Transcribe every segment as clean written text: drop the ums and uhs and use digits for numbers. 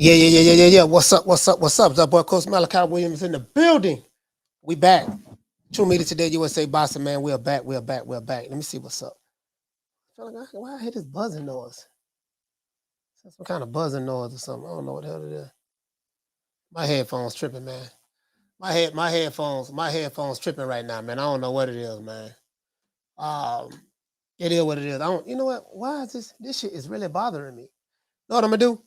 Yeah. What's up? That boy Coach Malachi Williams in the building. We back. True Media Today USA Boxing, man. We're back. Let me see what's up. Why I hear this buzzing noise? Some kind of buzzing noise or something. I don't know what the hell it is. My headphones tripping, man. My headphones tripping right now, man. I don't know what it is, man. It is what it is. You know what? Why is this shit is really bothering me? Know what I'm gonna do?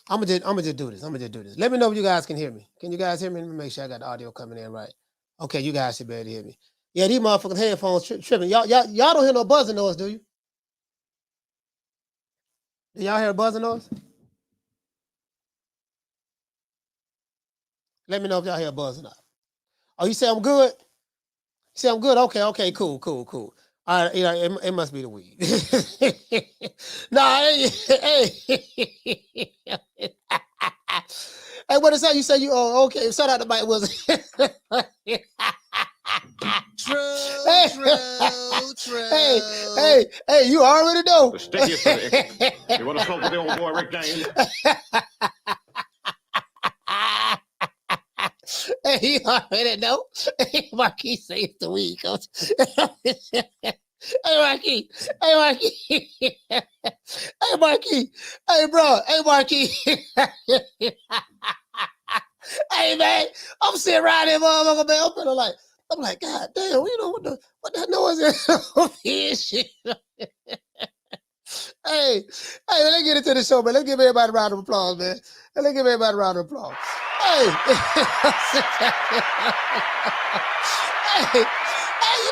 I'm gonna just do this. Let me know if you guys can hear me. Can you guys hear me? Let me make sure I got the audio coming in right. Okay, you guys should be able to hear me. Yeah, these motherfucking headphones tripping. Y'all don't hear no buzzing noise, do you? Do y'all hear a buzzing noise? Let me know if y'all hear a buzz or not. Oh, you say I'm good? You say I'm good? Okay, cool. All right, it must be the weed. Nah, hey. Hey, what is that? You say you? Oh, okay. Shout out to Mike Wilson. True. Hey, you already know. The stickiest of it. You want to talk with the old boy Rick Dane? Hey, you already know. Marquis say it's the weed, coach. Hey, Marquis. Hey, Marquis. Hey, bro. Hey, Marquis. Hey, man. I'm sitting around here, motherfucker, man. I'm like, God damn, you know what that noise is? Shit. Hey, let's get into the show, man. Let's give everybody a round of applause, man. Hey, you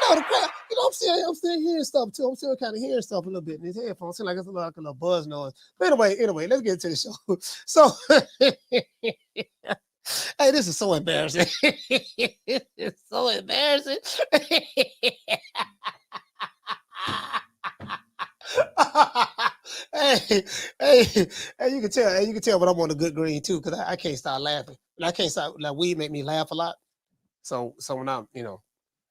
know the crowd. You know, I'm still hearing stuff too. I'm still kind of hearing stuff a little bit in these headphones. Seems like it's like a little buzz noise. But anyway, let's get into the show. So, hey, this is so embarrassing. It's so embarrassing. Hey, you can tell, but I'm on a good green too, because I can't stop laughing. I can't stop. Like, weed make me laugh a lot. So when I'm,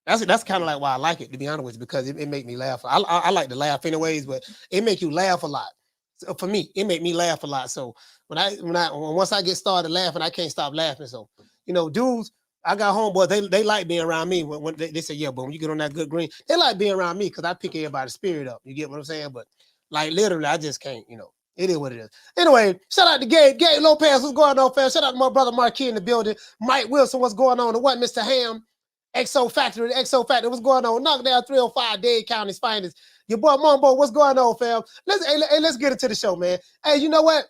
that's kind of like why I like it, to be honest with you, because it make me laugh. I like to laugh anyways, but it make you laugh a lot. So for me, it make me laugh a lot. So once I get started laughing, I can't stop laughing. So, dudes, I got homeboys, they like being around me when they say, yeah, but when you get on that good green, they like being around me because I pick everybody's spirit up. You get what I'm saying? But like literally, I just can't, it is what it is. Anyway, shout out to Gabe Lopez, what's going on, fam? Shout out to my brother Marquis in the building. Mike Wilson, what's going on? The what, Mr. Ham? XO Factory, what's going on? Knockdown 305, Dade County's finest. Your boy Mumbo, what's going on, fam? Let's get into the show, man. Hey, you know what?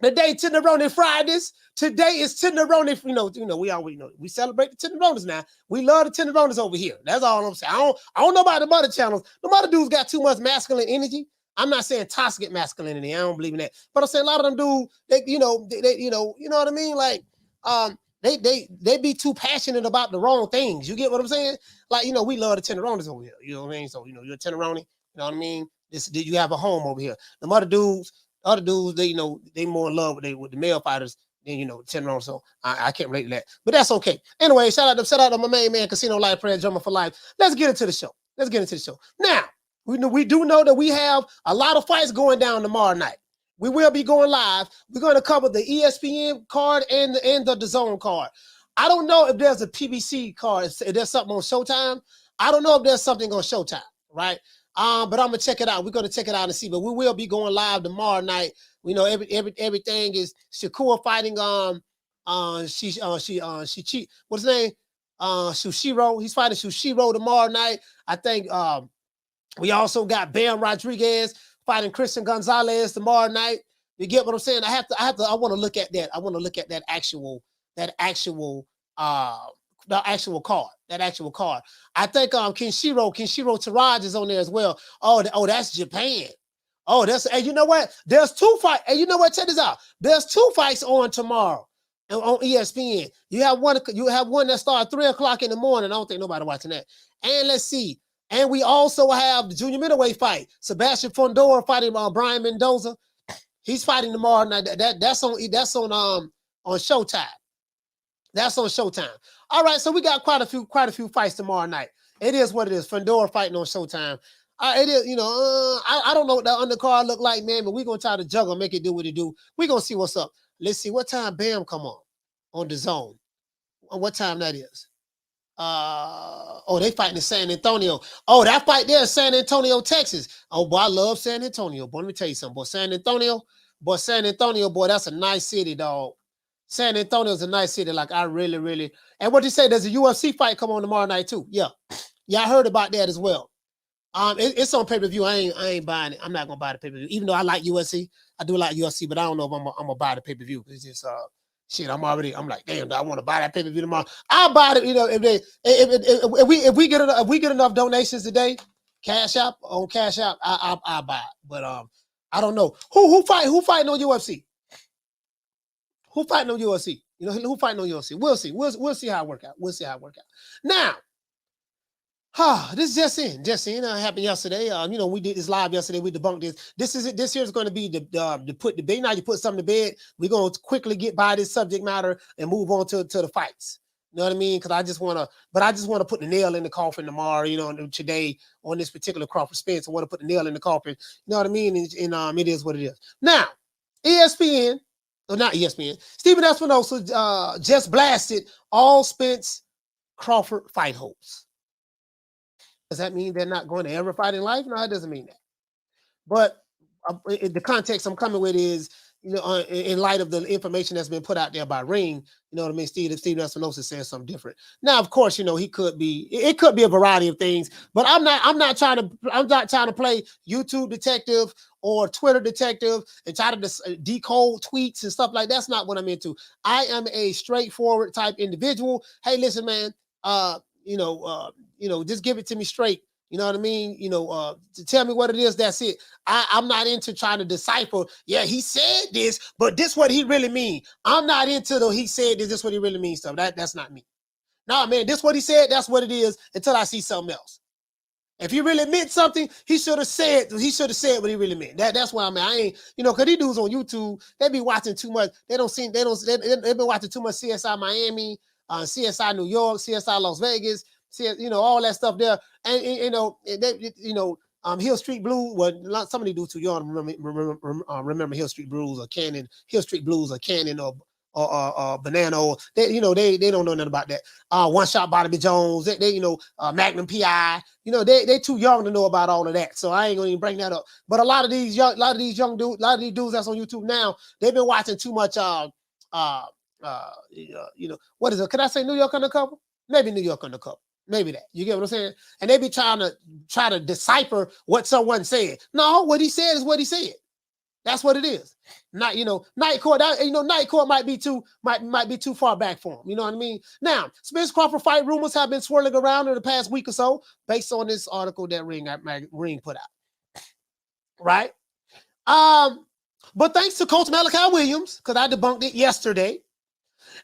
Today, Tenderoni Fridays. Today is Tenderoni. We always we celebrate the Tenderonis now. We love the Tenderonis over here. That's all I'm saying. I don't know about the other channels. The other dudes got too much masculine energy. I'm not saying toxic masculinity. I don't believe in that. But I'm saying a lot of them dudes, they you know what I mean? Like, they be too passionate about the wrong things. You get what I'm saying? Like, we love the Tenderonis over here. You know what I mean? So, you're a Tenderoni. You know what I mean? You have a home over here. The other dudes, they more in love with the male fighters than, Tenderoni. So I can't relate to that. But that's okay. Anyway, shout out to my main man, Casino Life Prayer Drummer for Life. Let's get into the show. Now, we do know that we have a lot of fights going down tomorrow night. We will be going live. We're going to cover the ESPN card and the DAZN card. I don't know if there's a PBC card, if there's something on Showtime. I don't know if there's something on Showtime, right? But I'm gonna check it out. We're gonna check it out and see. But we will be going live tomorrow night. We know everything is Shakur fighting what's his name? Shuichiro. He's fighting Shuichiro tomorrow night. I think we also got Bam Rodriguez fighting Christian Gonzalez tomorrow night. You get what I'm saying? I want to look at that. I want to look at that actual card. I think Kenshiro Taraj is on there as well. Oh, that's Japan. Oh, you know what? There's two fights. And you know what? Check this out. There's two fights on tomorrow on ESPN. You have one that starts 3:00 in the morning. I don't think nobody watching that. And let's see. And we also have the junior middleweight fight. Sebastian Fedora fighting Brian Mendoza. He's fighting tomorrow night. That's on Showtime. That's on Showtime. All right, so we got quite a few fights tomorrow night. It is what it is. Fedora fighting on Showtime. It is, I don't know what that undercard look like, man, but we're gonna try to juggle, make it do what it do. We're gonna see what's up. Let's see what time Bam come on the zone. What time that is? Oh, they fighting in San Antonio. Oh, that fight there in San Antonio, Texas. Oh, boy, I love San Antonio. Boy, let me tell you something. Boy, San Antonio, boy, that's a nice city, dog. San Antonio is a nice city. Like, I really, really. And what you say, there's a UFC fight come on tomorrow night, too. Yeah. Yeah, I heard about that as well. It's on pay-per-view. I ain't buying it. I'm not gonna buy the pay-per-view. Even though I like UFC, I do like UFC, but I don't know if I'm gonna buy the pay-per-view. It's just shit. I'm like, damn, do I want to buy that pay-per-view tomorrow? I'll buy it, you know, if we get enough donations today, Cash App, I'll buy it. But I don't know. Who fighting on UFC? Who fighting on UFC? You know, who fighting on UFC? We'll see. We'll see how it work out. We'll see how it work out. Now, this is just in. Happened yesterday. You know, we did this live yesterday. We debunked this. This here is going to be the put the bed. Now you put something to bed. We're going to quickly get by this subject matter and move on to the fights. You know what I mean? Because I just want to put the nail in the coffin tomorrow. You know, today on this particular Crawford Spence, I want to put the nail in the coffin. You know what I mean? And it is what it is. Now, ESPN, or not ESPN, Stephen Espinosa just blasted all Spence Crawford fight hopes. Does that mean they're not going to ever fight in life? No, it doesn't mean that. But the context I'm coming with is, you know, in light of the information that's been put out there by Ring, you know what I mean? Stephen Espinosa saying something different. Now, of course, you know, it could be a variety of things, but I'm not trying to play YouTube detective or Twitter detective and try to decode tweets and stuff like that. That's not what I'm into. I am a straightforward type individual. Hey, listen, man, just give it to me straight. You know what I mean? You know, to tell me what it is, that's it. I'm not into trying to decipher, yeah, he said this, but this what he really mean. I'm not into the he said this what he really means stuff. That's not me. Nah, man, this what he said, that's what it is until I see something else. If he really meant something, he should have said what he really meant. That's why I ain't, you know, because these dudes on YouTube, they be watching too much. They've been watching too much CSI Miami, CSI New York, CSI Las Vegas, you know, all that stuff there. And you know, Hill Street Blues. Well, some of these dudes too young remember Hill Street Blues or Cannon, Hill Street Blues or Cannon or Banana. They don't know nothing about that. One Shot Bobby Jones. They Magnum PI. You know, they too young to know about all of that. So I ain't gonna even bring that up. But a lot of these young dudes, a lot of these dudes that's on YouTube now, they've been watching too much. You know, what is it? Can I say New York Undercover? Maybe New York Undercover. Maybe that. You get what I'm saying? And they be trying to decipher what someone said. No, what he said is what he said. That's what it is. Not, you know, Night Court. Night Court might be too far back for him. You know what I mean? Now, Spence Crawford fight rumors have been swirling around in the past week or so, based on this article that Ring put out. Right? But thanks to Coach Malachi Williams, because I debunked it yesterday.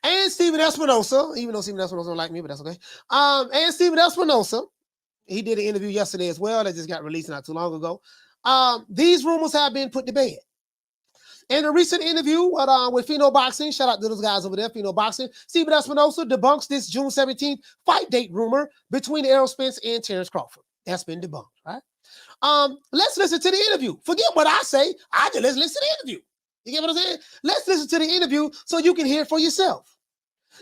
And Stephen Espinosa, even though Stephen Espinosa don't like me, but that's okay. And Stephen Espinosa, he did an interview yesterday as well that just got released not too long ago. These rumors have been put to bed. In a recent interview with Fino Boxing, shout out to those guys over there, Fino Boxing, Stephen Espinosa debunks this June 17th fight date rumor between Errol Spence and Terence Crawford. That's been debunked, right? Let's listen to the interview. Forget what I say. Let's listen to the interview. You get what I'm saying? Let's listen to the interview so you can hear for yourself.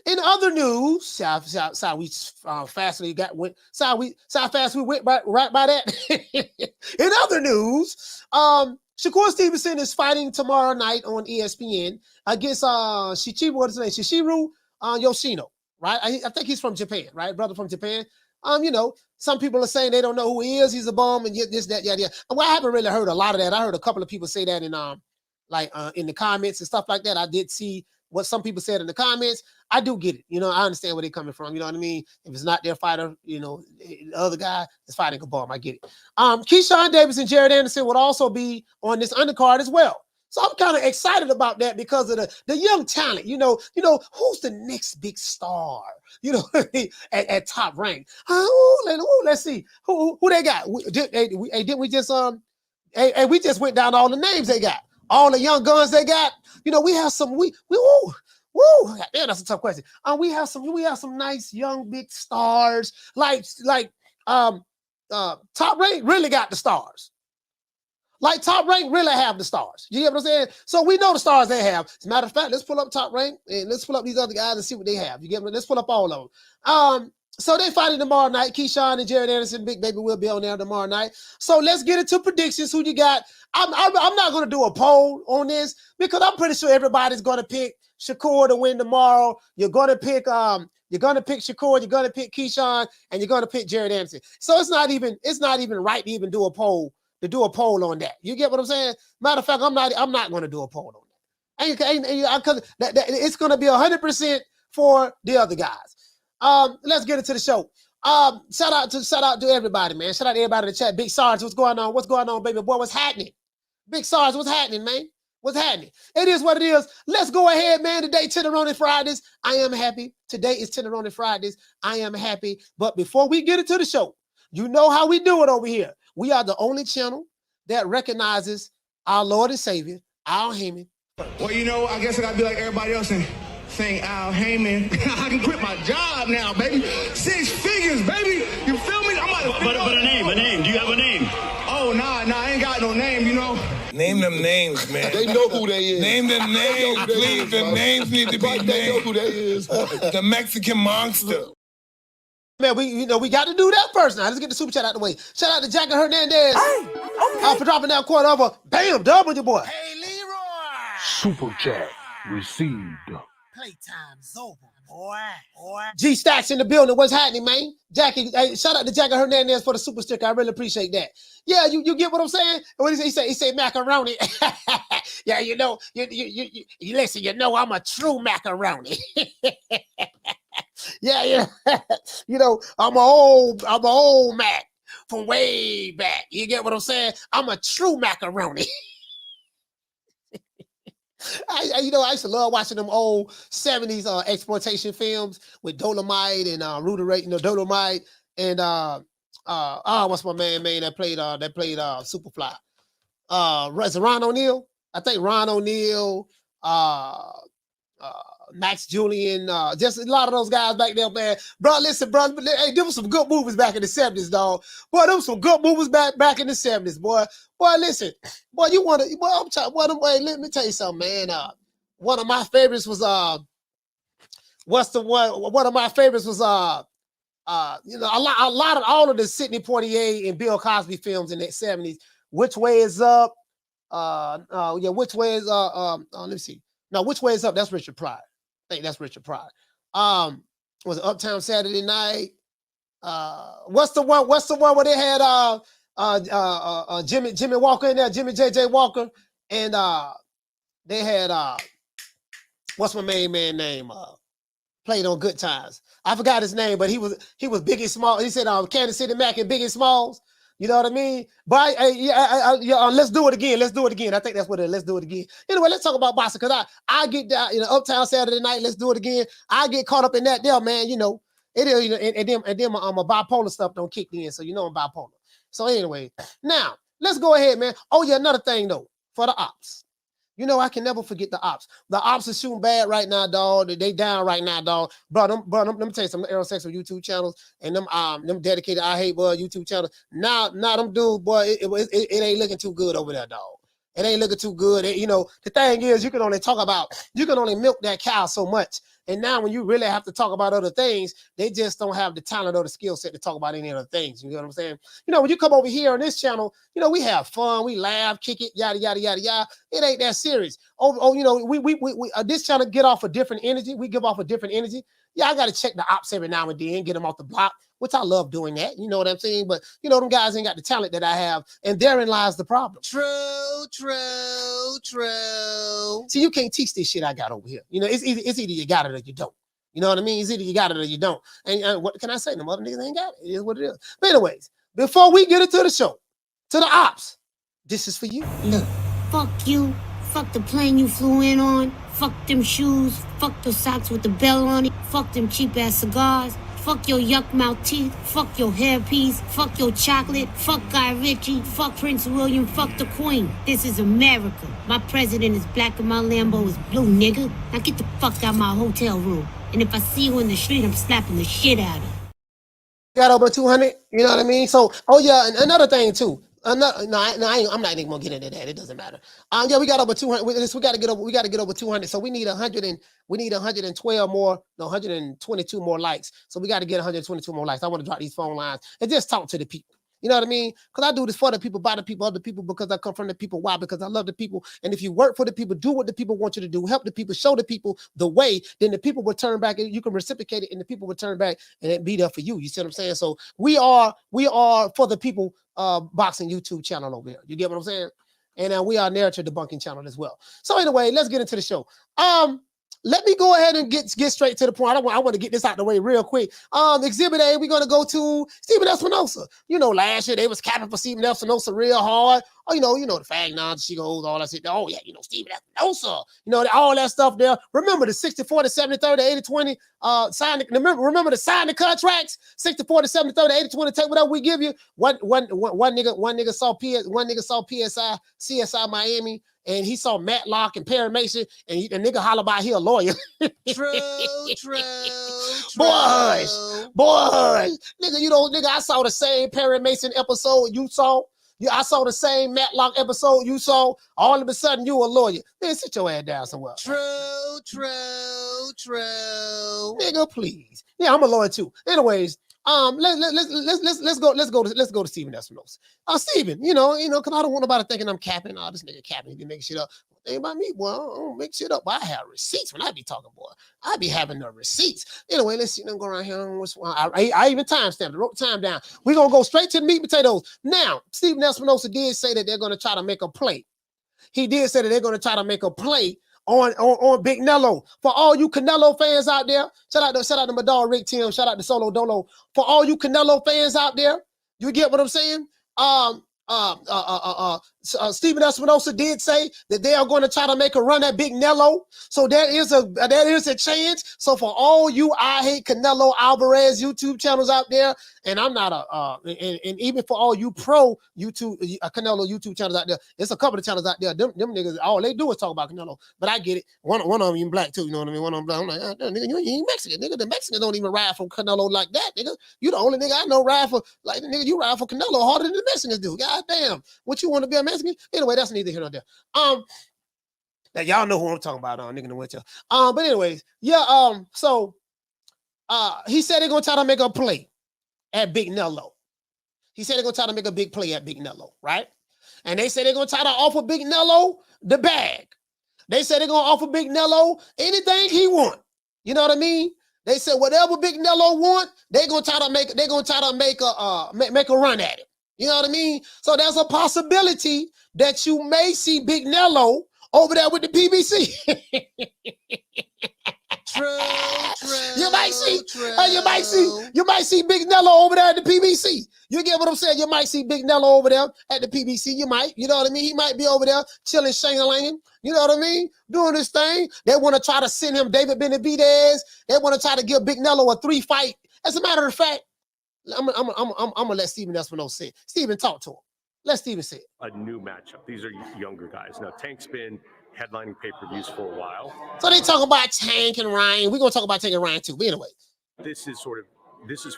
In other news, how fast we went right by that. In other news, Shakur Stevenson is fighting tomorrow night on ESPN against Shuichiro Yoshino, right? I think he's from Japan, right? Brother from Japan. You know, some people are saying they don't know who he is. He's a bum and this, that, yeah. Well, I haven't really heard a lot of that. I heard a couple of people say that in the comments and stuff like that. I did see what some people said in the comments. I do get it. You know, I understand where they're coming from. You know what I mean? If it's not their fighter, you know, the other guy is fighting a bum. I get it. Keyshawn Davis and Jared Anderson would also be on this undercard as well. So I'm kind of excited about that because of the young talent. You know, who's the next big star? You know, at top rank. Let's see who they got. Didn't we just we just went down all the names they got. All the young guns they got, you know, we have some. Damn, that's a tough question. We have some nice young big stars, like Top Rank really got the stars. Like Top Rank really have the stars. You get what I'm saying? So we know the stars they have. As a matter of fact, let's pull up Top Rank and let's pull up these other guys and see what they have. You get me? Let's pull up all of them. So they fighting tomorrow night. Keyshawn and Jared Anderson, Big Baby will be on there tomorrow night. So let's get into predictions. Who you got? I'm not going to do a poll on this because I'm pretty sure everybody's going to pick Shakur to win tomorrow. You're going to pick Shakur. You're going to pick Keyshawn, and you're going to pick Jared Anderson. So it's not even right to even do a poll. To do a poll on that. You get what I'm saying? Matter of fact, I'm not going to do a poll on that. Because it's going to be 100% for the other guys. Let's get into the show. Shout out to everybody, man. Shout out to everybody in the chat. Big Sarge, what's going on? What's going on, baby boy? What's happening? Big Sarge, what's happening, man? What's happening? It is what it is. Let's go ahead, man. Today, Tenderoni Fridays. I am happy. Today is Tenderoni Fridays. I am happy. But before we get into the show, you know how we do it over here. We are the only channel that recognizes our Lord and Savior, Al Heyman. Well, you know, I guess I gotta be like everybody else and saying Al Heyman. I can quit my job now, baby. 6 figures, baby. You feel me? I'm about to But a name. Do you have a name? Oh, nah, I ain't got no name, you know. Name them names, man. They know who they is. Name them names, please. The names need to be named. They know who they is. The Mexican monster. Man, we got to do that first now. Let's get the super chat out the way. Shout out to Jackie Hernandez. Hey, okay. For dropping that quarter over. Bam, dub with your boy. Hey, Leroy. Super chat received. Playtime's over, boy. G Stacks in the building. What's happening, man? Jackie, hey, shout out to Jackie Hernandez for the super sticker. I really appreciate that. Yeah, you get what I'm saying? What he say? He say macaroni. Yeah, you know, you listen. You know, I'm a true macaroni. Yeah. You know, I'm a old Mac from way back. You get what I'm saying? I'm a true macaroni. I used to love watching them old 70s exploitation films with Dolomite and Ruder, Dolomite and what's my man that played Superfly? Is it Ron O'Neal? I think Ron O'Neal, Max Julian, just a lot of those guys back there, man. Bro, listen, bro. Hey, there was some good movies back in the 70s, dog. Boy, there was some good movies back in the 70s, boy. Boy, listen. Boy, let me tell you something, man. One of my favorites was one of my favorites was all of the Sidney Poitier and Bill Cosby films in the 70s. Which Way Is Up? Which Way Is let me see. No, Which Way Is Up? That's Richard Pryor. I think that's Richard Pryor. Was it Uptown Saturday Night? What's the one where they had Jimmy Walker in there, Jimmy JJ Walker, and they had what's my main man name? Played on Good Times. I forgot his name, but he was Biggie Smalls. He said Kansas City Mac and Biggie Smalls. You know what I mean? But let's do it again. Let's do it again. I think that's what it is. Let's do it again. Anyway, let's talk about boxing because I get down, Uptown Saturday Night. Let's do it again. I get caught up in that there, man. It is, and then my bipolar stuff don't kick in, so I'm bipolar. So anyway, now let's go ahead, man. Oh yeah, another thing though for the ops. I can never forget the ops. The ops are shooting bad right now, dog. They down right now, dog. Bro, let me tell you something. Errol Sexual YouTube channels and them dedicated I Hate Boy YouTube channels. Now them dudes, boy, it ain't looking too good over there, dog. It ain't looking too good. The thing is, you can only milk that cow so much. And now when you really have to talk about other things, they just don't have the talent or the skill set to talk about any other things. You know what I'm saying? When you come over here on this channel, we have fun, we laugh, kick it, yada, yada, yada, yada. It ain't that serious. We this channel get off a different energy. We give off a different energy. Yeah, I got to check the ops every now and then, get them off the block, which I love doing that. You know what I'm saying? But, them guys ain't got the talent that I have. And therein lies the problem. True. See, you can't teach this shit I got over here. It's either you got it or you don't. You know what I mean? It's either you got it or you don't. And what can I say? Them other niggas ain't got it. It is what it is. But anyways, before we get into the show, to the ops, this is for you. Look, fuck you. Fuck the plane you flew in on. Fuck them shoes. Fuck the socks with the bell on it. Fuck them cheap-ass cigars. Fuck your yuck mouth teeth. Fuck your hairpiece. Fuck your chocolate. Fuck Guy Ritchie. Fuck Prince William. Fuck the Queen. This is America. My president is black and my Lambo is blue, nigga. Now get the fuck out my hotel room. And if I see you in the street, I'm slapping the shit out of you. Got over 200, you know what I mean? So, oh yeah, and another thing too. I'm not even gonna get into that. It doesn't matter. Yeah, we got over 200. We got to get over 200. So we need 112 more, no, 122 more likes. So we got to get 122 more likes. I want to drop these phone lines and just talk to the people. You know what I mean? Because I do this for the people, by the people, other people, because I come from the people. Why? Because I love the people. And if you work for the people, do what the people want you to do, help the people, show the people the way, then the people will turn back and you can reciprocate it and the people will turn back and it be there for you. You see what I'm saying? So we are for the people boxing YouTube channel over here. You get what I'm saying? And we are narrative debunking channel as well. So anyway, let's get into the show. Let me go ahead and get straight to the point. I want to get this out the way real quick. Exhibit A, we're going to go to Stephen Espinosa. You know, last year they was capping for Stephen Espinosa real hard. Oh, you know the fag nonsense, she goes, all that shit. Oh, yeah, Stephen Espinosa. All that stuff there. Remember the 60-40, 70-30, 80-20, remember the sign the contracts, 60-40, 70-30, 80-20, take whatever we give you. One nigga saw PSI, CSI Miami, and he saw Matlock and Perry Mason, and the nigga holler about he a lawyer. True. Boys. Nigga, I saw the same Perry Mason episode you saw. I saw the same Matlock episode you saw. All of a sudden, you a lawyer. Man, sit your ass down somewhere. True. Nigga, please. Yeah, I'm a lawyer too. Anyways, let's go to Stephen Espinosa. Stephen, because I don't want nobody thinking I'm capping. Oh, this nigga capping, he make shit up. Think about me, boy. I don't make shit up. I have receipts when I be talking, boy. I be having the receipts. Anyway, let's see them go around here. I even timestamped it, wrote the time down. We're gonna go straight to the meat and potatoes. Now, Stephen Espinosa did say that they're gonna try to make a play. He did say that they're gonna try to make a play on Big Nello. For all you Canelo fans out there, shout out to my dog Rick Tim, shout out to Solo Dolo. For all you Canelo fans out there, you get what I'm saying? Stephen Espinosa did say that they are going to try to make a run at Big Nello. So there is a chance. So for all you I Hate Canelo Alvarez YouTube channels out there, and I'm not and even for all you pro YouTube Canelo YouTube channels out there, there's a couple of channels out there. Them niggas, all they do is talk about Canelo. But I get it. One of them even black too. You know what I mean? One of them black. I'm like, nigga, you ain't Mexican. Nigga, the Mexicans don't even ride for Canelo like that. Nigga, you the only nigga I know ride for like nigga. You ride for Canelo harder than the Mexicans do. God damn. What you want to be a Mexican? Anyway, that's neither here nor there. Now y'all know who I'm talking about, nigga in the winter. But anyways, yeah. So he said they're gonna try to make a play at Big Nello. He said they're gonna try to make a big play at Big Nello, right? And they said they're gonna try to offer Big Nello the bag. They said they're gonna offer Big Nello anything he want. You know what I mean? They said whatever Big Nello want, they're gonna try to make a run at it. You know what I mean? So there's a possibility that you may see Big Nello over there with the PBC. True. You might see Big Nello over there at the PBC. You get what I'm saying? You might see Big Nello over there at the PBC. You might, you know what I mean? He might be over there chilling, shang-a-langing. You know what I mean? Doing this thing. They want to try to send him David Benavidez. They want to try to give Big Nello a 3-fight. As a matter of fact, I'm gonna let Stephen Espinosa say it. Stephen, talk to him. Let Stephen say it. A new matchup. These are younger guys. Now, Tank's been headlining pay-per-views for a while. So they talk about Tank and Ryan. We're gonna talk about Tank and Ryan too. But anyway, this is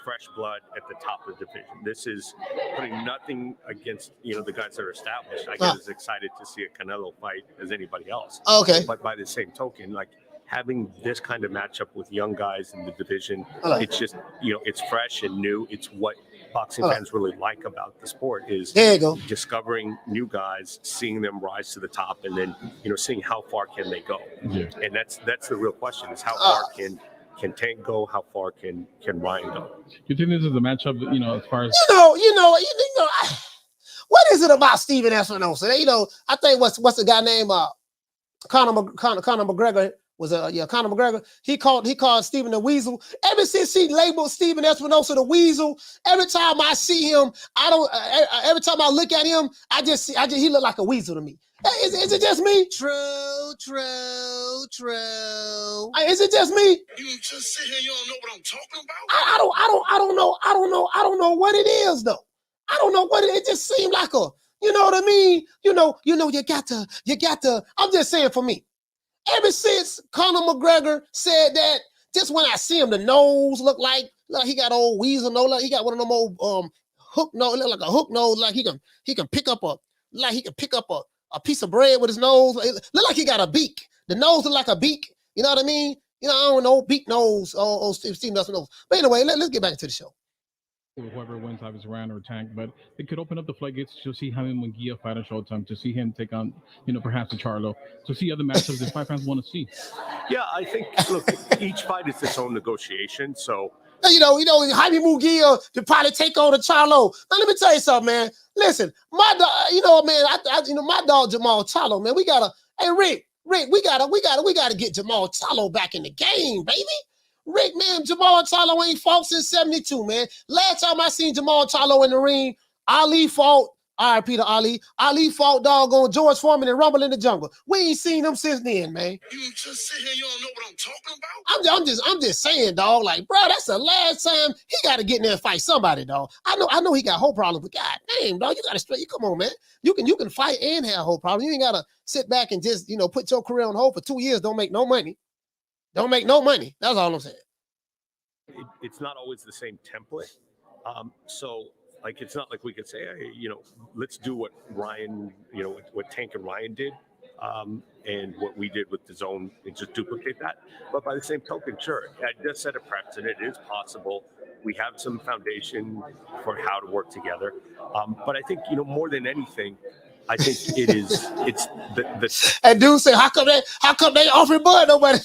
fresh blood at the top of the division. This is putting nothing against the guys that are established. I get as excited to see a Canelo fight as anybody else. Okay. But by the same token, like having this kind of matchup with young guys in the division, it's just it's fresh and new. It's what boxing fans really like about the sport is discovering new guys, seeing them rise to the top, and then seeing how far can they go. Yeah. And that's the real question: is how far can Tank go? How far can Ryan go? You think this is a matchup? As far as what is it about Stephen Espinosa? I think what's the guy named Conor McGregor. Conor McGregor. He called Stephen the Weasel. Ever since he labeled Stephen Espinosa the Weasel, every time I see him, every time I look at him, he look like a weasel to me. Is it just me? True. Is it just me? You just sit here, you don't know what I'm talking about? I don't know what it is though. I don't know what it just seemed like you know what I mean? You got to, I'm just saying for me. Ever since Conor McGregor said that, just when I see him, the nose look like he got old weasel nose. He got one of them old hook nose. It look like a hook nose. Like he can pick up a piece of bread with his nose. It look like he got a beak. The nose look like a beak. You know what I mean? You know, I don't know, beak nose or Steve Nelson nose. But anyway, let's get back to the show. Whoever wins obviously ran or tank, but it could open up the floodgates to see him and Munguia fight on Showtime, to see him take on, perhaps a Charlo, to see other matchups that fight fans want to see. Yeah, I think, look, each fight is its own negotiation. So, Jaime Munguia to probably take on the Charlo. Now, let me tell you something, man. Listen, my dog, my dog Jamal Charlo, man, hey, Rick, we gotta get Jamal Charlo back in the game, baby. Rick, man, Jamal Charlo ain't fought since 72, man. Last time I seen Jamal Charlo in the ring, Ali fought, R.I.P. to Ali. Ali fought doggone George Foreman and Rumble in the Jungle. We ain't seen them since then, man. You just sit here, you don't know what I'm talking about? I'm just saying, dog, like, bro, that's the last time he gotta get in there and fight somebody, dog. I know he got whole problems, but god damn, dog, you gotta come on, man. You can fight and have whole problems. You ain't gotta sit back and just, put your career on hold for 2 years, don't make no money. Don't make no money. That's all I'm saying. It's not always the same template. So, like, it's not like we could say, hey, let's do what Ryan, what Tank and Ryan did, and what we did with the zone and just duplicate that. But by the same token, sure, it does set a precedent. It is possible. We have some foundation for how to work together. But I think, more than anything, I think it's the and dude say, how come they offering Bud nobody?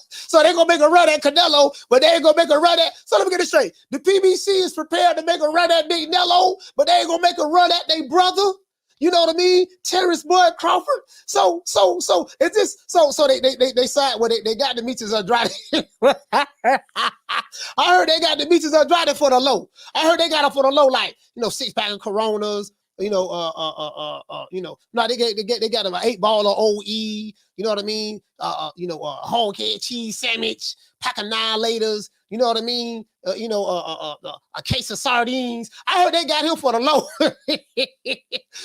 So they gonna make a run at Canelo, but they ain't gonna make a run at. So let me get it straight. The PBC is prepared to make a run at Big Nello, but they ain't gonna make a run at their brother. You know what I mean? Terence Bud Crawford. So it's just so they side where they got Demetrius Andrade. I heard they got Demetrius Andrade for the low. I heard they got it for the low, like 6-pack of Coronas. They got him an 8-ball of OE, you know what I mean? Hog head cheese sandwich, pack of 9-laters, you know what I mean? A case of sardines. I heard they got him for the low.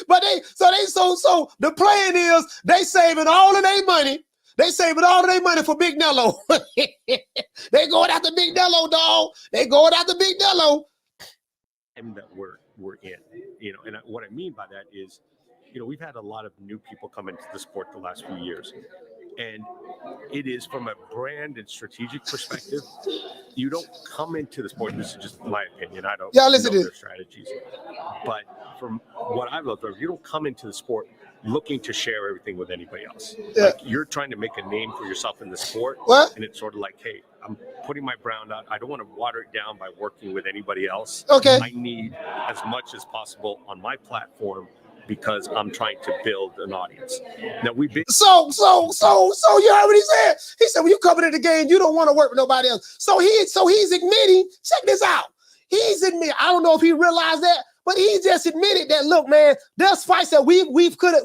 But so the plan is they saving all of their money. They saving all of their money for Big Nello. They going after Big Nello, dog. They going after Big Nello. And that we're in, and what I mean by that is, we've had a lot of new people come into the sport the last few years, and it is from a brand and strategic perspective. You don't come into the sport. This is just my opinion. I don't know their strategies, but from what I've looked at, you don't come into the sport looking to share everything with anybody else. Yeah. Like, you're trying to make a name for yourself in the sport. What? And it's sort of like, hey, I'm putting my brand out. I don't want to water it down by working with anybody else. Okay. I need as much as possible on my platform because I'm trying to build an audience. Now we've been So you heard what he said. He said when you come into the game, you don't want to work with nobody else. So he's admitting, check this out. He's admitting, I don't know if he realized that, but he just admitted that, look, man, there's fights that we could have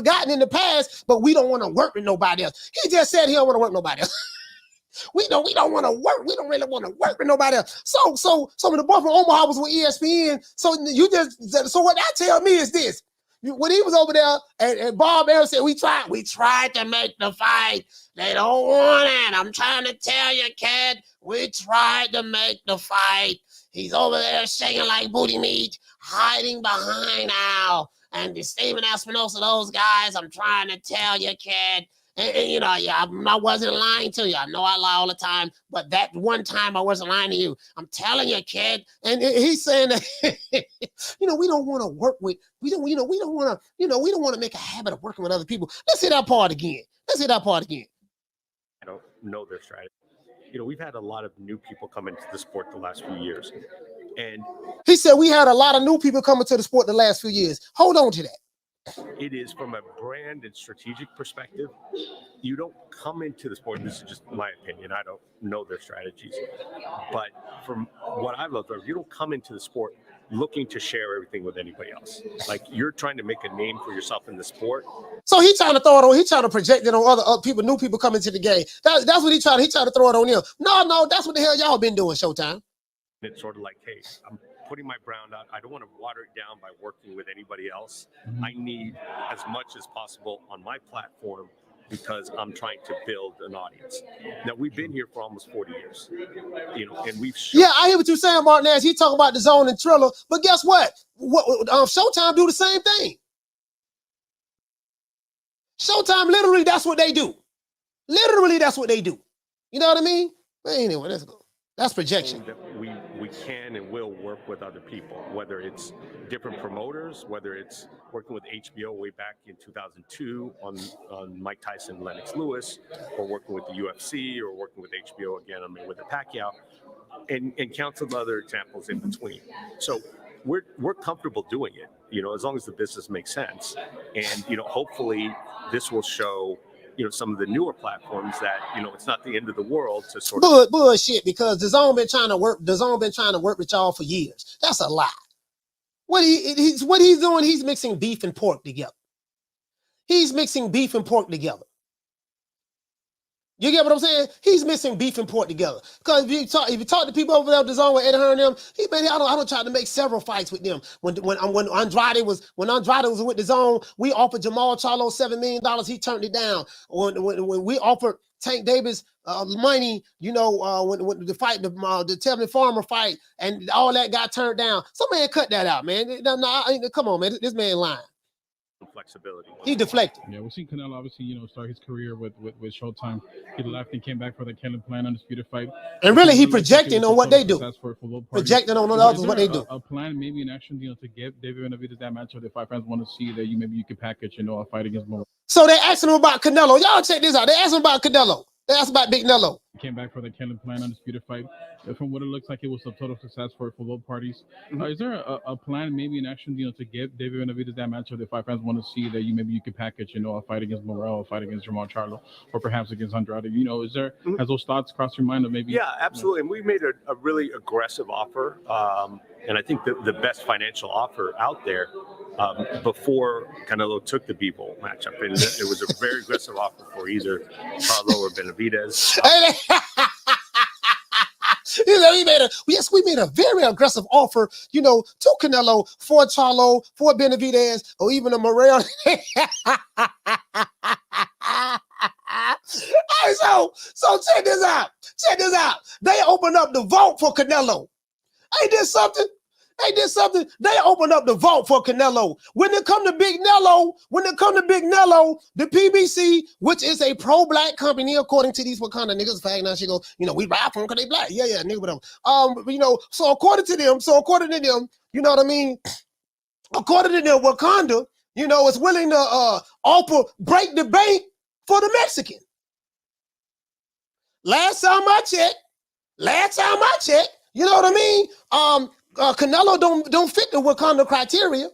gotten in the past, but we don't want to work with nobody else. He just said he don't want to work with nobody else. We don't want to work. We don't really want to work with nobody else. So when the boy from Omaha was with ESPN, so what that tell me is this. When he was over there and Bob Errol said, we tried to make the fight. They don't want it. I'm trying to tell you, kid, we tried to make the fight. He's over there shaking like booty meat, hiding behind Al and Steven Espinosa, those guys. I'm trying to tell you, kid. And I wasn't lying to you. I know I lie all the time, but that one time I wasn't lying to you. I'm telling you, kid. And he's saying that, we don't want to work with, we don't want to make a habit of working with other people. Let's hear that part again. I don't know their strategy. We've had a lot of new people come into the sport the last few years. And he said we had a lot of new people coming to the sport the last few years. Hold on to that. It is from a brand and strategic perspective. You don't come into the sport. This is just my opinion. I don't know their strategies. But from what I've looked at, you don't come into the sport looking to share everything with anybody else. Like, you're trying to make a name for yourself in the sport. So he's trying to throw it on. He's trying to project it on other people, new people coming to the game. That's what he's trying to throw it on them. No, that's what the hell y'all been doing, Showtime. It's sort of like, hey, I'm putting my brand out. I don't want to water it down by working with anybody else. I need as much as possible on my platform because I'm trying to build an audience. Now, we've been here for almost 40 years, you know, and we've shown. Yeah, I hear what you're saying, Martinez. He talking about the zone and Triller, but guess what? Showtime do the same thing. Showtime, literally, that's what they do. Literally, that's what they do. You know what I mean? But anyway, let's go. That's projection. That we can and will work with other people, whether it's different promoters, whether it's working with HBO way back in 2002 on Mike Tyson, Lennox Lewis, or working with the UFC, or working with HBO again on Mayweather Pacquiao, and countless of other examples in between. So we're comfortable doing it, you know, as long as the business makes sense. And, you know, hopefully this will show, you know, some of the newer platforms that, you know, it's not the end of the world to sort of bullshit, because the zone been trying to work with y'all for years. That's a lie. What he's doing, he's mixing beef and pork together. He's mixing beef and pork together. You get what I'm saying? He's mixing beef and pork together. Because if you talk to people over there at the zone with Eddie Hearn and them, I don't try to make several fights with them. When Andrade was with the zone, we offered Jamal Charlo $7 million. He turned it down. When we offered Tank Davis money, you know, when the fight, the Tevin Farmer fight, and all that got turned down. Some man cut that out, man. Come on, man. This man lying. Flexibility. He deflected. Yeah, we've seen Canelo obviously, you know, start his career with Showtime. He left and came back for the Kellen Plan Undisputed Fight. And really, he projecting on what they do. Projecting on others what they do. A plan, maybe in action, you know, to get David Benavidez that matchup. If five fans want to see that, maybe you can package, you know, a fight against Morales. So they asking him about Canelo. Y'all check this out. They asked him about Canelo. They asked about Big Nello. Came back for the Kellen Plan Undisputed Fight. From what it looks like, it was a total success for both parties. Is there a plan, maybe in action, you know, to get David Benavidez that matchup? If five fans want to see that, maybe you can package, you know, a fight against Morel, a fight against Jamal Charlo, or perhaps against Andrade. You know, has those thoughts crossed your mind of maybe? Yeah, absolutely. And we made a really aggressive offer, and I think the best financial offer out there before Canelo took the Bivol matchup, and it was a very aggressive offer for either Charlo or Benavidez. We made a very aggressive offer, you know, to Canelo, for Charlo, for Benavidez, or even a Morel. So check this out. Check this out. They opened up the vault for Canelo. Ain't this something? They opened up the vault for Canelo. When it come to Big Nello, the PBC, which is a pro-black company, according to these Wakanda niggas, fact now she goes, you know, we ride for them because they black. Yeah, nigga, but you know, so according to them, you know what I mean? According to them, Wakanda, you know, is willing to break the bank for the Mexican. Last time I checked, you know what I mean? Canelo don't fit the Wakanda criteria.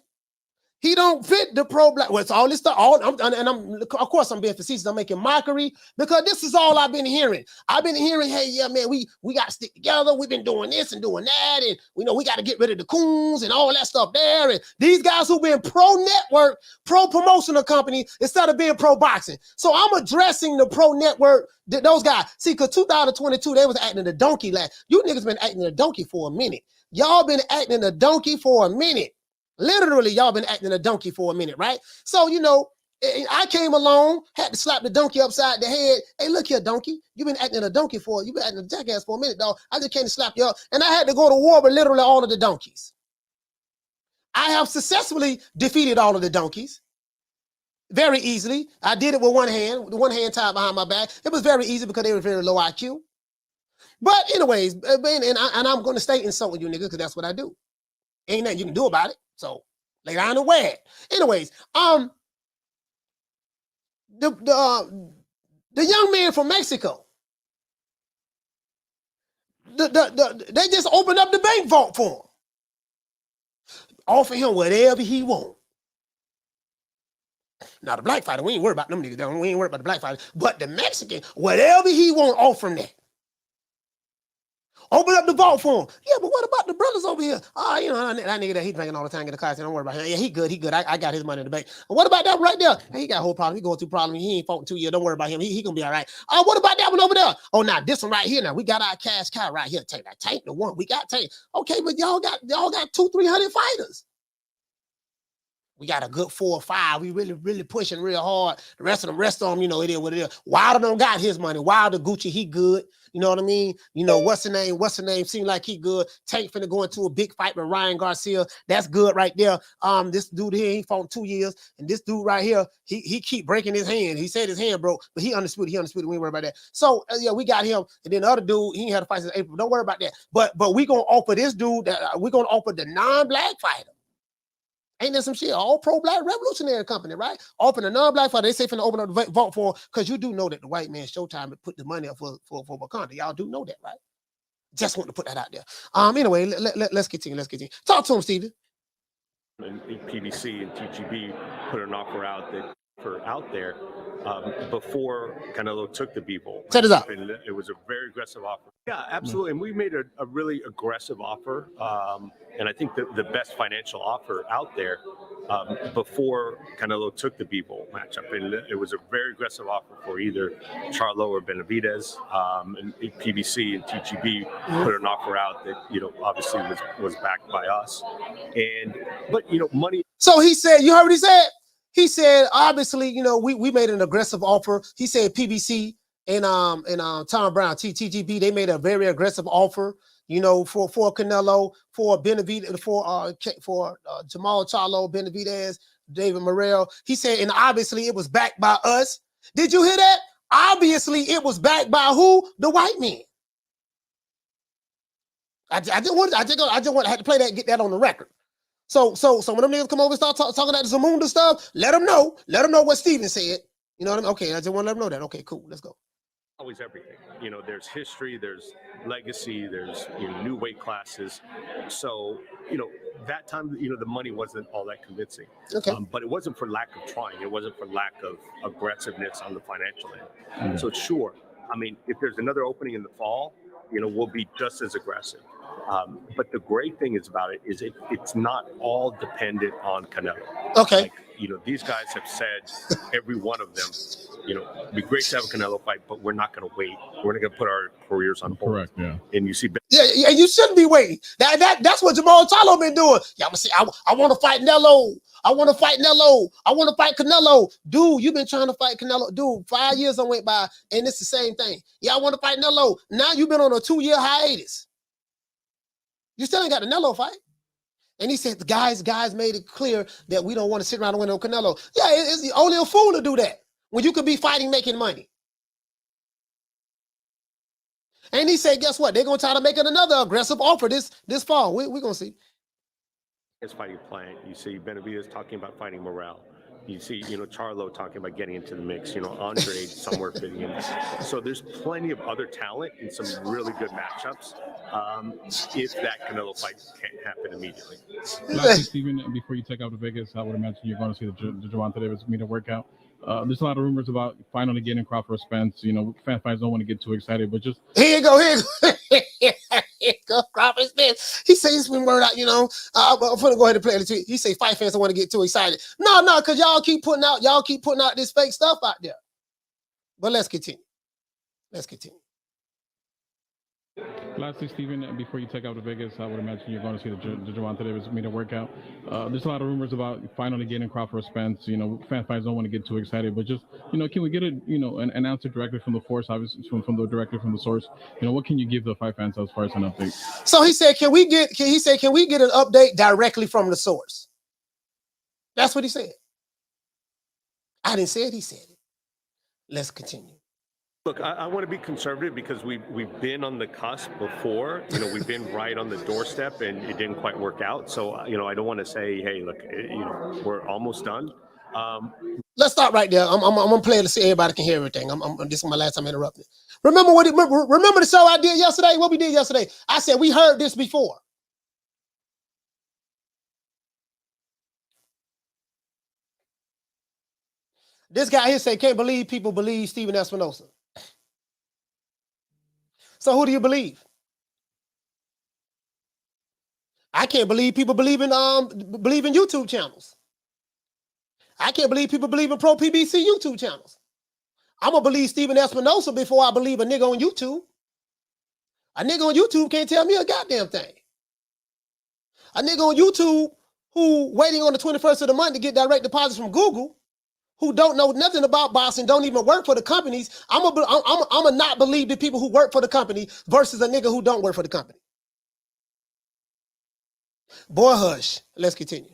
He don't fit the pro-black. Well, it's all this stuff. Of course, I'm being facetious. I'm making mockery because this is all I've been hearing. Hey, yeah, man, we got to stick together. We've been doing this and doing that, and we know we got to get rid of the coons and all that stuff there. And these guys who've been pro-network, pro-promotional company instead of being pro-boxing. So I'm addressing the pro-network. Those guys. See, because 2022 they was acting a donkey last. You niggas been acting a donkey for a minute. Y'all been acting a donkey for a minute. Literally, y'all been acting a donkey for a minute, right? So, you know, I came along, had to slap the donkey upside the head. Hey, look here, donkey. You've been acting a donkey you've been acting a jackass for a minute, dog. I just came to slap you up. And I had to go to war with literally all of the donkeys. I have successfully defeated all of the donkeys. Very easily. I did it with one hand tied behind my back. It was very easy because they were very low IQ. But anyways, and I'm going to stay insulting you niggas because that's what I do. Ain't nothing you can do about it. So lay down and wear it. Anyways, the young man from Mexico, they just opened up the bank vault for him. Offer him whatever he want. Now the black fighter, we ain't worried about them niggas. We ain't worried about the black fighter. But the Mexican, whatever he want, offer him that. Open up the vault for him. Yeah, but what about the brothers over here? You know, that nigga that he drinking all the time, get a car. Don't worry about him. Yeah, he good. I got his money in the bank. What about that right there? Hey, he got a whole problem. He going through problems. He ain't fought in 2 years. Don't worry about him. He gonna be all right. What about that one over there? Oh, now this one right here. Now we got our cash cow right here. Take that Tank the one. We got Tank. Okay, but y'all got 200-300 fighters. We got a good 4 or 5. We really pushing real hard. The rest of them, it is what it is. Wilder don't got his money. Wilder, Gucci, he good. You know what I mean? You know, what's the name? Seem like he good. Tank finna go into a big fight with Ryan Garcia. That's good right there. This dude here, he fought 2 years. And this dude right here, he keep breaking his hand. He said his hand broke, but he understood. We ain't worry about that. So, yeah, we got him. And then the other dude, he ain't had to fight since April. Don't worry about that. But we gonna offer this dude, we gonna offer the non-black fighter. Ain't there some shit? All pro-black revolutionary company, right? Open a non-black fighter. They say finna open up the vote for, because you do know that the white man Showtime put the money up for Wakanda. Y'all do know that, right? Just want to put that out there. Anyway, let's continue. Talk to him, Steven. And PBC and TGB put an offer out there before Canelo took the Bivol. Set it up. And it was a very aggressive offer. Yeah, absolutely. And we made a really aggressive offer. And I think the best financial offer out there before Canelo took the Bivol matchup. And it was a very aggressive offer for either Charlo or Benavidez. And PBC and TGB put an offer out that, obviously was backed by us. But money. So he said, you heard what he said? He said, obviously, we made an aggressive offer. He said PBC and Tom Brown, TGB, they made a very aggressive offer, for Canelo, for Benavidez, for Jamal Charlo, Benavidez, David Morrell. He said, and obviously it was backed by us. Did you hear that? Obviously it was backed by who? The white man. I had to play that, get that on the record. So when them niggas come over and start talking about the Zamunda stuff, let them know what Steven said. You know what I mean? Okay, I just want to let them know that. Okay, cool, let's go. Always everything. There's history, there's legacy, there's new weight classes. So, that time, the money wasn't all that convincing. Okay. But it wasn't for lack of trying. It wasn't for lack of aggressiveness on the financial end. So sure, if there's another opening in the fall, we'll be just as aggressive. But the great thing about it is it's not all dependent on Canelo. Okay. These guys have said, every one of them, it'd be great to have a Canelo fight, but we're not going to wait. We're not going to put our careers on hold. Correct, yeah. And you see... Yeah, you shouldn't be waiting. That's what Jamal Charlo been doing. Yeah, I'm going to say, I want to fight Nello. I want to fight Nello. I want to fight Canelo. Dude, you've been trying to fight Canelo. Dude, 5 years I went by, and it's the same thing. Yeah, I want to fight Nello. Now you've been on a 2-year hiatus. You still ain't got a Canelo fight. And he said the guys made it clear that we don't want to sit around and win on Canelo. Yeah, it's only a fool to do that when you could be fighting, making money. And he said, guess what? They're going to try to make it another aggressive offer this fall. We're going to see. His fighting plan. You see Benavidez talking about fighting Morrell. You see, Charlo talking about getting into the mix, Andre somewhere fitting in. So there's plenty of other talent in some really good matchups if that Canelo fight can't happen immediately. Lastly, Steven, before you take out to Vegas, I would imagine you're going to see the Gervonta Davis meet and workout. There's a lot of rumors about finally getting Crawford Spence. Fan fighters don't want to get too excited, but just... Here you go. Crawford Spence. He says he's been word out, I'm going to go ahead and play the tweet. He say fight fans don't want to get too excited. No, because y'all keep putting out this fake stuff out there. But let's continue. Lastly, Steven, before you take out to Vegas, I would imagine you're going to see the Gervonta Davis meet and workout. There's a lot of rumors about finally getting Crawford Spence. Fan fighters don't want to get too excited, but just, can we get an answer directly from the force, obviously directly from the source? What can you give the fight fans as far as an update? So he said, can we get an update directly from the source? That's what he said. I didn't say it, he said it. Let's continue. Look, I want to be conservative because we've been on the cusp before. We've been right on the doorstep and it didn't quite work out. So, I don't want to say, hey, look, we're almost done. Let's stop right there. I'm gonna play it to see everybody can hear everything. This is my last time interrupting. Remember the show I did yesterday? What we did yesterday? I said we heard this before. This guy here say can't believe people believe Steven Espinosa. So who do you believe? I can't believe people believe in YouTube channels. I can't believe people believe in pro PBC YouTube channels. I'm gonna believe Steven Espinosa before I believe a nigga on YouTube. A nigga on YouTube can't tell me a goddamn thing. A nigga on YouTube who waiting on the 21st of the month to get direct deposits from Google, who don't know nothing about boxing, don't even work for the companies, I'm a not believe the people who work for the company versus a nigga who don't work for the company. Boy, hush. Let's continue.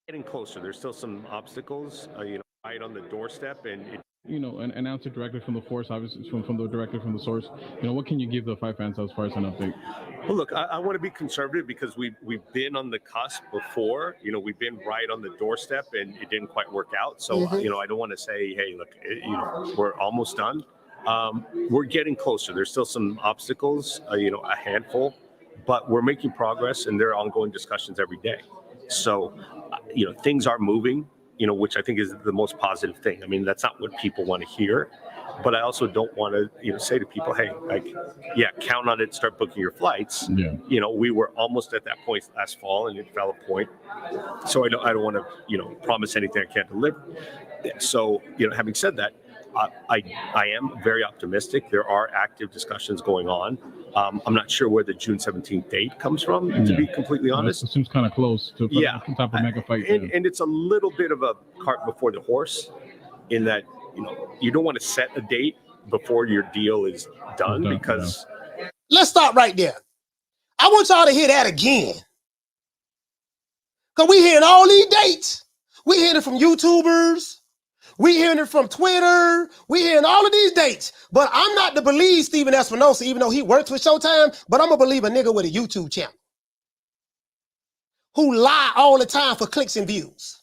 Getting closer. There's still some obstacles, right on the doorstep, and an announcer directly from the force, obviously directly from the source. What can you give the fight fans as far as an update? Well, look, I want to be conservative because we've been on the cusp before. We've been right on the doorstep, and it didn't quite work out. So, I don't want to say, hey, look, we're almost done. We're getting closer. There's still some obstacles, a handful, but we're making progress, and there are ongoing discussions every day. So, things are moving, which I think is the most positive thing. I mean, that's not what people want to hear, but I also don't want to, say to people, hey, count on it, start booking your flights. Yeah. We were almost at that point last fall, and it fell a point. So I don't want to, promise anything I can't deliver. So, having said that, I am very optimistic. There are active discussions going on. I'm not sure where the June 17th date comes from, to be completely honest. It seems kind of close to some type of mega fight. And it's a little bit of a cart before the horse in that, you don't want to set a date before your deal is done because... Let's stop right there. I want y'all to hear that again. Because we hearing all these dates. We hearing it from YouTubers. We hearing it from Twitter. We hearing all of these dates. But I'm not to believe Steven Espinosa, even though he works with Showtime, but I'm going to believe a nigga with a YouTube channel who lie all the time for clicks and views.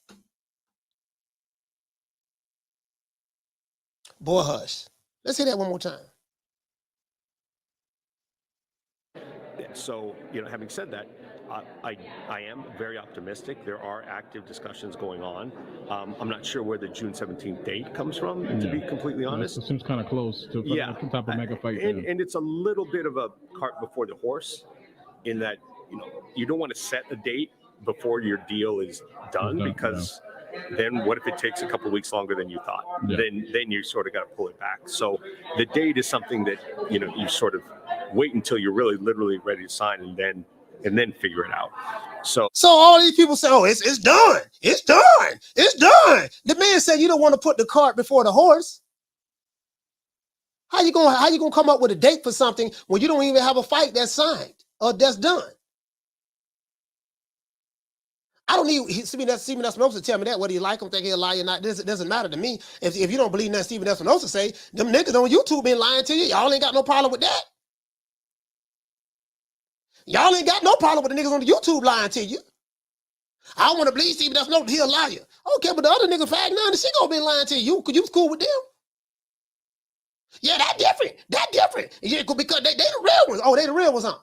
Boy, hush. Let's hear that one more time. So, having said that, I am very optimistic. There are active discussions going on. I'm not sure where the June 17th date comes from, to be completely honest. It seems kind of close to some type of mega fight. And it's a little bit of a cart before the horse in that, you don't want to set a date before your deal is done because then what if it takes a couple of weeks longer than you thought? Yeah. Then you sort of got to pull it back. So the date is something that, you sort of wait until you're really literally ready to sign and then figure it out. So all these people say, oh, it's done. It's done. It's done. The man said you don't want to put the cart before the horse. How you gonna come up with a date for something when you don't even have a fight that's signed or that's done? I don't need Steven Espinosa to tell me that, whether you like him, think he'll lie or not. It doesn't matter to me. If you don't believe that Steven Espinosa say, them niggas on YouTube been lying to you. Y'all ain't got no problem with that. Y'all ain't got no problem with the niggas on the YouTube lying to you. I want to believe Steven Espinosa, he a liar. Okay, but the other nigga Fag 9, she gonna be lying to you. Could you was cool with them? Yeah, that different. That different. Yeah, because they the real ones. Oh, they the real ones, huh?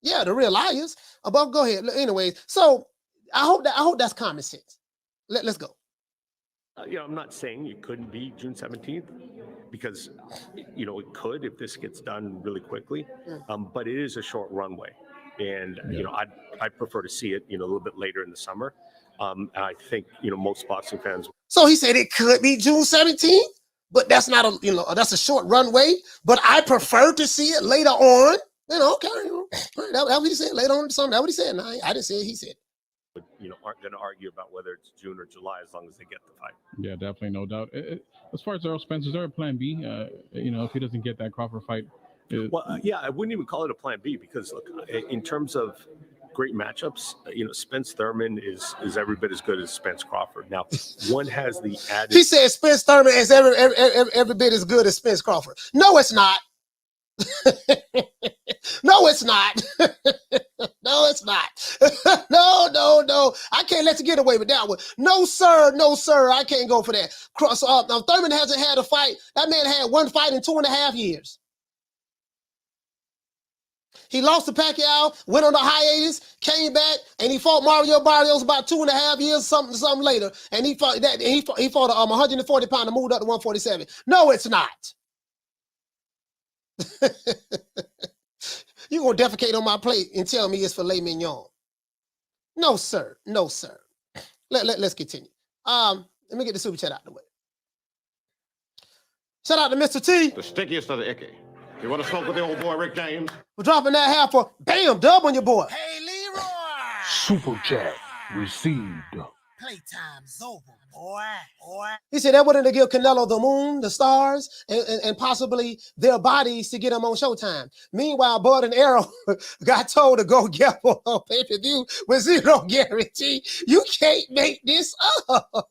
Yeah, the real liars. Above, go ahead. Anyways, so I hope that's common sense. Let's go. I'm not saying it couldn't be June 17th because, it could if this gets done really quickly. But it is a short runway. And, I'd prefer to see it, a little bit later in the summer. And I think, most boxing fans. So he said it could be June 17th, but that's not that's a short runway. But I prefer to see it later on. Okay. That's what he said, later on in the summer. That's what he said. No, I didn't say it. He said. But, aren't going to argue about whether it's June or July as long as they get the fight. Yeah, definitely, no doubt. As far as Errol Spence, is there a plan B? If he doesn't get that Crawford fight? I wouldn't even call it a plan B because, look, in terms of great matchups, Spence Thurman is every bit as good as Spence Crawford. Now, one has the added. He said Spence Thurman is every bit as good as Spence Crawford. No, it's not. No, it's not. No, it's not. No. I can't let you get away with that one. No, sir. I can't go for that. Now, Thurman hasn't had a fight. That man had one fight in 2.5 years. He lost to Pacquiao, went on a hiatus, came back, and he fought Mario Barrios about 2.5 years, something later. And he fought that. He fought a 140 pounder, moved up to 147. No, it's not. You're going to defecate on my plate and tell me it's filet mignon. No, sir. Let's continue. Let me get the super chat out of the way. Shout out to Mr. T. The stickiest of the icky. You want to smoke with the old boy Rick James? We're dropping that half for bam, dub on your boy. Hey, Leroy! Super chat. received. Playtime's over, boy. He said that wouldn't give Canelo the moon, the stars, and possibly their bodies to get them on Showtime. Meanwhile, Bud and Errol got told to go get on pay-per-view with zero guarantee. You can't make this up.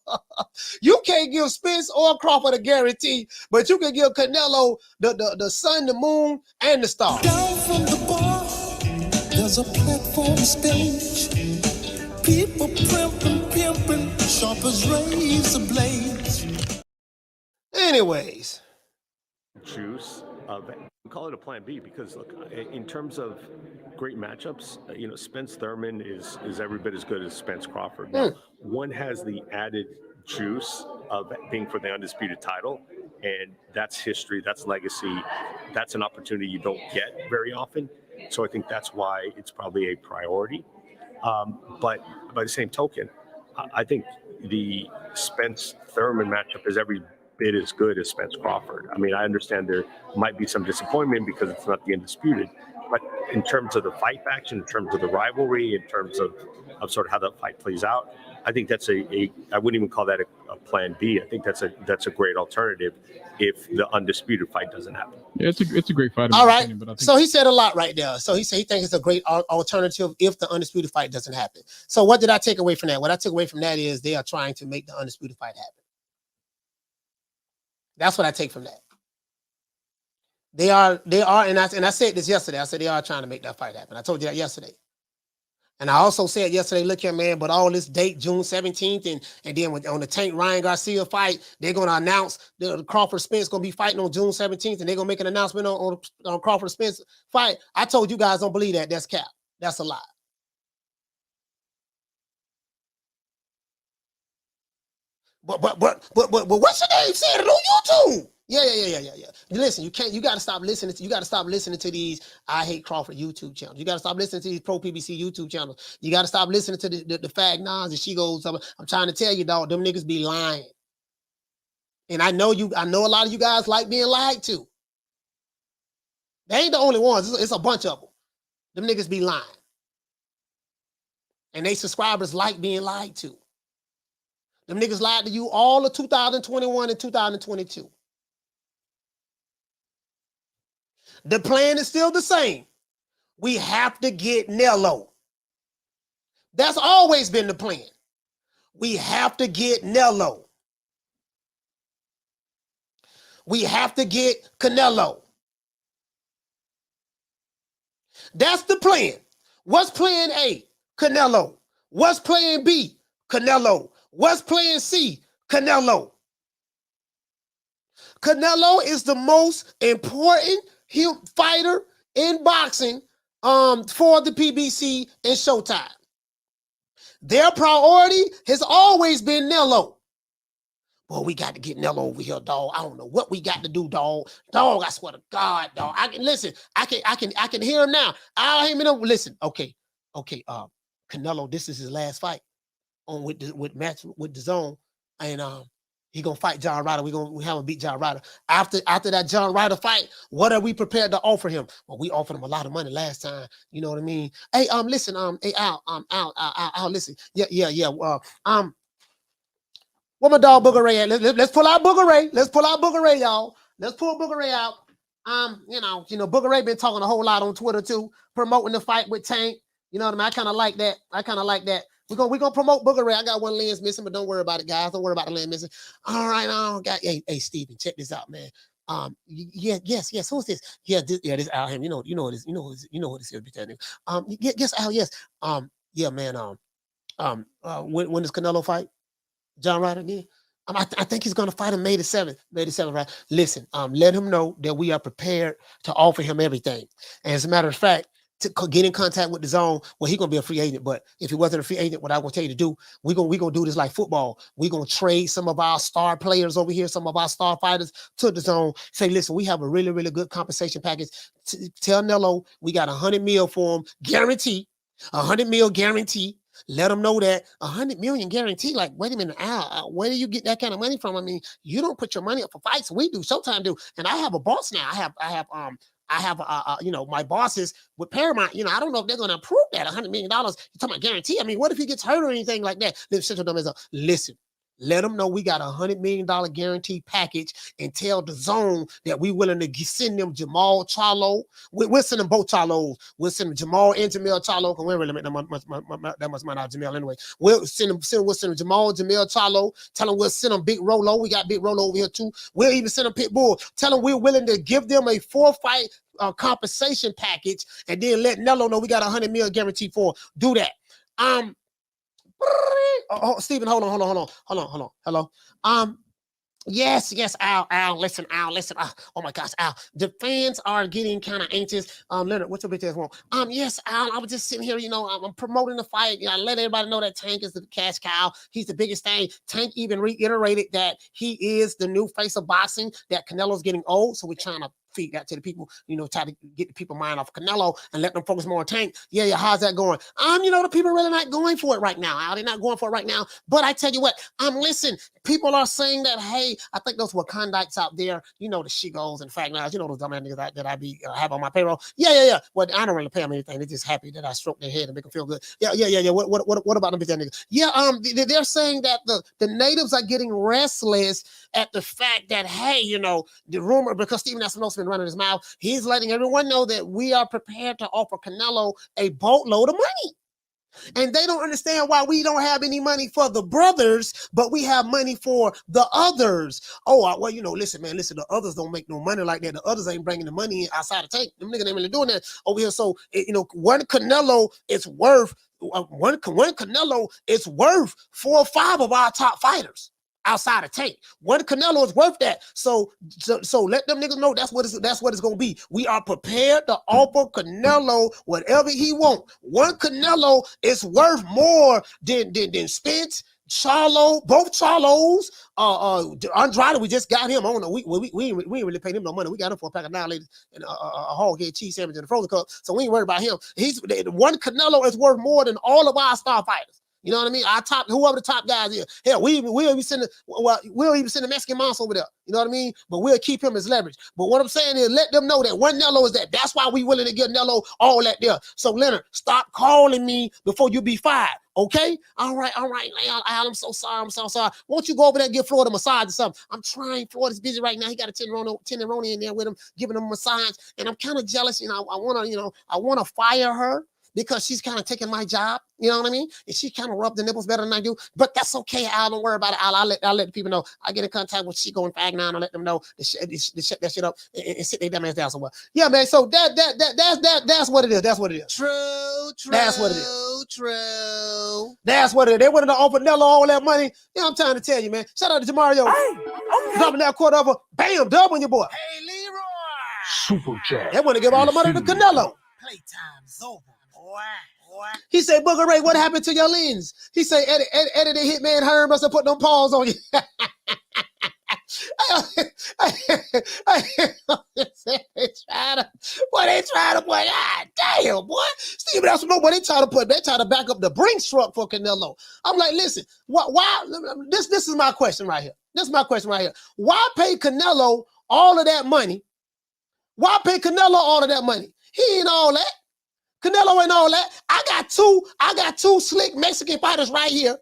You can't give Spence or Crawford a guarantee, but you can give Canelo the sun, the moon, and the stars. Down from the bar, there's a platform stage. People pimping, sharp as razor blades. Anyways. Juice of, call it a plan B, because look, in terms of great matchups, Spence Thurman is every bit as good as Spence Crawford. Now, one has the added juice of being for the undisputed title, and that's history, that's legacy, that's an opportunity you don't get very often. So I think that's why it's probably a priority. But by the same token, I think the Spence Thurman matchup is every bit as good as Spence Crawford. I mean, I understand there might be some disappointment because it's not the undisputed, but in terms of the fight faction, in terms of the rivalry, in terms of sort of how that fight plays out, I think that's I wouldn't even call that a plan B. I think that's a great alternative if the undisputed fight doesn't happen. Yeah, it's a great fight. All right. Opinion, but I think so he said a lot right there. So he said he thinks it's a great alternative if the undisputed fight doesn't happen. So what did I take away from that? What I took away from that is they are trying to make the undisputed fight happen. That's what I take from that. They are, and I said this yesterday. I said they are trying to make that fight happen. I told you that yesterday. And I also said yesterday, look here, man, but all this date, June 17th, and then on the Tank Ryan Garcia fight, they're going to announce the Crawford Spence going to be fighting on June 17th, and they're going to make an announcement on Crawford Spence fight. I told you guys don't believe that. That's cap. That's a lie. But what's your name said it on YouTube? Yeah. Listen, you got to stop listening to these I Hate Crawford YouTube channels. You got to stop listening to these Pro PBC YouTube channels. You got to stop listening to the Fag Nons and she goes, I'm trying to tell you, dog, them niggas be lying. And I know a lot of you guys like being lied to. They ain't the only ones. It's a bunch of them. Them niggas be lying. And they subscribers like being lied to. Them niggas lied to you all of 2021 and 2022. The plan is still the same. We have to get Nello. That's always been the plan. We have to get Nello. We have to get Canelo. That's the plan. What's plan A? Canelo. What's plan B? Canelo. What's plan C? Canelo. Canelo is the most important fighter in boxing for the PBC and Showtime. Their priority has always been Nello. Well, we got to get Nello over here, dog. I don't know what we got to do, dog. Dog, I swear to God, dog. I can listen. I can hear him now. I'll hear him. Listen. Okay. Canelo, this is his last fight with the zone, and he gonna fight John Ryder. We have him beat John Ryder. After that John Ryder fight, what are we prepared to offer him? Well, we offered him a lot of money last time. You know what I mean? Hey, listen, hey, Al, listen. Yeah. Where my dog Booger Ray at? Let's pull out Booger Ray. Let's pull out Booger Ray, y'all. Let's pull Booger Ray out. Booger Ray been talking a whole lot on Twitter too, promoting the fight with Tank. You know what I mean? I kind of like that. We're gonna promote Booger Ray. I got one lens missing, but don't worry about it, guys. Don't worry about the lens missing. All right, hey, Steven, check this out, man. Yes. Who's this? This Al him. You know what this is. Yes, Al. Yes. Man. When does Canelo fight John Ryder again? I think he's gonna fight him May the 7th. Right? Listen, let him know that we are prepared to offer him everything. And as a matter of fact, to get in contact with the zone, well, he's gonna be a free agent. But if he wasn't a free agent, what I'm gonna tell you to do, we're gonna do this like football. We're gonna trade some of our star players over here, some of our star fighters to the zone. Say, listen, we have a really, really good compensation package. Tell Nello we got $100 million for him, guarantee. $100 million guarantee. Let them know that $100 million guarantee. Like, wait a minute, Al, where do you get that kind of money from? I mean, you don't put your money up for fights. We do. Showtime do. And I have a boss now. I have I have, you know, my bosses with Paramount, you know, I don't know if they're going to approve that $100 million. You're talking about guarantee. I mean, what if he gets hurt or anything like that? Then Central Dumb is listen, let them know we got $100 million guarantee package and tell the zone that we willing to send them Jamal Charlo. We'll send them both Charlos. We'll send them Jamal and Jamel Charlo, because we don't really make that much money out of Jamel anyway. We'll send them Jamal, Jamel Charlo. Tell them we'll send them Big Rolo. We got Big Rolo over here too. We'll even send them Pitbull. Tell them we're willing to give them a 4-fight compensation package, and then let Nello know we got $100 million guarantee for. Do that. Stephen, hold on. Hello. Yes, Al, listen. Oh my gosh, Al. The fans are getting kind of anxious. Leonard, what's your bitch ass want? Yes, Al, I was just sitting here, you know, I'm promoting the fight. You know, I let everybody know that Tank is the cash cow. He's the biggest thing. Tank even reiterated that he is the new face of boxing, that Canelo's getting old. So we're trying to feed that to the people, you know, try to get the people mind off Canelo and let them focus more on Tank. Yeah, how's that going? You know, the people are really not going for it right now. They're not going for it right now. But I tell you what, listen, people are saying that, hey, I think those Wakandites out there, you know, the Shigos and Fagnars, you know, those dumb niggas that I be have on my payroll. Yeah. Well, I don't really pay them anything. They're just happy that I stroke their head and make them feel good. Yeah. What about them bitch niggas? Yeah, they're saying that the natives are getting restless at the fact that, hey, you know, the rumor, because Stephen Espinosa been running his mouth, he's letting everyone know that we are prepared to offer Canelo a boatload of money. And they don't understand why we don't have any money for the brothers, but we have money for the others. Oh, well, you know, listen, the others don't make no money like that. The others ain't bringing the money in outside the tank. Them niggas ain't really doing that over here. So, you know, one Canelo is worth 4 or 5 of our top fighters outside of tank. One Canelo is worth that. So let them niggas know that's what it's gonna be. We are prepared to offer Canelo whatever he want. One Canelo is worth more than Spence, Charlo, both Charlos. Andrade, we just got him on. We ain't really paid him no money. We got him for a pack of 9 ladies and a hog head cheese sandwich in the frozen cup. So we ain't worried about him. One Canelo is worth more than all of our star fighters. You know what I mean? Our top, whoever the top guys is. Hell, we'll even send the Mexican monster over there. You know what I mean? But we'll keep him as leverage. But what I'm saying is, let them know that one Nello is that. That's why we willing to give Nello all that there. So Leonard, stop calling me before you be fired. Okay? All right. Al, I'm so sorry. Won't you go over there and give Floyd a massage or something? I'm trying. Floyd is busy right now. He got a Tenderoni in there with him, giving him a massage. And I'm kind of jealous. You know, I want to fire her, because she's kind of taking my job, you know what I mean? And she kind of rubbed the nipples better than I do. But that's okay, Al. Don't worry about it, Al. I'll let the people know. I get in contact with Chico and Fagnan and let them know to shut that shit up and sit their dumb ass down somewhere. Yeah, man. So that's what it is. That's what it is. True. That's what it is. True. That's what it is. They wanted to offer Nello all that money. You know, I'm trying to tell you, man. Shout out to Mario. Hey, okay. Dropping that quarter over. Bam, dub on your boy. Hey, Leroy. Super chat. They want to give all the money to Canelo. Playtime's over. Boy. He said, Booger Ray, what happened to your lens? He said, Eddie the Hitman Herm must have put them paws on you. They try to boy, God damn, boy. Steve, that's what they try to back up the Brinks truck for Canelo. I'm like, listen, why this is my question right here. This is my question right here. Why pay Canelo all of that money? Why pay Canelo all of that money? He ain't all that. Canelo ain't all that. I got two slick Mexican fighters right here.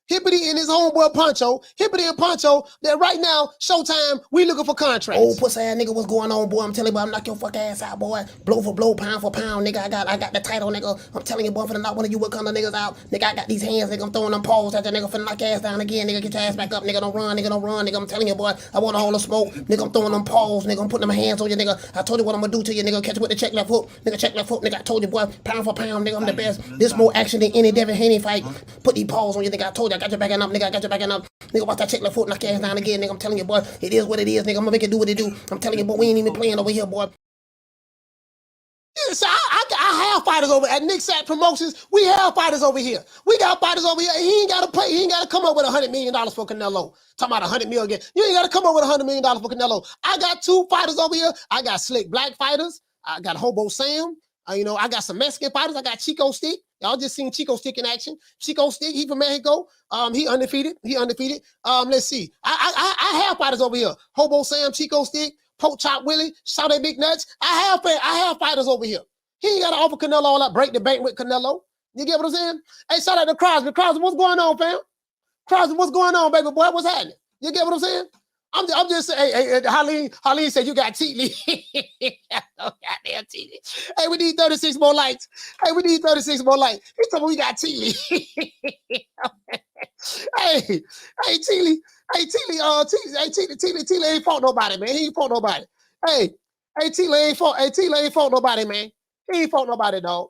Hippity and his homeboy Pancho. Hippity and Pancho, that right now, Showtime, we looking for contracts. Oh, pussy ass nigga, what's going on, boy? I'm telling you, boy, I'm knock your fuck ass out, boy. Blow for blow, pound for pound, nigga. I got the title, nigga. I'm telling you, boy, finna knock one of you Wakanda niggas out. Nigga, I got these hands, nigga. I'm throwing them paws at that nigga, finna knock your ass down again, nigga. Get your ass back up, nigga. Don't run, nigga. I'm telling you, boy, I want all the smoke. Nigga, I'm throwing them paws, nigga. I'm putting them hands on you, nigga. I told you what I'm gonna do to you, nigga. Catch you with the check left hook. Nigga, I told you, boy, pound for pound, nigga. I'm the best. This more action than any Devin Haney fight. Put these paws on you, nigga. I told you, I got your backing up, nigga. Nigga, watch that check left foot, knock your ass down again, nigga. I'm telling you, boy, it is what it is, nigga. I'm gonna make it do what it do. I'm telling you, boy, we ain't even playing over here, boy. Yeah, so I have fighters over at Nick Sack Promotions. We have fighters over here. We got fighters over here. He ain't gotta pay. He ain't gotta come up with $100 million for Canelo. Talking about $100 million again. You ain't gotta come up with $100 million for Canelo. I got 2 fighters over here. I got slick black fighters. I got Hobo Sam. I got some Mexican fighters. I got Chico Stick. Y'all just seen Chico Stick in action. Chico Stick, he from Mexico. He undefeated. Let's see. I have fighters over here. Hobo Sam, Chico Stick, Poke Chop Willie, shout at Big Nuts. I have fighters over here. He ain't got to offer Canelo all that, break the bank with Canelo. You get what I'm saying? Hey, shout out to Crosby. Crosby, what's going on, fam? Crosby, what's going on, baby boy? What's happening? You get what I'm saying? I'm just saying, hey, Harleen said you got Teatley. Oh, goddamn Teatley. Hey, we need 36 more lights. Hey, we need 36 more lights. He told me we got Teatley. Hey, Teatley. Hey, Teatley ain't fought nobody, man. He ain't fought nobody. Hey, Teatley ain't fought nobody, man. He ain't fought nobody, dog.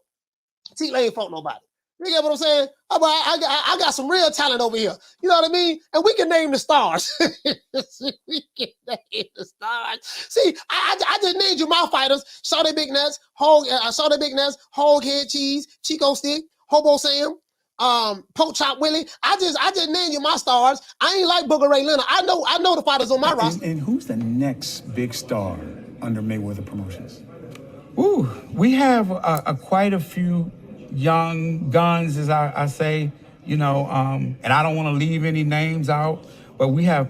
Teatley ain't fought nobody. You get what I'm saying? I got some real talent over here. You know what I mean? And we can name the stars. We can name the stars. See, I just named you my fighters. Saw Big Nuts, Hoghead Cheese, Chico Stick, Hobo Sam, Poke Chop Willie. I just named you my stars. I ain't like Booger Ray Leonard. I know the fighters on my roster. And who's the next big star under Mayweather Promotions? Ooh, we have quite a few young guns, as I say, you know, and I don't want to leave any names out, but we have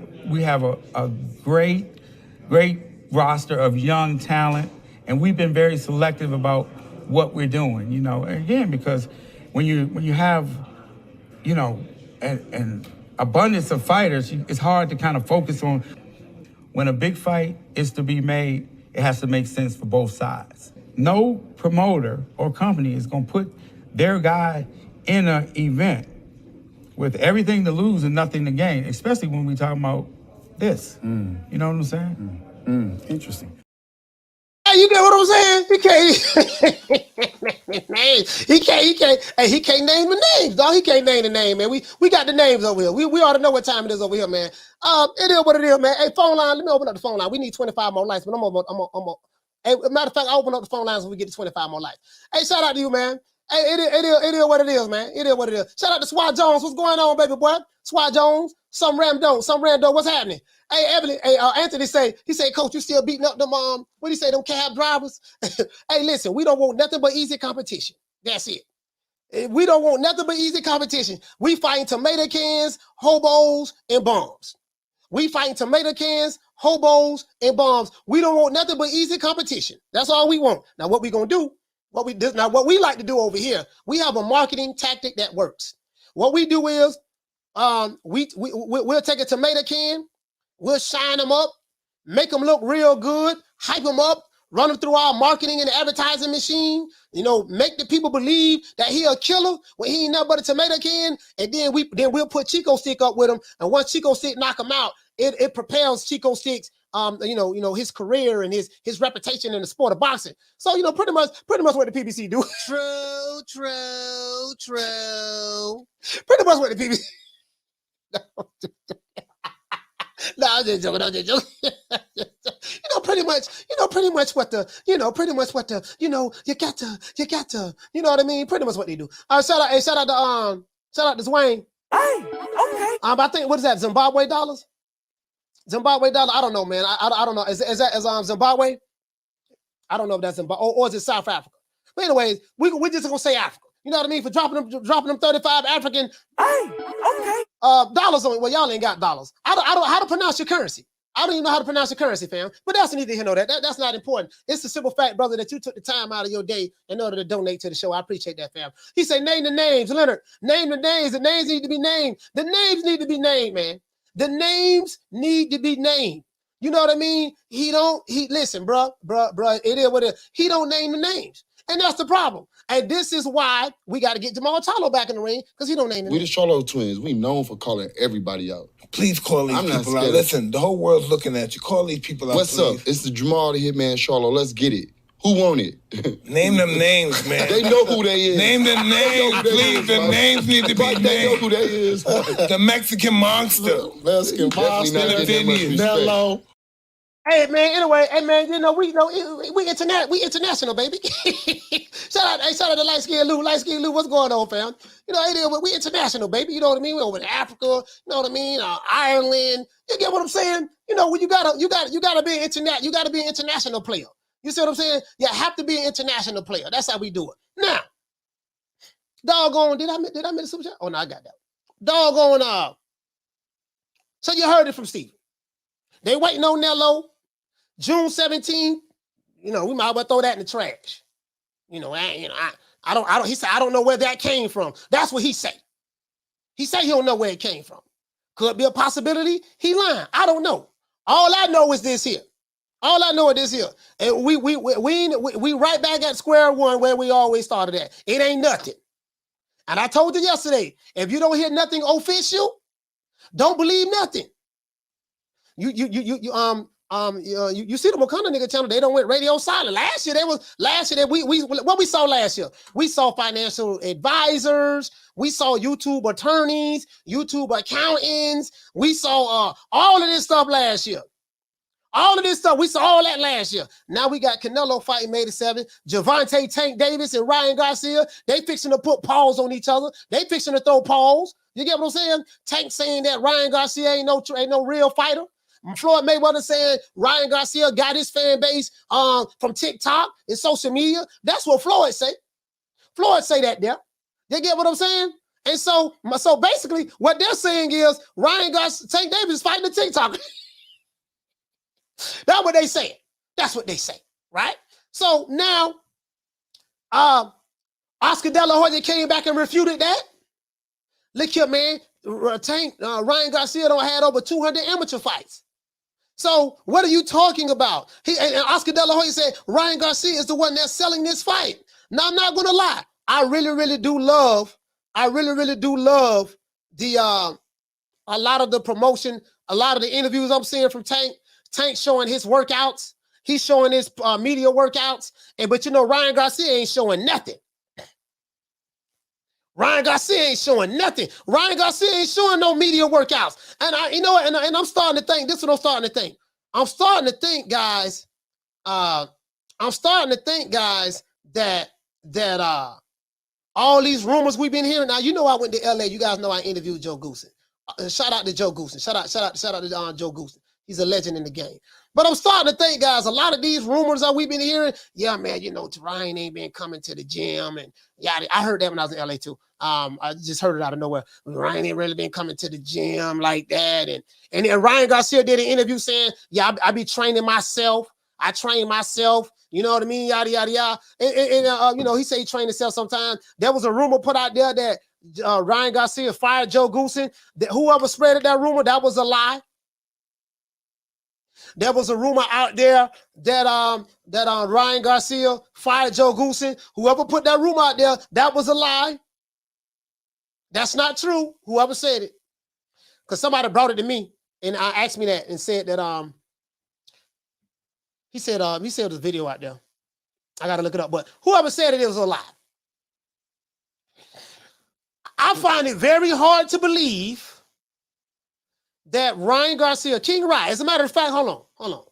a great roster of young talent, and we've been very selective about what we're doing, you know, again, because when you have, you know, an abundance of fighters, it's hard to kind of focus on. When a big fight is to be made, it has to make sense for both sides. No promoter or company is going to put their guy in an event with everything to lose and nothing to gain, especially when we talk about this. You know what I'm saying? Interesting. Hey, you get what I'm saying? He can't name the names, dog. He can't name the name, man. We got the names over here. We ought to know what time it is over here, man. It is what it is, man. Hey, phone line, let me open up the phone line. We need 25 more lights, but hey, matter of fact, I'll open up the phone lines when we get to 25 more lights. Hey, shout out to you, man. Hey, it is what it is, man. It is what it is. Shout out to Swat Jones. What's going on, baby boy? Swat Jones. Some random. What's happening? Hey, Evelyn. Hey, Anthony he said, Coach, you still beating up them what do you say, them cab drivers? Hey, listen, we don't want nothing but easy competition. That's it. We don't want nothing but easy competition. We fighting tomato cans, hobos, and bombs. We fighting tomato cans, hobos, and bombs. We don't want nothing but easy competition. That's all we want. Now, what we gonna do? What we like to do over here, we have a marketing tactic that works. What we do is we'll take a tomato can, we'll shine them up, make them look real good, hype them up, run them through our marketing and advertising machine, you know, make the people believe that he a killer when he ain't nothing but a tomato can, and then we'll put Chico Stick up with him, and once Chico Stick knock him out, it propels Chico Stick's his career and his reputation in the sport of boxing. So, you know, pretty much what the PBC do. True. Pretty much what the PBC. No, I'm just joking. Pretty much what the, you got to, you know what I mean? Pretty much what they do. Shout out to Dwayne. Hey, okay. I think, what is that, Zimbabwe dollars? Zimbabwe dollar? I don't know, man. I don't know. Is that Zimbabwe? I don't know if that's Zimbabwe or is it South Africa. But anyways, we're just gonna say Africa. You know what I mean? For dropping them 35 African dollars on. Well, y'all ain't got dollars. I don't how to pronounce your currency. I don't even know how to pronounce your currency, fam. But that's neither here nor there. That's not important. It's the simple fact, brother, that you took the time out of your day in order to donate to the show. I appreciate that, fam. He said, name the names, Leonard. Name the names. The names need to be named. The names need to be named, man. The names need to be named. You know what I mean? Listen, bro, it is what it is. He don't name the names. And that's the problem. And this is why we got to get Jamal Charlo back in the ring, because he don't name the names. We the Charlo twins. We known for calling everybody out. Please call these people out. Listen, the whole world's looking at you. Call these people out, What's up? It's the Jamal the Hitman Charlo. Let's get it. Who want it? Name them names, man. They know who they is. Name them names, please. The names need to be named. They know who they is. The Mexican monster. Mexican monster. Hello. Hey man, anyway, you know we international, baby. shout out to light skin Lou, what's going on, fam? You know, we international, baby. You know what I mean? We're over in Africa. You know what I mean? Ireland. You get what I'm saying? You know, when you gotta be you gotta be an international player. You see what I'm saying? You have to be an international player. That's how we do it. Now, doggone, did I miss the super chat? Oh no, I got that. Doggone. So you heard it from Steve. They waiting on Nello. June 17th, you know, we might as well throw that in the trash. You know, I don't. He said I don't know where that came from. That's what he said. He said he don't know where it came from. Could be a possibility. He lying. I don't know. All I know is this here. All I know is this here. And we right back at square one where we always started at. It ain't nothing. And I told you yesterday, if you don't hear nothing official, don't believe nothing. You see the Wakanda nigga channel, they don't went radio silent. Last year what we saw last year? We saw financial advisors, we saw YouTube attorneys, YouTube accountants, we saw all of this stuff last year. All of this stuff, we saw all that last year. Now we got Canelo fighting May the 7th. Gervonta, Tank Davis, and Ryan Garcia. They fixing to put paws on each other. They fixing to throw paws. You get what I'm saying? Tank saying that Ryan Garcia ain't no real fighter. Floyd Mayweather saying Ryan Garcia got his fan base from TikTok and social media. That's what Floyd say. Floyd say that there. You get what I'm saying? And so basically what they're saying is Ryan Garcia, Tank Davis is fighting the TikTok. That's what they say. That's what they say, right? So now, Oscar De La Hoya came back and refuted that. Look here, man. Ryan Garcia don't had over 200 amateur fights. So what are you talking about? And Oscar De La Hoya said Ryan Garcia is the one that's selling this fight. Now I'm not gonna lie. I really do love the a lot of the promotion, a lot of the interviews I'm seeing from Tank. Tank showing his workouts. He's showing his media workouts. But you know, Ryan Garcia ain't showing nothing. Ryan Garcia ain't showing nothing. Ryan Garcia ain't showing no media workouts. And I'm starting to think, this is what I'm starting to think. I'm starting to think, guys, that all these rumors we've been hearing. Now, you know I went to LA. You guys know I interviewed Joe Goosen. Shout out to Joe Goosen. Shout out to Joe Goosen. He's a legend in the game. But I'm starting to think, guys, a lot of these rumors that we've been hearing, yeah, man, you know, Ryan ain't been coming to the gym. And yeah, I heard that when I was in LA too. I just heard it out of nowhere. Ryan ain't really been coming to the gym like that. And then Ryan Garcia did an interview saying, yeah, I be training myself. I train myself. You know what I mean? Yada, yada, yada. And you know, he said he trained himself sometimes. There was a rumor put out there that Ryan Garcia fired Joe Goosen. That whoever spread that rumor, that was a lie. There was a rumor out there that Ryan Garcia fired Joe Goosen. Whoever put that rumor out there, that was a lie. That's not true. Whoever said it, because somebody brought it to me and asked me that and said that he said there's a video out there. I gotta look it up, but whoever said it was a lie. I find it very hard to believe that Ryan Garcia, King Ryan, as a matter of fact, hold on.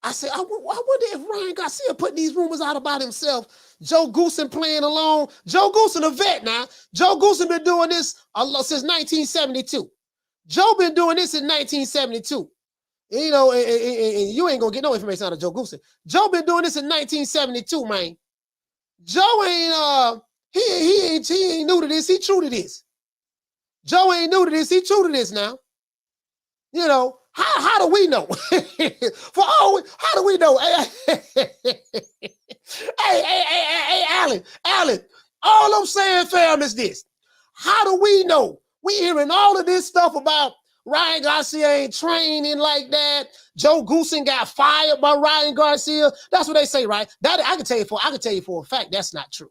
I said, I wonder if Ryan Garcia put these rumors out about himself. Joe Goosen playing along. Joe Goosen a vet now. Joe Goosen been doing this since 1972. Joe been doing this in 1972. You know, and you ain't gonna get no information out of Joe Goosen. Joe been doing this in 1972, man. Joe ain't he ain't new to this. He true to this. Joe ain't new to this. He true to this now. You know, how do we know? How do we know? Hey, Alan, all I'm saying, fam, is this. How do we know? We hearing all of this stuff about Ryan Garcia ain't training like that. Joe Goosen got fired by Ryan Garcia. That's what they say, right? That I can tell you for a fact that's not true.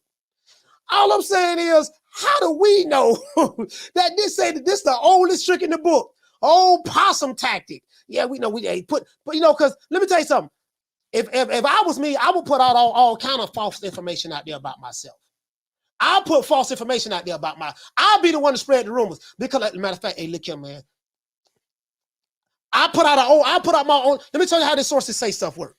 All I'm saying is, how do we know that this the oldest trick in the book? Old possum tactic. Yeah, we know but you know, because let me tell you something. If I was me, I would put out all kind of false information out there about myself. I'll put false information out there about I'll be the one to spread the rumors. Because, as a matter of fact, hey, look here, man. I put out my own. Let me tell you how the sources say stuff work.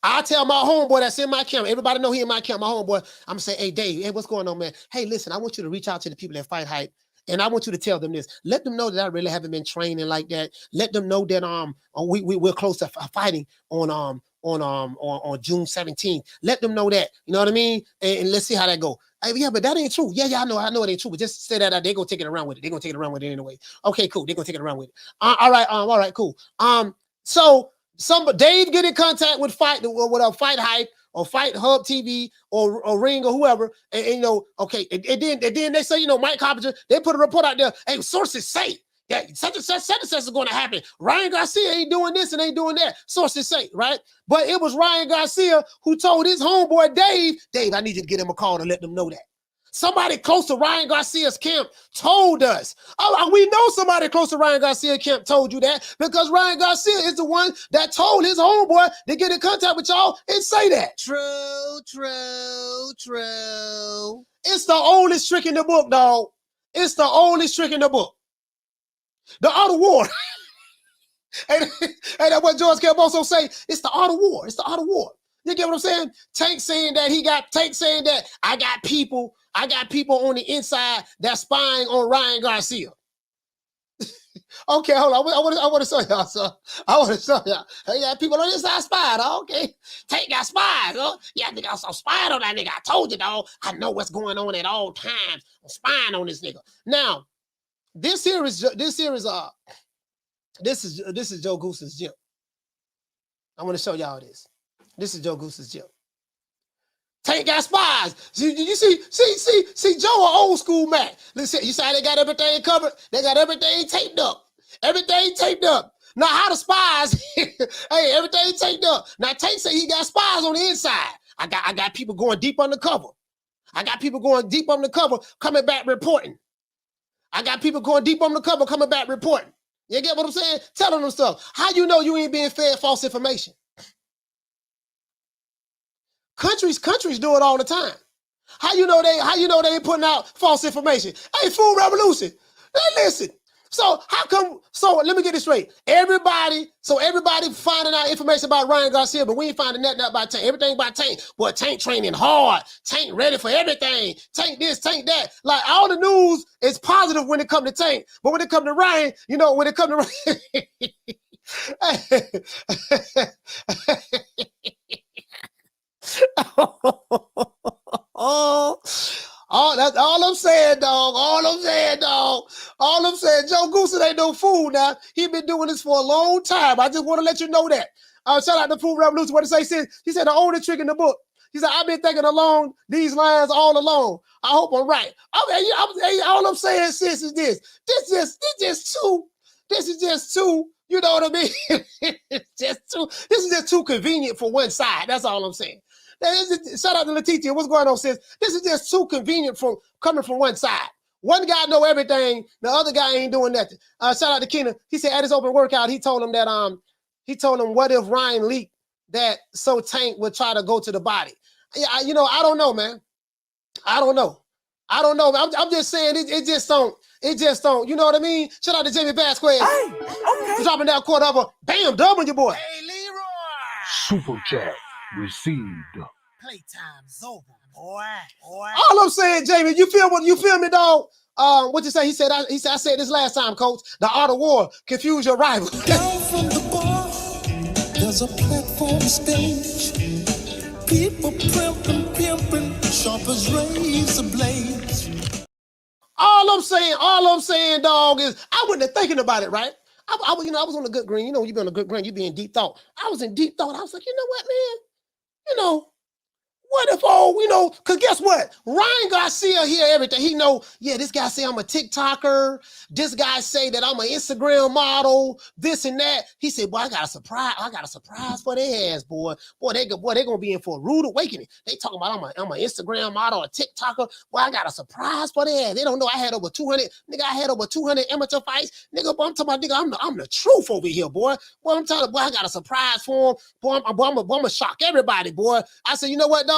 I tell my homeboy that's in my camp. Everybody know he in my camp. My homeboy, I'm gonna say, hey, Dave, hey, what's going on, man? Hey, listen, I want you to reach out to the people that fight hype. And I want you to tell them this. Let them know that I really haven't been training like that. Let them know that we're close to fighting on June 17th. Let them know that. You know what I mean? And let's see how that go. Yeah, but that ain't true. Yeah, I know it ain't true. But just say that they're gonna take it around with it. They're gonna take it around with it anyway. Okay, cool. They're gonna take it around with it. All right, cool. So Dave get in contact with Fight Hype or Fight Hub TV or Ring or whoever, and okay, and then they say, Mike Coppinger, they put a report out there. Hey, sources say that such and such is going to happen. Ryan Garcia ain't doing this and ain't doing that. Sources say, right? But it was Ryan Garcia who told his homeboy Dave, I need you to get him a call to let them know that. Somebody close to Ryan Garcia's camp told us. Oh, we know somebody close to Ryan Garcia's camp told you that because Ryan Garcia is the one that told his homeboy to get in contact with y'all and say that. True. It's the oldest trick in the book, dog. It's the oldest trick in the book. The art of war. And that's what George kept also say. It's the art of war. It's the art of war. You get what I'm saying? Tank saying that I got people on the inside that's spying on Ryan Garcia. Okay, hold on. I want to show y'all, sir. I want to show y'all. Hey, got people on the inside spying, okay? Tank got spies, huh? Yeah, nigga, I'm spying on that nigga. I told you, dog. I know what's going on at all times. I'm spying on this nigga. Now, this is Joe Goose's gym. I want to show y'all this. This is Joe Goose's gym. Tank got spies. You see, Joe an old school Mac. Listen, you see how they got everything covered? They got everything taped up. Everything taped up. Now, how the spies, hey, everything taped up. Now, Tank say he got spies on the inside. I got people going deep undercover. I got people going deep undercover, coming back reporting. I got people going deep undercover, coming back reporting. You get what I'm saying? Telling them stuff. How you know you ain't being fed false information? Countries do it all the time. How you know they ain't putting out false information? Hey, Food Revolution. Hey, listen. So let me get this straight. Everybody finding out information about Ryan Garcia, but we ain't finding nothing out about Tank. Everything about Tank. Boy, Tank training hard. Tank ready for everything. Tank this, Tank that. Like all the news is positive when it comes to Tank. But when it comes to Ryan, when it comes to Ryan. That's all I'm saying, dog. All I'm saying, Joe Goose ain't no fool now. He been doing this for a long time. I just want to let you know that. Shout out to Food Revolution. What he say? He said the oldest trick in the book. He said, I've been thinking along these lines all along. I hope I'm right. All I'm saying, sis, is this. This is just too. You know what I mean? This is just too convenient for one side. That's all I'm saying. Shout out to Letitia. What's going on, sis? This is just too convenient coming from one side. One guy know everything. The other guy ain't doing nothing. Shout out to Keena. He said at his open workout, he told him what if Ryan leaked that so Tank would try to go to the body. Yeah, I don't know, man. I don't know. I'm just saying it just don't. You know what I mean? Shout out to Jamie Vasquez. Hey, okay. Dropping down quarter of a bam dub on your boy. Hey, Leroy. Super chat received. Playtime's over, boy. All I'm saying, Jamie, you feel me, dog? What you say? He said I said this last time, coach. The art of war, confuse your rival. Down from the bar, there's a platform stage. People pimping, sharp as razor blades. All I'm saying, dog, is I wasn't thinking about it, right? I was on a good green. You be on a good green, you be in deep thought. I was in deep thought. I was like, you know what, man? What if because guess what? Ryan Garcia hear everything. He know, this guy say I'm a TikToker. This guy say that I'm an Instagram model, this and that. He said, boy, I got a surprise for their ass, boy. Boy, they gonna be in for a rude awakening. They talking about I'm an Instagram model, a TikToker. Boy, I got a surprise for their ass. They don't know I had over 200 amateur fights. Nigga, boy, I'm talking about, nigga, I'm the truth over here, boy. Boy, I'm telling you, boy, I got a surprise for him. Boy, I'm gonna shock everybody, boy. I said, you know what, dog?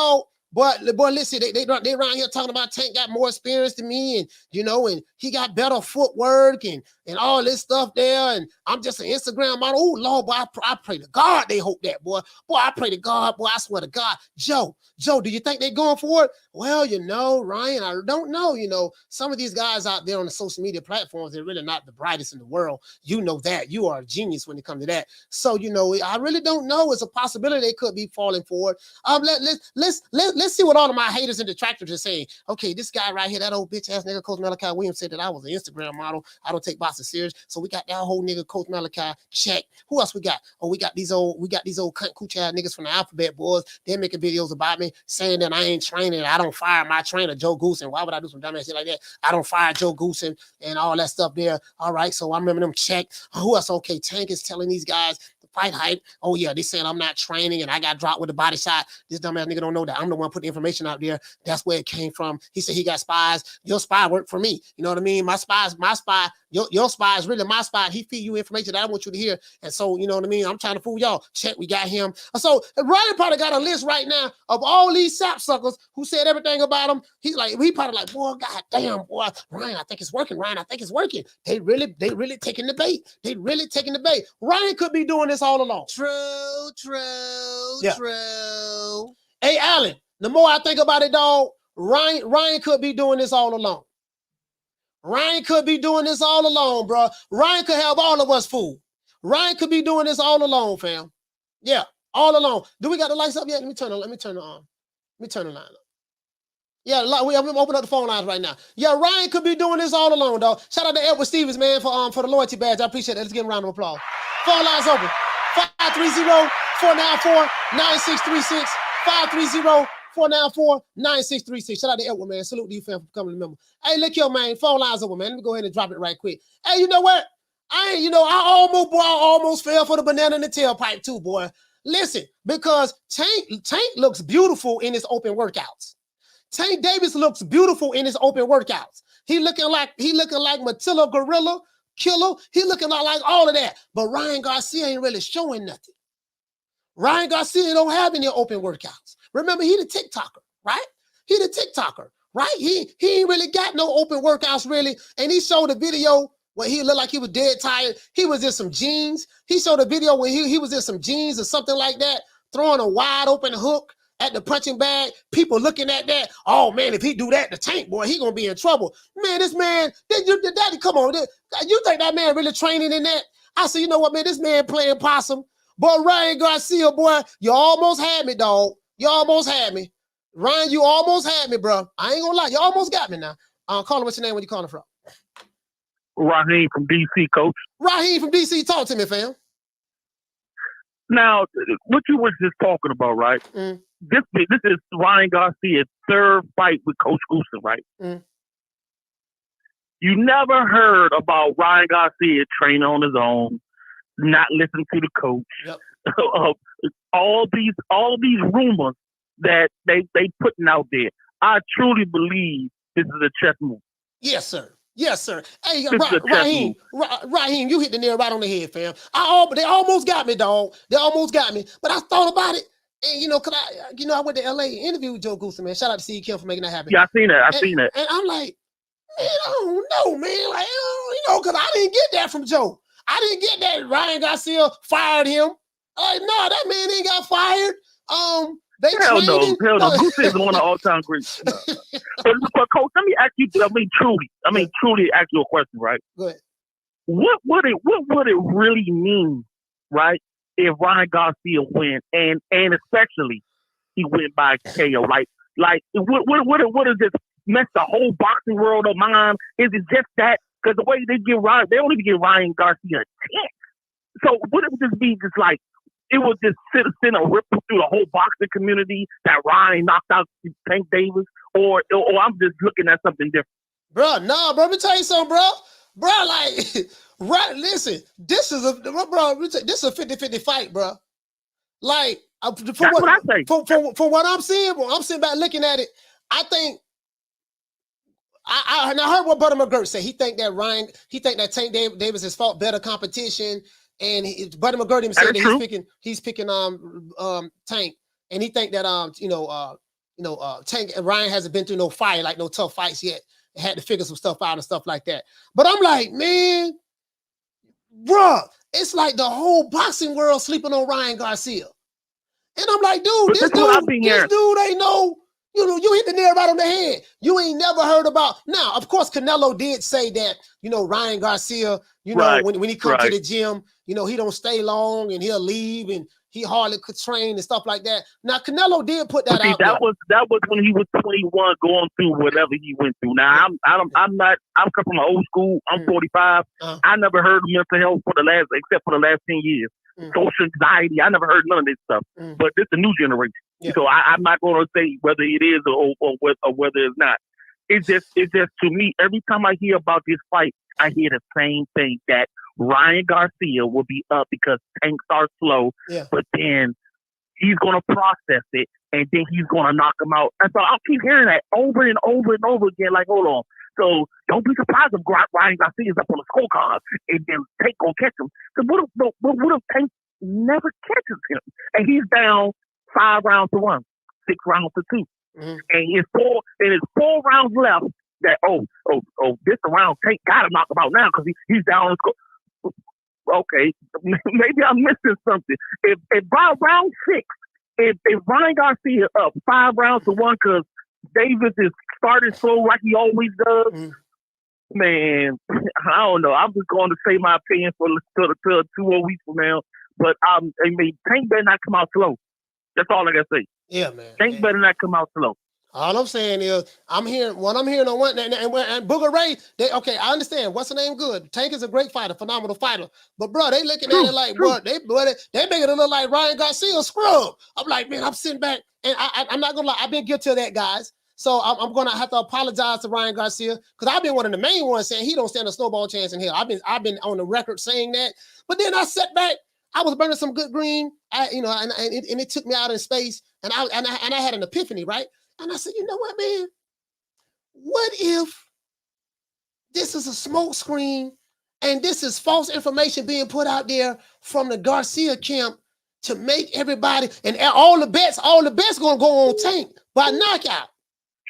But listen, they around here talking about Tank got more experience than me, and and he got better footwork and all this stuff there, and I'm just an Instagram model. Oh Lord, boy, I pray to God they hope that, boy. Boy, I pray to God, boy, I swear to God. Joe, do you think they're going for it? Well, Ryan, I don't know. Some of these guys out there on the social media platforms, they're really not the brightest in the world. You know that. You are a genius when it comes to that. So, I really don't know. It's a possibility they could be falling for it. Let's see what all of my haters and detractors are saying. Okay, this guy right here, that old bitch ass nigga, Coach Malachi Williams, said that I was an Instagram model. I don't take boxing boxing series. So we got that whole nigga, Coach Malachi, check. Who else we got? Oh, we got these old cunt coochie ass niggas from the Alphabet Boys. They're making videos about me saying that I ain't training. I don't fire my trainer, Joe Goosen. Why would I do some dumbass shit like that? I don't fire Joe Goosen and all that stuff there. All right, so I remember them check. Who else? Okay, Tank is telling these guys the fight hype. Oh yeah, they saying I'm not training and I got dropped with a body shot. This dumbass nigga don't know that I'm the one put the information out there. That's where it came from. He said he got spies. Your spy worked for me. You know what I mean? My spy, your spy is really my spy. He feed you information that I want you to hear. And so, you know what I mean? I'm trying to fool y'all. Check, we got him. So Ryan probably got a list right now of all these sapsuckers who said everything about him. He probably like, boy, god damn, boy, Ryan, I think it's working. Ryan, I think it's working. They really taking the bait. They really taking the bait. Ryan could be doing this all along. True. Hey, Allen, the more I think about it, dog, Ryan could be doing this all along. Ryan could be doing this all along, bro. Ryan could have all of us fooled. Ryan could be doing this all along, fam. Yeah, all along. Do we got the lights up yet? Let me turn the line up. Yeah, I'm gonna open up the phone lines right now. Yeah, Ryan could be doing this all along, dog. Shout out to Edward Stevens, man, for the loyalty badge. I appreciate it. Let's give him a round of applause. Phone lines open. 530-494-9636. 530-494-9636. Shout out to Edward, man. Salute to you, fam, for becoming a member. Hey, look here, man. Phone lines open, man. Let me go ahead and drop it right quick. Hey, you know what? I almost fell for the banana in the tailpipe too, boy. Listen, because Tank looks beautiful in his open workouts. Tank Davis looks beautiful in his open workouts. He looking like Matilda Gorilla Killer. He looking like all of that. But Ryan Garcia ain't really showing nothing. Ryan Garcia don't have any open workouts. Remember, he the TikToker, right? He ain't really got no open workouts, really. And he showed a video where he looked like he was dead tired. He was in some jeans. He showed a video where he was in some jeans or something like that, throwing a wide open hook at the punching bag. People looking at that. Oh, man, if he do that, the Tank, boy, he going to be in trouble. Man, this man, daddy, come on. You think that man really training in that? I said, you know what, man, this man playing possum. But Ryan Garcia, boy, you almost had me, dog. You almost had me. Ryan, you almost had me, bro. I ain't gonna lie. You almost got me now. Call him, what's your name? Where you calling from? Raheem from DC, coach. Raheem from DC. Talk to me, fam. Now, what you was just talking about, right? Mm. This is Ryan Garcia's third fight with Coach Goosen, right? Mm. You never heard about Ryan Garcia training on his own, not listening to the coach. Yep. all these rumors that they putting out there. I truly believe this is a chess move. Yes, sir. Yes, sir. Hey, Raheem, you hit the nail right on the head, fam. They almost got me, dog. They almost got me. But I thought about it, and I went to LA and interviewed Joe Goosen, man. Shout out to C. Kim for making that happen. Yeah, I seen that. And I'm like, man, I don't know, man. Like, because I didn't get that from Joe. I didn't get that Ryan Garcia fired him. No, that man ain't got fired. Hell no. Goosen is one of all-time greats. But coach, let me ask you. Truly ask you a question, right? Go ahead. What would it really mean, right, if Ryan Garcia win and especially he went by KO? Like what does this mess the whole boxing world of mine? Is it just that? Because the way they give Ryan, they don't even give Ryan Garcia a chance. So would it just be just like it would just send a ripple through the whole boxing community that Ryan knocked out Tank Davis, or I'm just looking at something different? Bro, let me tell you something, bro. Bro, right, listen, this is a 50-50 fight, bro. Like, that's what I say. For what I'm seeing, I'm sitting back looking at it. I think I heard what Buddy McGirt said. He think that Tank Davis has fought better competition. And Buddy McGirt him said that he's picking Tank, and he think that Tank and Ryan hasn't been through no fight, like no tough fights yet. They had to figure some stuff out and stuff like that. But I'm like, man, bruh, it's like the whole boxing world sleeping on Ryan Garcia. And I'm like, dude, this dude ain't no. You hit the nail right on the head. You ain't never heard about. Now, of course, Canelo did say that, Ryan Garcia, when he comes to the gym, he don't stay long and he'll leave and he hardly could train and stuff like that. Now Canelo did put that out. That was when he was 21, going through whatever he went through. Now I'm come from an old school. I'm 45. I never heard of mental health except for the last 10 years. Social anxiety. I never heard none of this stuff. But this is a new generation. So I'm not going to say whether it is or whether it's not. It's just to me, every time I hear about this fight, I hear the same thing, that Ryan Garcia will be up because Tank starts slow, but then he's going to process it, and then he's going to knock him out. And so I'll keep hearing that over and over and over again, like, hold on. So don't be surprised if Ryan Garcia is up on the scorecard and then Tank going to catch him. Because what if Tank never catches him? And he's down 5 rounds to 1, 6 rounds to 2. And it's 4 rounds left. That this round Tank gotta knock him out now because he's down. Okay, maybe I'm missing something. If by round 6, if Ryan Garcia up 5 rounds to 1 because Davis is starting slow like he always does, man, I don't know. I'm just going to say my opinion for 2 more weeks from now. But Tank better not come out slow. That's all I gotta say. Yeah, man. Tank better not come out slow. All I'm saying is, I'm hearing on one, and Booger Ray, I understand. What's the name? Good. Tank is a great fighter, phenomenal fighter. But, bro, they looking at it like, bro, they make it look like Ryan Garcia scrub. I'm like, man, I'm sitting back, and I'm not going to lie. I've been guilty of that, guys. So I'm going to have to apologize to Ryan Garcia because I've been one of the main ones saying he don't stand a snowball chance in hell. I've been on the record saying that. But then I sat back. I was burning some good green, and it took me out in space, and I had an epiphany, right? And I said, you know what, man? What if this is a smoke screen and this is false information being put out there from the Garcia camp to make everybody, and all the bets gonna go on Tank by knockout.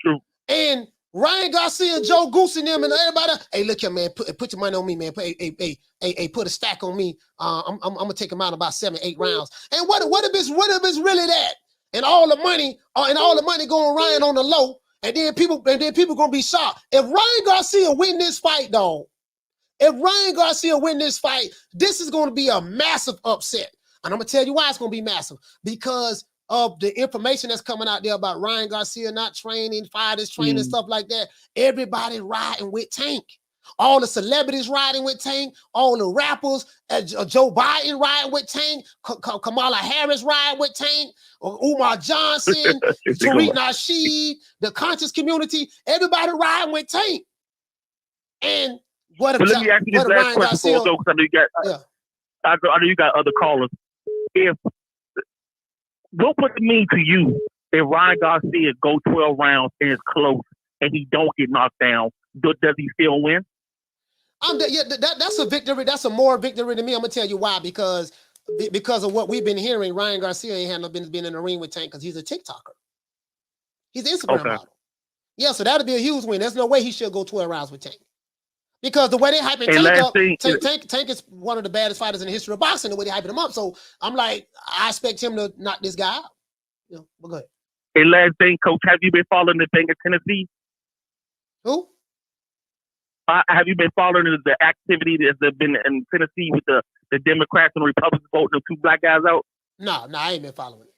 True. And Ryan Garcia, Joe Goose and them and everybody, hey, look here, man, put your money on me, man. Put a stack on me. I'm gonna take him out in about 7-8 rounds. And what if it's really that? And all the money going Ryan on the low, and then people gonna be shocked. If Ryan Garcia win this fight, this is gonna be a massive upset. And I'm gonna tell you why it's gonna be massive. Because of the information that's coming out there about Ryan Garcia not training, fighters training, stuff like that. Everybody riding with Tank. All the celebrities riding with Tank, all the rappers, Joe Biden riding with Tank, Kamala Harris riding with Tank, Umar Johnson, Tariq Nasheed, the conscious community, everybody riding with Tank. And what if let me ask you this last question because I know you got other callers. What would it mean to you if Ryan Garcia go 12 rounds and is close and he don't get knocked down? Does he still win? That's a victory. That's a more victory to me. I'm gonna tell you why. Because of what we've been hearing, Ryan Garcia ain't been in the ring with Tank because he's a TikToker. He's an Instagram model. Yeah, so that'll be a huge win. There's no way he should go 12 rounds with Tank. Because the way they hyping Tank up, Tank is one of the baddest fighters in the history of boxing, the way they hyping him up. So I'm like, I expect him to knock this guy out. But go ahead. Hey, last thing, Coach, have you been following the thing in Tennessee? Who? Have you been following the activity that's been in Tennessee with the Democrats and Republicans voting the 2 black guys out? No, I ain't been following it.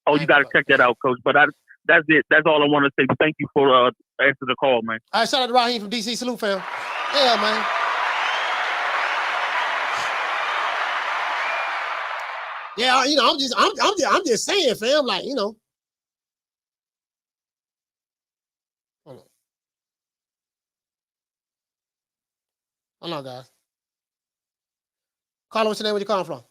Oh, you got to check that out, Coach. But that's it. That's all I want to say. Thank you for answering the call, man. All right, shout out to Raheem from DC. Salute, fam. Yeah, man. Yeah, I'm just saying, fam. Like, Hold on, guys. Caller, what's your name? Where you calling from?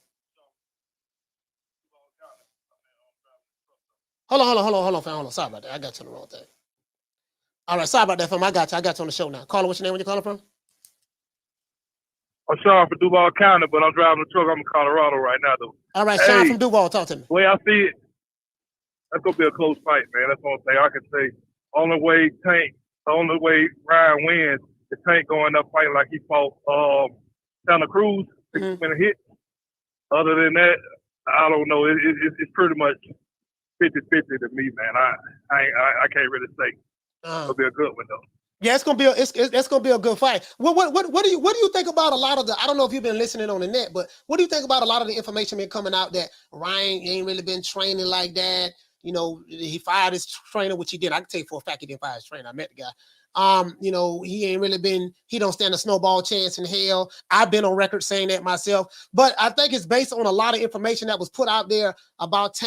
Hold on, fam. Hold on. Sorry about that. I got you on the wrong thing. All right, sorry about that, fam. I got you on the show now. Caller, what's your name? Where you calling from? I'm Sean from Duval County, but I'm driving the truck. I'm in Colorado right now, though. All right, Sean from Duval, talk to me. The way I see it, that's going to be a close fight, man. That's one thing I can say. The only way Ryan wins is Tank going up fighting like he fought Santa Cruz when it hit. Other than that, I don't know. It's pretty much 50-50 to me, man. I can't really say. It'll be a good one, though. Yeah, it's gonna be it's gonna be a good fight. What do you think about a lot of the? I don't know if you've been listening on the net, but what do you think about a lot of the information been coming out that Ryan ain't really been training like that? You know, he fired his trainer, which he did. I can tell you for a fact he didn't fire his trainer. I met the guy. You know, he ain't really been. He don't stand a snowball chance in hell. I've been on record saying that myself, but I think it's based on a lot of information that was put out there about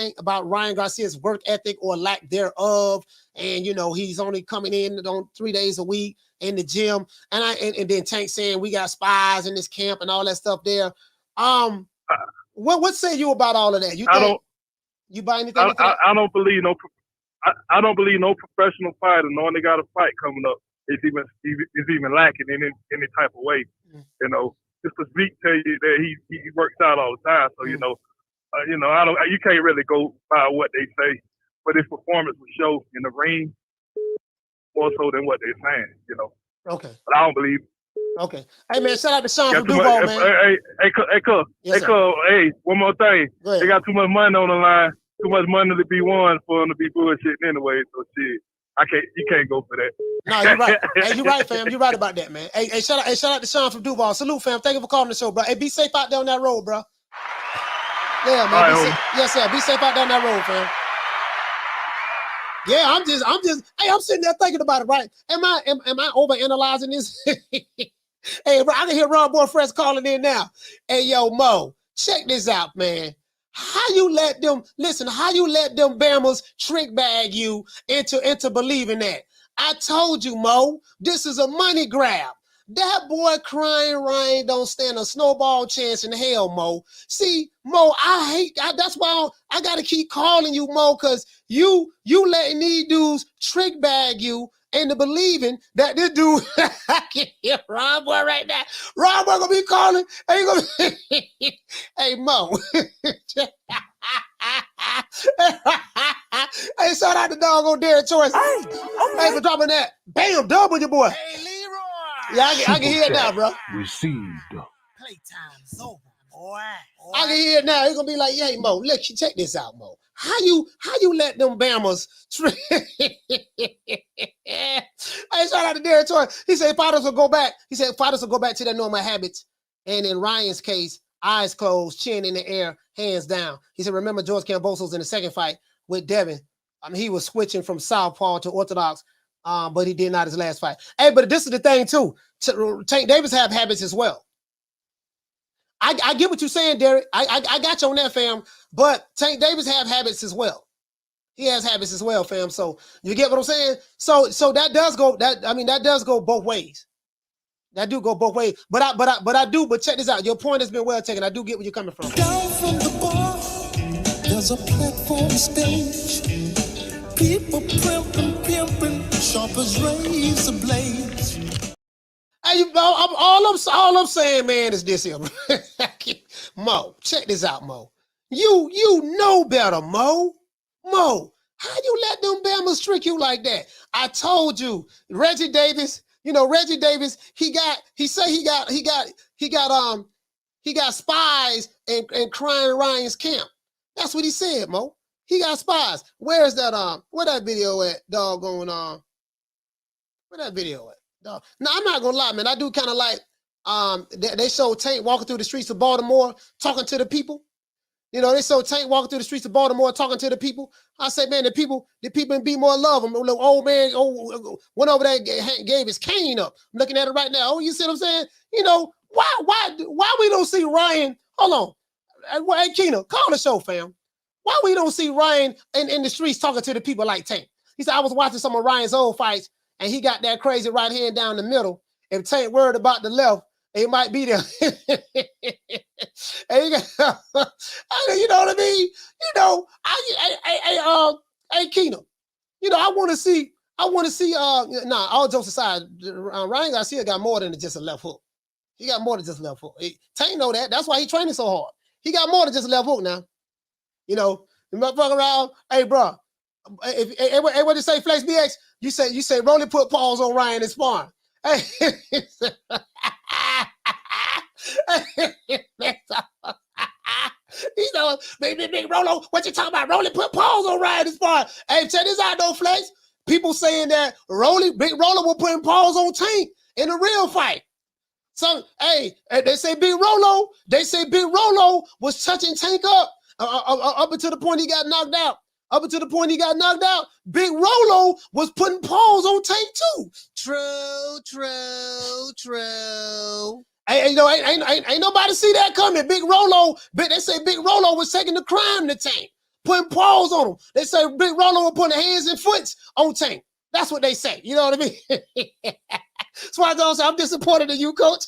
Ryan Garcia's work ethic or lack thereof. And you know, he's only coming in on 3 days a week in the gym, and then Tank saying we got spies in this camp and all that stuff there. What say you about all of that? You buy anything? I don't believe I don't believe no professional fighter, knowing they got a fight coming up, is even lacking in any type of way. You know, just because Zeke tell you that he works out all the time, so you know, you can't really go by what they say. But his performance will show in the ring more so than what they're saying, you know. Okay. But I don't believe it. Okay. Hey, man, shout out to Sean from Duval, man. Hey, one more thing. They got too much money on the line, too much money to be won for them to be bullshitting anyway, so shit. You can't go for that. No, you're right. Hey, you're right, fam. You're right about that, man. Hey, shout out to Sean from Duval. Salute, fam. Thank you for calling the show, bro. Hey, be safe out there on that road, bro. Yeah, man. Right, yes, sir. Be safe out there on that road, fam. Yeah, I'm just, hey, I'm sitting there thinking about it, right? Am I overanalyzing this? Hey, bro, I can hear Ron Boy Fresh calling in now. Hey, yo, Mo, check this out, man. How you let them Bammers trick bag you into believing that? I told you, Mo, this is a money grab. That boy crying Ryan don't stand a snowball chance in hell, Mo. See, Mo, that's why I gotta keep calling you, Mo, because you letting these dudes trick bag you into believing that this dude, I can hear Ron Boy right now. Ron Boy gonna be calling, hey, Mo. Hey, shout out to dog on Derek Choice. Hey, for dropping that. Bam, double your boy. Hey, Leroy. Yeah, I can hear it now, bro. Received. Playtime's over, boy. I can hear it now. He's gonna be like, hey, Mo, look, check this out, Mo. How you let them Bammers Hey, shout out to Derek Toy. He said fighters will go back. He said fighters will go back to their normal habits. And in Ryan's case, eyes closed, chin in the air, hands down. He said, remember George Kambosos in the second fight with Devin. He was switching from southpaw to orthodox, but he did not his last fight. Hey, but this is the thing too. Tank Davis have habits as well. I get what you're saying, Derek. I got you on that, fam. But Tank Davis have habits as well. He has habits as well, fam. So you get what I'm saying? So that does go. That does go both ways. That do go both ways. But check this out. Your point has been well taken. I do get where you're coming from. Down from the bar, there's a platform stage. People pimping, sharp as razor blades. Hey, all I'm saying, man, is this here. Mo, check this out, Mo. You know better, Mo. Mo, how you let them Bammers trick you like that? I told you, Reggie Davis. You know, Reggie Davis. He got spies in Crying Ryan's camp. That's what he said, Mo. He got spies. Where's that? Where that video at? Doggone where that video at? Dog. Now I'm not gonna lie, man. I do kind of like they showed Tank walking through the streets of Baltimore talking to the people. You know, they showed Tank walking through the streets of Baltimore talking to the people. I said, man, the people in Be More love him. The old man went over there and gave his cane up. I'm looking at it right now. Oh, you see what I'm saying? You know, why we don't see Ryan? Hold on. Hey, Keena, call the show, fam. Why we don't see Ryan in the streets talking to the people like Tank? He said, I was watching some of Ryan's old fights, and he got that crazy right hand down the middle. If Tank worried about the left, it might be there. And you know what I mean? You know, hey, Keena, you know, I want to see, all jokes aside, Ryan Garcia got more than just a left hook. He got more than just a left hook. Tank know that. That's why he training so hard. He got more than just a left hook now. You know, the motherfucker around, hey, bro, what you say, Flex BX? You say, Rolly put paws on Ryan and sparring. Hey, you know, big Rolo, what you talking about? Rolly put paws on Ryan and sparring. Hey, check this out, though, Flex. people saying that Big Roller will put paws on Tank in a real fight. So, hey, they say Big Rolo was touching Tank up until the point he got knocked out. Up until the point he got knocked out, Big Rolo was putting paws on Tank too. True. Ain't nobody see that coming. Big Rolo, they say Big Rolo was taking the crime to Tank, putting paws on him. They say Big Rolo was putting hands and foot on Tank. That's what they say. You know what I mean? That's why I don't say I'm disappointed in you, coach.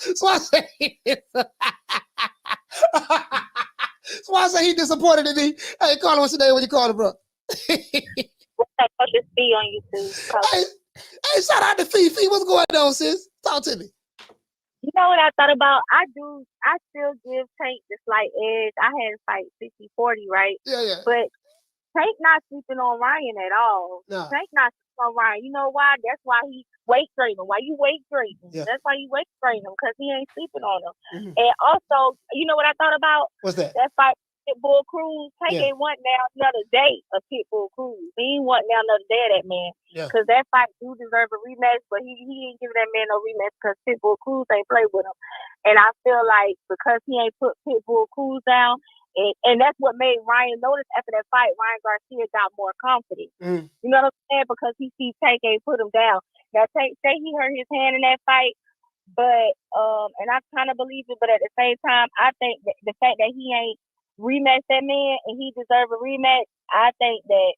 That's why I say that's why I say he disappointed in me. Hey, Carla, what's your name? What you call it, bro? Just be on YouTube. Hey, shout out to Fee. What's going on, sis? Talk to me. You know what I thought about? I still give Tank the slight edge. I had to fight 60-40, right? Yeah. But Tank not sleeping on Ryan at all. No. Tank not sleeping on Ryan. You know why? That's why he weight training. Why you weight training? Yeah. That's why you weight training him, because he ain't sleeping on him. Mm-hmm. And also, you know what I thought about? What's that? That fight Pitbull Cruz. Tank ain't want now another day of Pitbull Cruz. He ain't want now another day of that man. Yeah. Because that fight do deserve a rematch, but he ain't giving that man no rematch because Pitbull Cruz ain't played with him. And I feel like because he ain't put Pitbull Cruz down, and that's what made Ryan notice after that fight, Ryan Garcia got more confident. Mm. You know what I'm saying? Because he sees Tank ain't put him down. Now Tank say he hurt his hand in that fight, but and I kind of believe it, but at the same time, I think that the fact that he ain't rematched that man and he deserves a rematch, I think that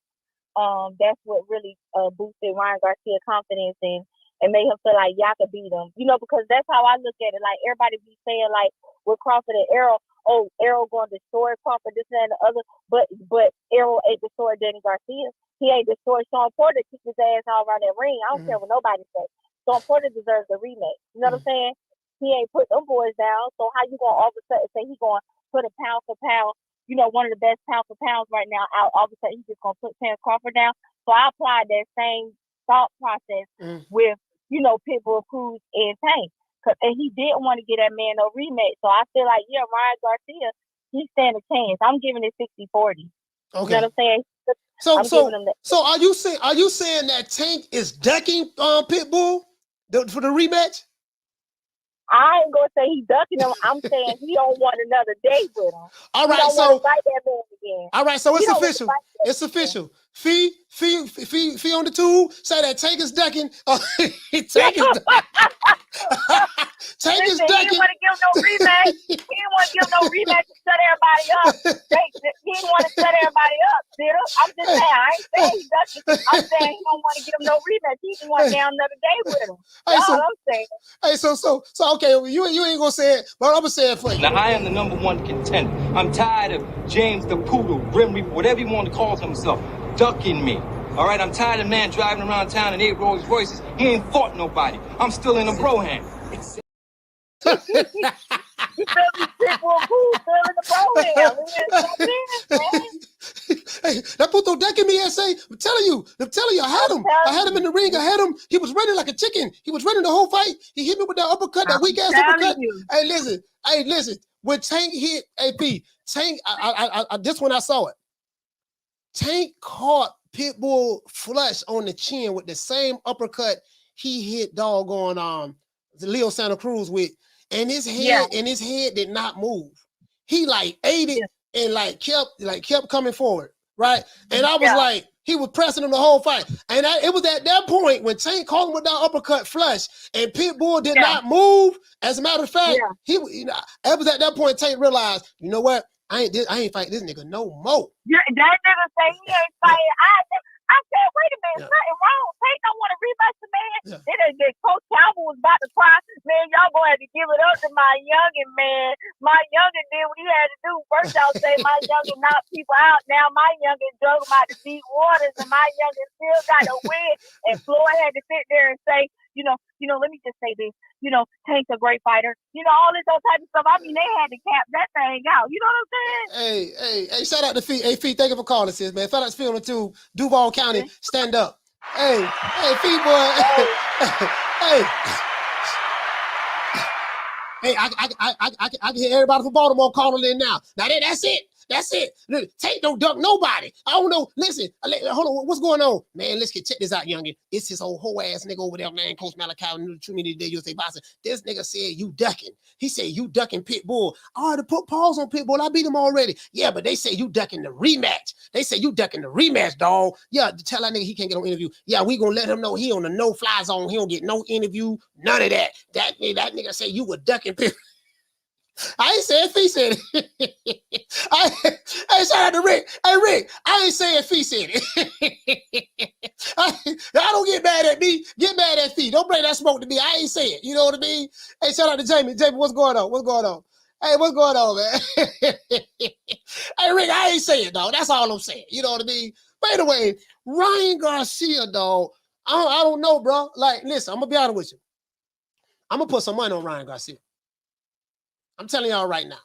that's what really boosted Ryan Garcia's confidence and made him feel like y'all could beat him. You know, because that's how I look at it. Like everybody be saying like with Crawford and Errol, oh, Errol going to destroy Crawford, this and the other, but Errol ain't destroyed Danny Garcia. He ain't destroyed Sean Porter, kicked his ass all around that ring. I don't care what nobody says. Sean Porter deserves a rematch. You know what I'm saying? He ain't put them boys down. So how you gonna all of a sudden say he gonna put a pound for pound, you know, one of the best pound for pounds right now out, all of a sudden he's just gonna put Terence Crawford down? So I applied that same thought process with, you know, Pitbull, Cruz, and Tank. And he didn't want to get that man no rematch. So I feel like, yeah, Ryan Garcia, he stand a chance. I'm giving it 60-40. Okay. You know what I'm saying? So are you saying that Tank is ducking Pitbull for the rematch? I ain't gonna say he ducking him. I'm saying he don't want another day with him. All right, so fight that man again. All right, so it's official. It's official. Fee on the tube say that Tank is ducking. Tank is Tank is ducking. He didn't want to give no rematch. He didn't want to give no rematch to shut everybody up. He didn't want to shut everybody up, did he? I'm just saying. I ain't saying he ducking. I'm saying he don't want to give him no rematch. He didn't want down another day with him. That's all I'm saying. Hey, so okay, you ain't gonna say it, but I'm gonna say it for you. Now I am the #1 contender. I'm tired of James the Poodle, Grim Reaper, whatever you want to call himself, ducking me. All right, I'm tired of man driving around town in 8 Rolls Royces. He ain't fought nobody. I'm still in a bro hand. You feel me? Pitbull Cruz still in the bro hand. Hey, that puto decking me, SA. I'm telling you, I had him in the ring. I had him. He was running like a chicken. He was running the whole fight. He hit me with that uppercut, that weak ass uppercut. Hey, listen. When Tank hit AP, Tank, I this one I saw it. Tank caught Pitbull flush on the chin with the same uppercut he hit doggone Leo Santa Cruz with, and his head did not move. He like ate it and like kept coming forward, right? And I was like, he was pressing him the whole fight. And it was at that point when Tank caught him with that uppercut flush and Pitbull did not move. As a matter of fact, it was at that point Tank realized, you know what? I ain't fighting this nigga no more. Yeah, that nigga say he ain't fighting. I said, wait a minute, something wrong. Tank don't want to rematch the man. Then Coach Calvin was about to cry. Man, y'all gonna have to give it up to my youngin', man. My youngin' did what he had to do. First y'all say my youngin' knocked people out. Now my youngin' drug him out to deep waters, and my youngin' still got to win. And Floyd had to sit there and say, you know, let me just say this. You know, Tank's a great fighter. You know, all this other type of stuff. I mean, they had to cap that thing out. You know what I'm saying? Hey, shout out to Fee. Hey, Fee, thank you for calling, sis, man. Shout out to Fee on the tube. Duval County, stand up. Hey, Fee, boy. Hey, I can hear everybody from Baltimore calling in now. Now, that's it. That's it. Tank don't dunk nobody. I don't know. Listen, hold on. What's going on? Man, check this out, youngin. It's his old whole ass nigga over there, man, Coach Malachi, TRUMediaTodayUSA Boxing. This nigga said you ducking. He said you ducking Pitbull. I already put pause on Pitbull. I beat him already. Yeah, but they say you ducking the rematch. They say you ducking the rematch, dog. Yeah, tell that nigga he can't get on interview. Yeah, we gonna let him know he on the no-fly zone. He don't get no interview, none of that. That nigga say you were ducking Pitbull. I ain't saying Fee said it. Hey, shout out to Rick. Hey, Rick, I ain't saying Fee said it. I don't get mad at me. Get mad at Fee. Don't bring that smoke to me. I ain't saying it. You know what I mean? Hey, shout out to Jamie. Jamie, what's going on? What's going on? Hey, what's going on, man? Hey, Rick, I ain't saying it, dog. That's all I'm saying. You know what I mean? But anyway, Ryan Garcia, dog, I don't know, bro. Like, listen, I'm going to be honest with you. I'm going to put some money on Ryan Garcia. I'm telling y'all right now.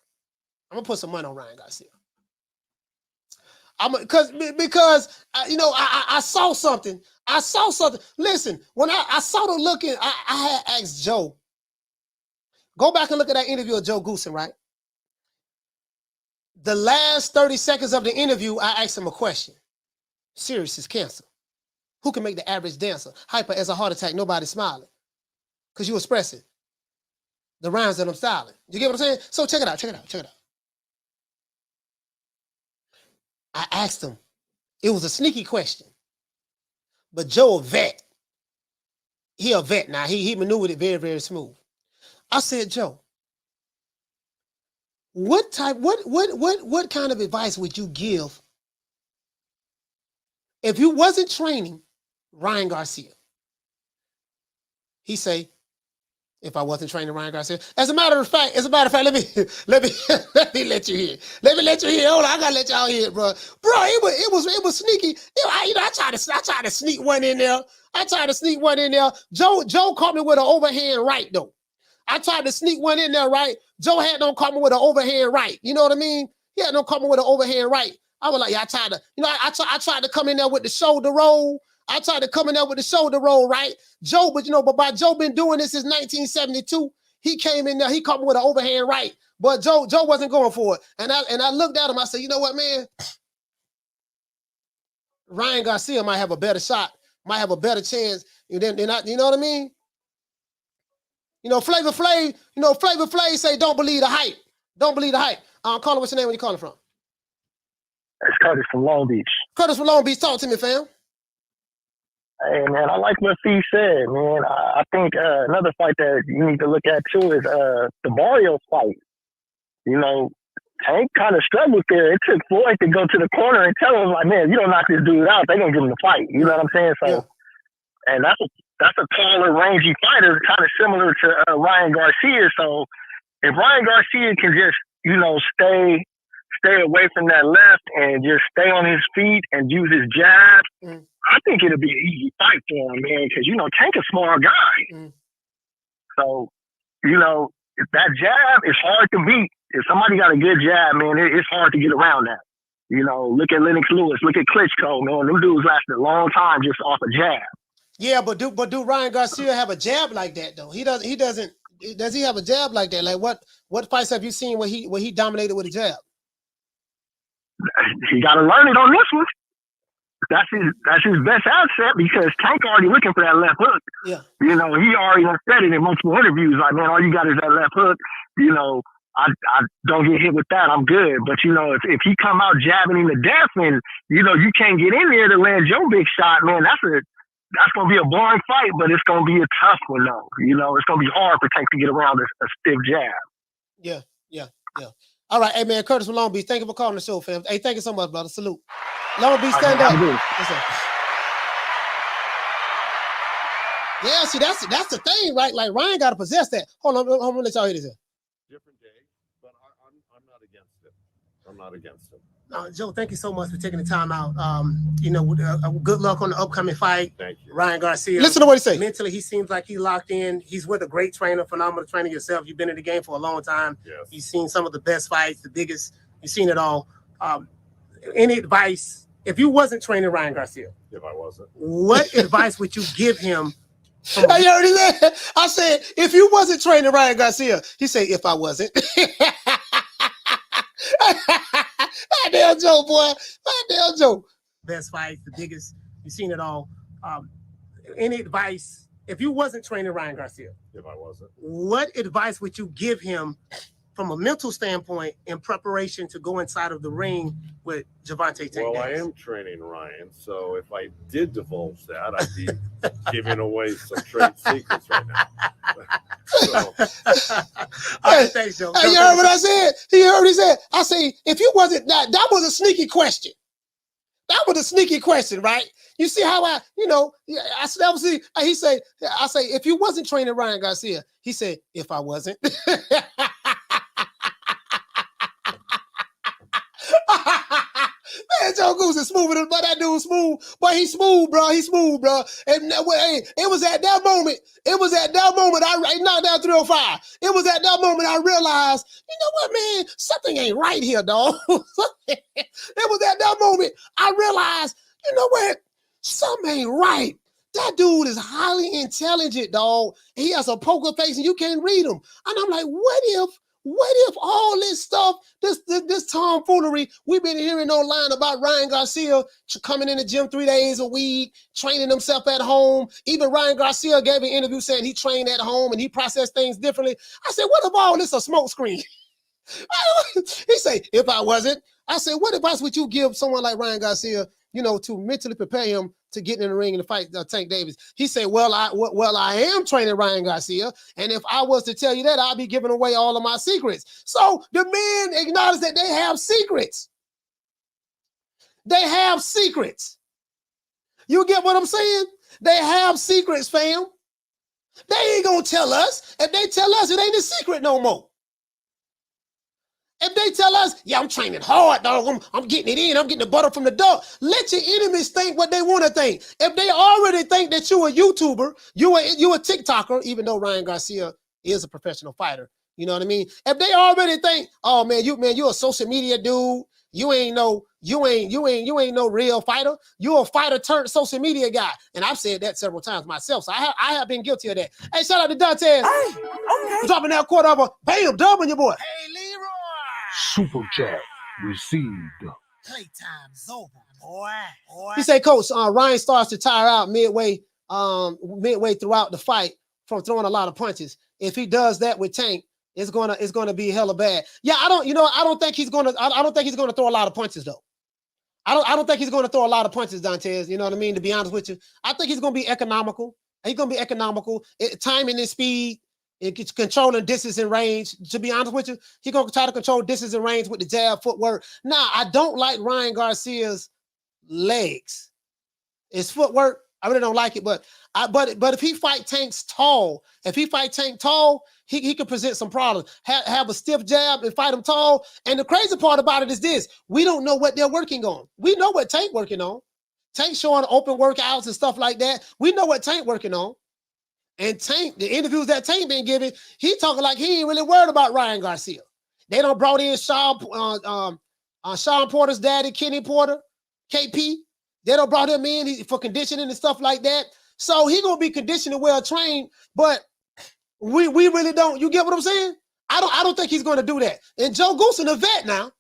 I'm going to put some money on Ryan Garcia. Because you know, I saw something. I saw something. Listen, when I saw the looking, I had asked Joe. Go back and look at that interview of Joe Goosen, right? The last 30 seconds of the interview, I asked him a question. Serious as cancer. Who can make the average dancer hyper as a heart attack? Nobody smiling. Because you expressing the rhymes that I'm styling. You get what I'm saying? So check it out, check it out, check it out. I asked him. It was a sneaky question. But Joe a vet. He a vet now. He maneuvered it very, very smooth. I said, Joe, what kind of advice would you give if you wasn't training Ryan Garcia? He say, if I wasn't training Ryan Garcia. As a matter of fact, let me let you hear. Let me let you hear. Hold on, I gotta let y'all hear it, bro. Bro, it was sneaky. I tried to sneak one in there. Joe caught me with an overhand right though. I tried to sneak one in there, right? Joe had no caught me with an overhand right. You know what I mean? He had no caught me with an overhand right. I was like, yeah, I tried to come in there with the shoulder roll. Right? Joe, but by Joe been doing this since 1972. He came in there, he caught me with an overhand right. But Joe wasn't going for it. And I looked at him, I said, you know what, man? Ryan Garcia might have a better shot, might have a better chance than I, you know what I mean? You know, Flavor Flav say, don't believe the hype. Don't believe the hype. Caller, what's your name? Where you calling from? It's Curtis from Long Beach. Curtis from Long Beach, talk to me, fam. Hey, man, I like what Fee said, man. I think another fight that you need to look at, too, is the Barrios fight. You know, Tank kind of struggled there. It took Floyd to go to the corner and tell him, like, man, you don't knock this dude out, they're going to give him the fight. You know what I'm saying? So, yeah. And that's a taller, rangy fighter, kind of similar to Ryan Garcia. So if Ryan Garcia can just, you know, stay away from that left and just stay on his feet and use his jab, I think it'll be an easy fight for him, man, because, you know, Tank a small guy. So, you know, if that jab is hard to beat, if somebody got a good jab, man, it's hard to get around that. You know, look at Lennox Lewis, look at Klitschko, man. Them dudes lasted a long time just off a jab. Yeah, but do Ryan Garcia have a jab like that though? He doesn't. Does he have a jab like that? Like what fights have you seen where he dominated with a jab? He got to learn it on this one. That's his best asset because Tank already looking for that left hook. Yeah. You know, he already said it in multiple interviews. Like, man, all you got is that left hook. You know, I don't get hit with that. I'm good. But, you know, if he come out jabbing him to death and, you know, you can't get in there to land your big shot, man, that's going to be a boring fight, but it's going to be a tough one, though. You know, it's going to be hard for Tank to get around a stiff jab. Yeah. All right, hey, man, Curtis from Long Beach, thank you for calling the show, fam. Hey, thank you so much, brother. Salute. Long Beach, stand up. Yeah, see, that's the thing, right? Like, Ryan got to possess that. Hold on, let y'all hear this. Different day, but I'm not against it. I'm not against it. Joe, thank you so much for taking the time out. You know, good luck on the upcoming fight. Thank you. Ryan Garcia. Listen to what he says. Mentally, he seems like he's locked in. He's with a great trainer, phenomenal trainer yourself. You've been in the game for a long time. Yes. You've seen some of the best fights, the biggest. You've seen it all. Any advice, if you wasn't training Ryan Garcia? If I wasn't. What advice would you give him? You already said. I said, if you wasn't training Ryan Garcia, he said, if I wasn't. Goddamn Joe, boy. Goddamn Joe. Best fights, the biggest. You've seen it all. Any advice, if you wasn't training Ryan Garcia? If I wasn't. What advice would you give him from a mental standpoint in preparation to go inside of the ring with Gervonta? Well, I am training Ryan, so if I did divulge that, I'd be giving away some trade secrets right now. All right, thanks, Joe. Hey, you heard what I said? You heard what he said? I say, if you wasn't, that was a sneaky question. That was a sneaky question, right? You see how I say, I say, if you wasn't training Ryan Garcia, he said, if I wasn't. Man, Joe Goose is smoother than, but that dude's smooth. But he's smooth, bro. He's smooth, bro. And hey, it was at that moment, I knocked down 305. It was at that moment I realized, you know what, man? Something ain't right here, dog. It was at that moment I realized, you know what? Something ain't right. That dude is highly intelligent, dog. He has a poker face and you can't read him. And I'm like, what if all this stuff, this tomfoolery we've been hearing online about Ryan Garcia coming in the gym 3 days a week, training himself at home. Even Ryan Garcia gave an interview saying he trained at home and he processed things differently. I said, what if all this a smoke screen? He said, if I wasn't. I said, what advice would you give someone like Ryan Garcia, to mentally prepare him to get in the ring and to fight Tank Davis? He said, well, I am training Ryan Garcia, and if I was to tell you that, I'd be giving away all of my secrets. So the men acknowledge that they have secrets. They have secrets. You get what I'm saying? They have secrets, fam. They ain't gonna tell us. If they tell us, it ain't a secret no more. If they tell us, yeah, I'm training hard, dog. I'm getting it in. I'm getting the butter from the dog. Let your enemies think what they want to think. If they already think that you're a YouTuber, you're a TikToker, even though Ryan Garcia is a professional fighter. You know what I mean? If they already think, oh man, you're a social media dude. You ain't no real fighter. You're a fighter turned social media guy. And I've said that several times myself. So I have been guilty of that. Hey, shout out to Dante. Hey, okay. Dropping that quarter over. Bam, dubbing your boy. Hey, Leroy. Super chat received. Playtime's over, boy. He said, Coach, Ryan starts to tire out midway throughout the fight from throwing a lot of punches. If he does that with Tank, it's gonna be hella bad. Yeah, I don't think he's gonna throw a lot of punches though. I don't think he's gonna throw a lot of punches, Dantes. You know what I mean? To be honest with you, I think he's gonna be economical. He's gonna be economical, timing and speed. It's controlling distance and range. To be honest with you, he's gonna try to control distance and range with the jab footwork. Nah, I don't like Ryan Garcia's legs. His footwork, I really don't like it. But if he fight Tank tall, he could present some problems. Have a stiff jab and fight him tall. And the crazy part about it is this: we don't know what they're working on. We know what Tank working on. Tank showing open workouts and stuff like that. We know what Tank working on. And Tank, the interviews that Tank been giving, he talking like he ain't really worried about Ryan Garcia. They done brought in Sean Porter's daddy, Kenny Porter, KP. They done brought him in for conditioning and stuff like that. So he gonna be conditioned and well trained, but we really don't. You get what I'm saying? I don't think he's gonna do that. And Joe Goose and the vet now.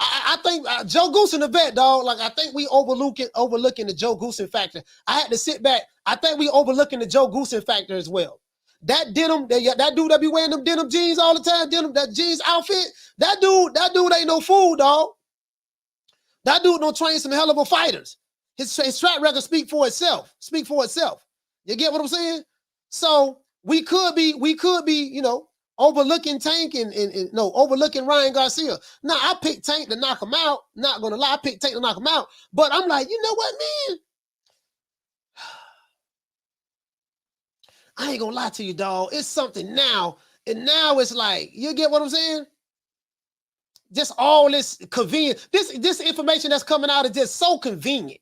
I think Joe Goosen the vet, dog. Like I think we overlooking the Joe Goosen factor. I had to sit back. I think we overlooking the Joe Goosen factor as well. That denim, that dude that be wearing them denim jeans all the time, that jeans outfit. That dude ain't no fool, dog. That dude don't train some hell of a fighters. His track record speak for itself. You get what I'm saying? So we could be, overlooking Tank and overlooking Ryan Garcia. Now, I picked Tank to knock him out. Not gonna lie, I picked Tank to knock him out. But I'm like, you know what, man? I ain't gonna lie to you, dog. It's something now. And now it's like, you get what I'm saying? Just all this convenient. This information that's coming out is just so convenient.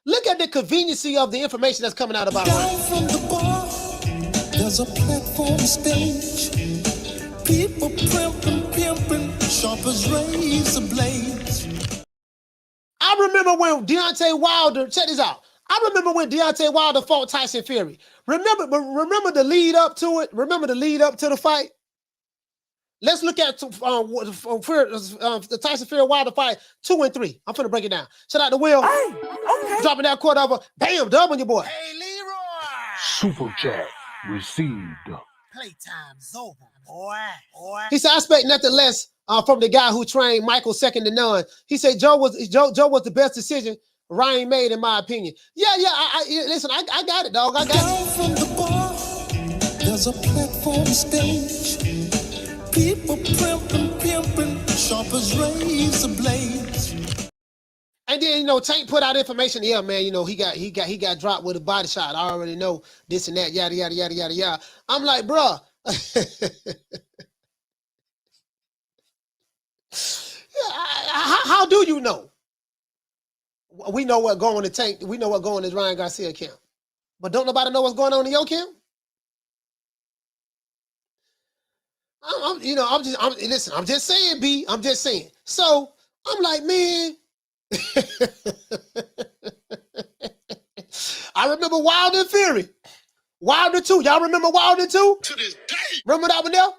Look at the conveniency of the information that's coming out about Down from the bar, there's a platform stage. People pimping, sharp as razor blades. I remember when Deontay Wilder, check this out. I remember when Deontay Wilder fought Tyson Fury. Remember the lead up to it? Remember the lead up to the fight? Let's look at the Tyson Fury Wilder fight 2 and 3. I'm finna break it down. Shout out to Will. Hey, okay. Dropping that quarter over. Bam, dub on your boy. Hey, Leroy. Super chat received. Playtime's over, boy. He said, I expect nothing less from the guy who trained Michael second to none. He said Joe was the best decision Ryan made, in my opinion. Yeah. Listen, I got it, dog. I got it. From the bar, there's a platform stage. People pimping, sharp as razor blades. And then, Tank put out information. Yeah, man, he got dropped with a body shot. I already know this and that, yada, yada, yada, yada, yada. I'm like, bruh. How do you know? We know what going to Tank. We know what going to Ryan Garcia camp. But don't nobody know what's going on in your camp? I'm just saying, B. I'm just saying. So I'm like, man. I remember Wilder and Fury. Wilder 2. Y'all remember Wilder 2? To this day. Remember that one there?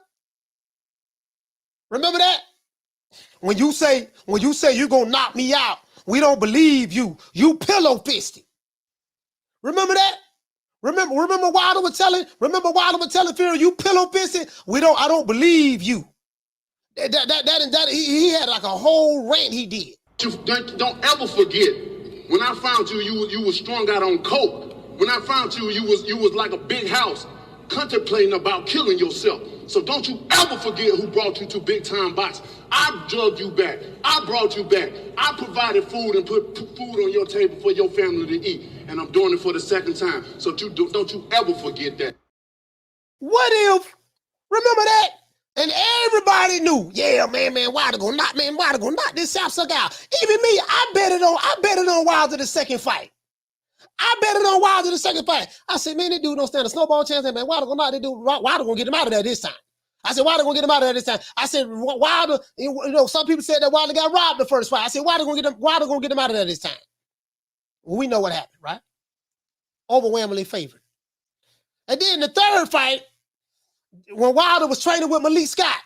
Remember that? When you say you're gonna knock me out, we don't believe you. You pillow fisted. Remember that? Remember Wilder was telling Fury, you pillow fisted. I don't believe you. That he had like a whole rant he did. Don't ever forget, when I found you, you was strung out on coke. When I found you, you was like a big house, contemplating about killing yourself. So don't you ever forget who brought you to big time boxing. I drugged you back. I brought you back. I provided food and put food on your table for your family to eat. And I'm doing it for the second time. So don't you ever forget that. What if? Remember that? And everybody knew, yeah, man, Wilder gonna knock this sapsucker out. Even me, I bet it on Wilder the second fight. I said, man, this dude don't stand a snowball chance. Man, Wilder gonna knock this dude. Wilder gonna get him out of there this time. I said, Wilder, some people said that Wilder got robbed the first fight. I said, Wilder gonna get him out of there this time. Well, we know what happened, right? Overwhelmingly favored. And then the third fight, when Wilder was training with Malik Scott,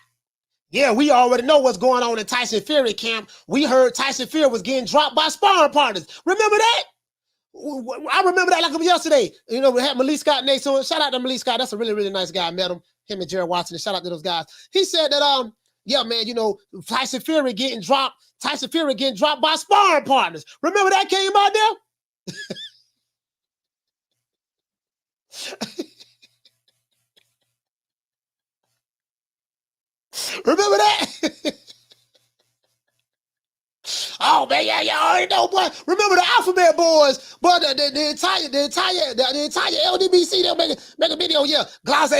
yeah, we already know what's going on in Tyson Fury camp. We heard Tyson Fury was getting dropped by sparring partners. Remember that? I remember that like it was yesterday. We had Malik Scott next to him. Shout out to Malik Scott. That's a really, really nice guy. I met him and Jared Watson. Shout out to those guys. He said that, yeah, man, Tyson Fury getting dropped by sparring partners. Remember that came out there? Remember that? Oh man, yeah, I already know, boy. Remember the Alphabet Boys, but the entire LDBC, they'll make a video, yeah, glass,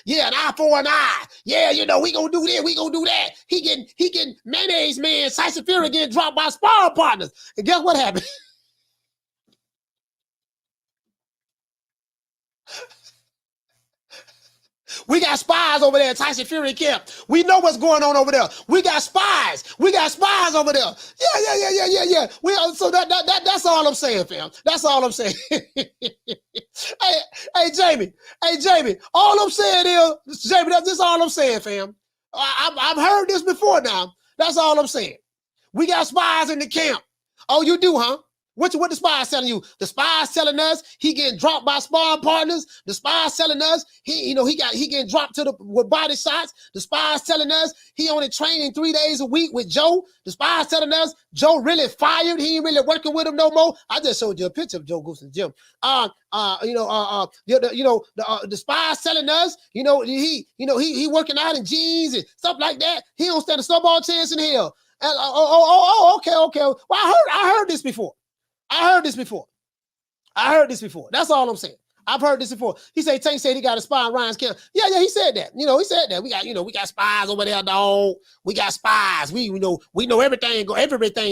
yeah, an eye for an eye, yeah, we gonna do this, we gonna do that. He getting mayonnaise man, Tyson Fury getting dropped by sparring partners, and guess what happened? We got spies over there at Tyson Fury camp. We know what's going on over there. We got spies. We got spies over there. Yeah. So that's all I'm saying, fam. That's all I'm saying. Hey, Jamie. All I'm saying is, Jamie, that's all I'm saying, fam. I've heard this before now. That's all I'm saying. We got spies in the camp. Oh, you do, huh? What the spies telling you? The spies telling us he getting dropped by sparring partners. The spies telling us he getting dropped with body shots. The spies telling us he only training 3 days a week with Joe. The spies telling us Joe really fired. He ain't really working with him no more. I just showed you a picture of Joe goes to the gym. The spies telling us, he working out in jeans and stuff like that. He don't stand a snowball chance in hell. And okay. Well, I heard this before. That's all I'm saying. I've heard this before. Tank said he got a spy in Ryan's camp. Yeah, he said that. He said that. We got spies over there, dog. We got spies. We know everything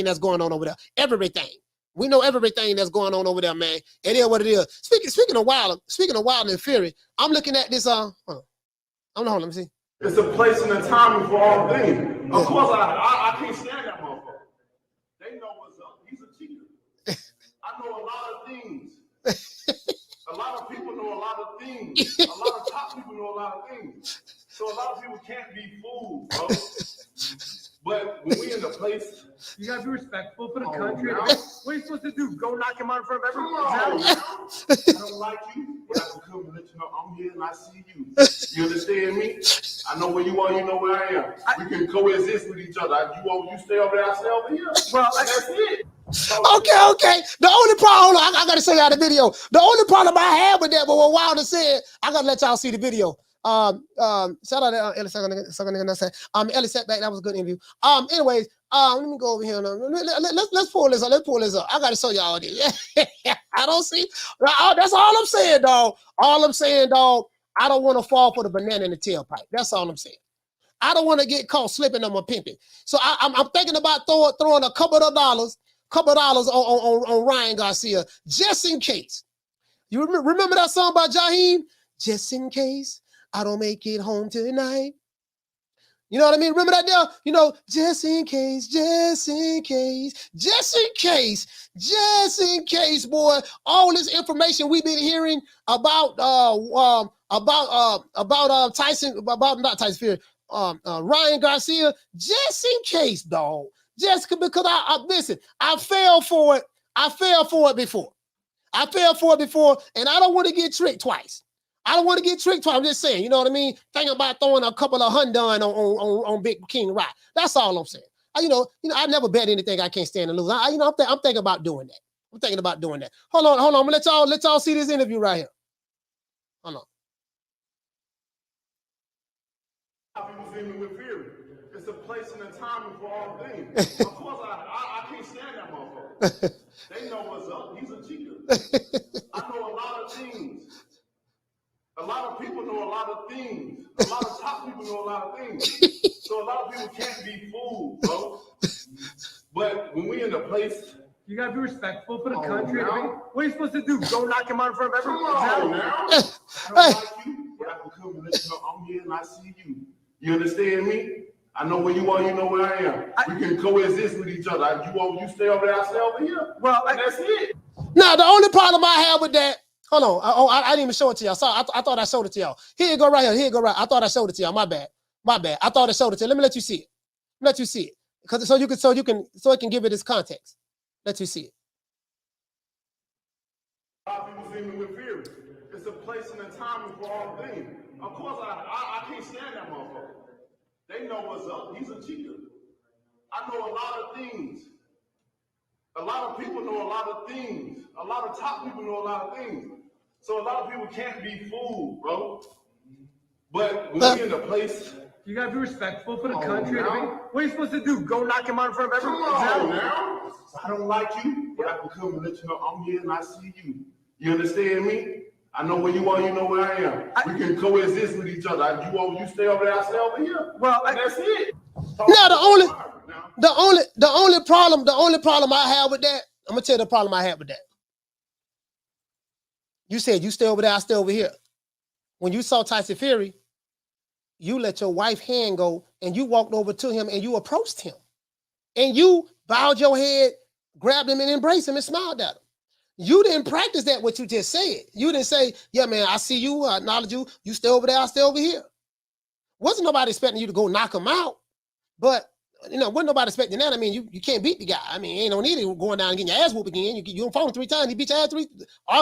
that's going on over there. Everything. We know everything that's going on over there, man. It is what it is. Speaking of Wilder and Fury, I'm looking at this. Hold on, let me see. It's a place and a time for all things. Of course, I can't stand that motherfucker. They know what's up. He's a cheater. I know a lot of things. A lot of people know a lot of things. A lot of top people know a lot of things. So a lot of people can't be fooled, bro. But when we in the place, you gotta be respectful for the Oh, country. now? What are you supposed to do? Go knock him out in front of come everyone? on, Now? I don't like you, but I can come and let you know I'm here and I see you. You understand me? I know where you are, you know where I am. We can coexist with each other. You stay over there, I stay over here. Well, that's it. Okay. The only problem, I gotta show y'all the video. The only problem I have with that, but what Wilder said, I gotta let y'all see the video. Shout out to Ellie Ellie sat back. That was a good interview. Anyways, let me go over here. Let's pull this up. Let's pull this up. I gotta show y'all this. I don't see. That's all I'm saying, dog. All I'm saying, dog. I don't want to fall for the banana in the tailpipe. That's all I'm saying. I don't want to get caught slipping on my pimping. So I'm thinking about throwing a couple of dollars on Ryan Garcia, just in case. You remember that song by Jaheim? Just in case I don't make it home tonight. You know what I mean? Remember that there? You know, just in case, boy. All this information we've been hearing about Tyson, about not Tyson Fury, Ryan Garcia, just in case, dog. Just because I listen, I fell for it. I fell for it before, and I don't want to get tricked twice. I'm just saying, you know what I mean? Thinking about throwing a couple of hundred on Big King Rock. That's all I'm saying. I never bet anything I can't stand to lose. I'm thinking about doing that. Hold on. I'm gonna let y'all see this interview right here. Hold on. People see me with Fury. It's a place and a time for all things. Of course, I can't stand that motherfucker. They know what's up. He's a cheater. I know a lot of things. A lot of people know a lot of things. A lot of top people know a lot of things. So a lot of people can't be fooled, bro. But when we in a place, you gotta be respectful for the country. Now? What are you supposed to do? Go knock him out in front of everyone? Come on, now. I don't like you, but I can come and let you know I'm here and I see you. You understand me? I know where you are, you know where I am. We can coexist with each other. You stay over there, I stay over here. Well, and that's it. Now, the only problem I have with that, hold on. I didn't even show it to y'all. Sorry, I thought I showed it to y'all. Here you go right here. I thought I showed it to y'all. My bad. I thought I showed it to you. Let me let you see it. Because so it can give it its context. Let you see it. A lot of people see me with Fury. It's a place and a time for all things. Of course, I can't stand that motherfucker. They know what's up. He's a cheater. I know a lot of things. A lot of people know a lot of things. A lot of top people know a lot of things. So a lot of people can't be fooled, bro. But when we in a place, you gotta be respectful for the country. Now? What are you supposed to do? Go knock him out in front of everyone? Come on, now. I don't like you, but I can come and let you know I'm here and I see you. You understand me? I know where you are, you know where I am. We can coexist with each other. You stay over there, I stay over here. Well, and that's it. Now the only problem I have with that, I'm gonna tell you the problem I have with that. You said you stay over there, I stay over here. When you saw Tyson Fury, you let your wife's hand go and you walked over to him and you approached him. And you bowed your head, grabbed him and embraced him and smiled at him. You didn't practice that, what you just said. You didn't say, yeah, man, I see you, I acknowledge you. You stay over there, I stay over here. Wasn't nobody expecting you to go knock him out. But, wasn't nobody expecting that. I mean, you can't beat the guy. I mean, ain't no need of going down and getting your ass whooped again. You don't fall him 3 times. He beat your ass 3.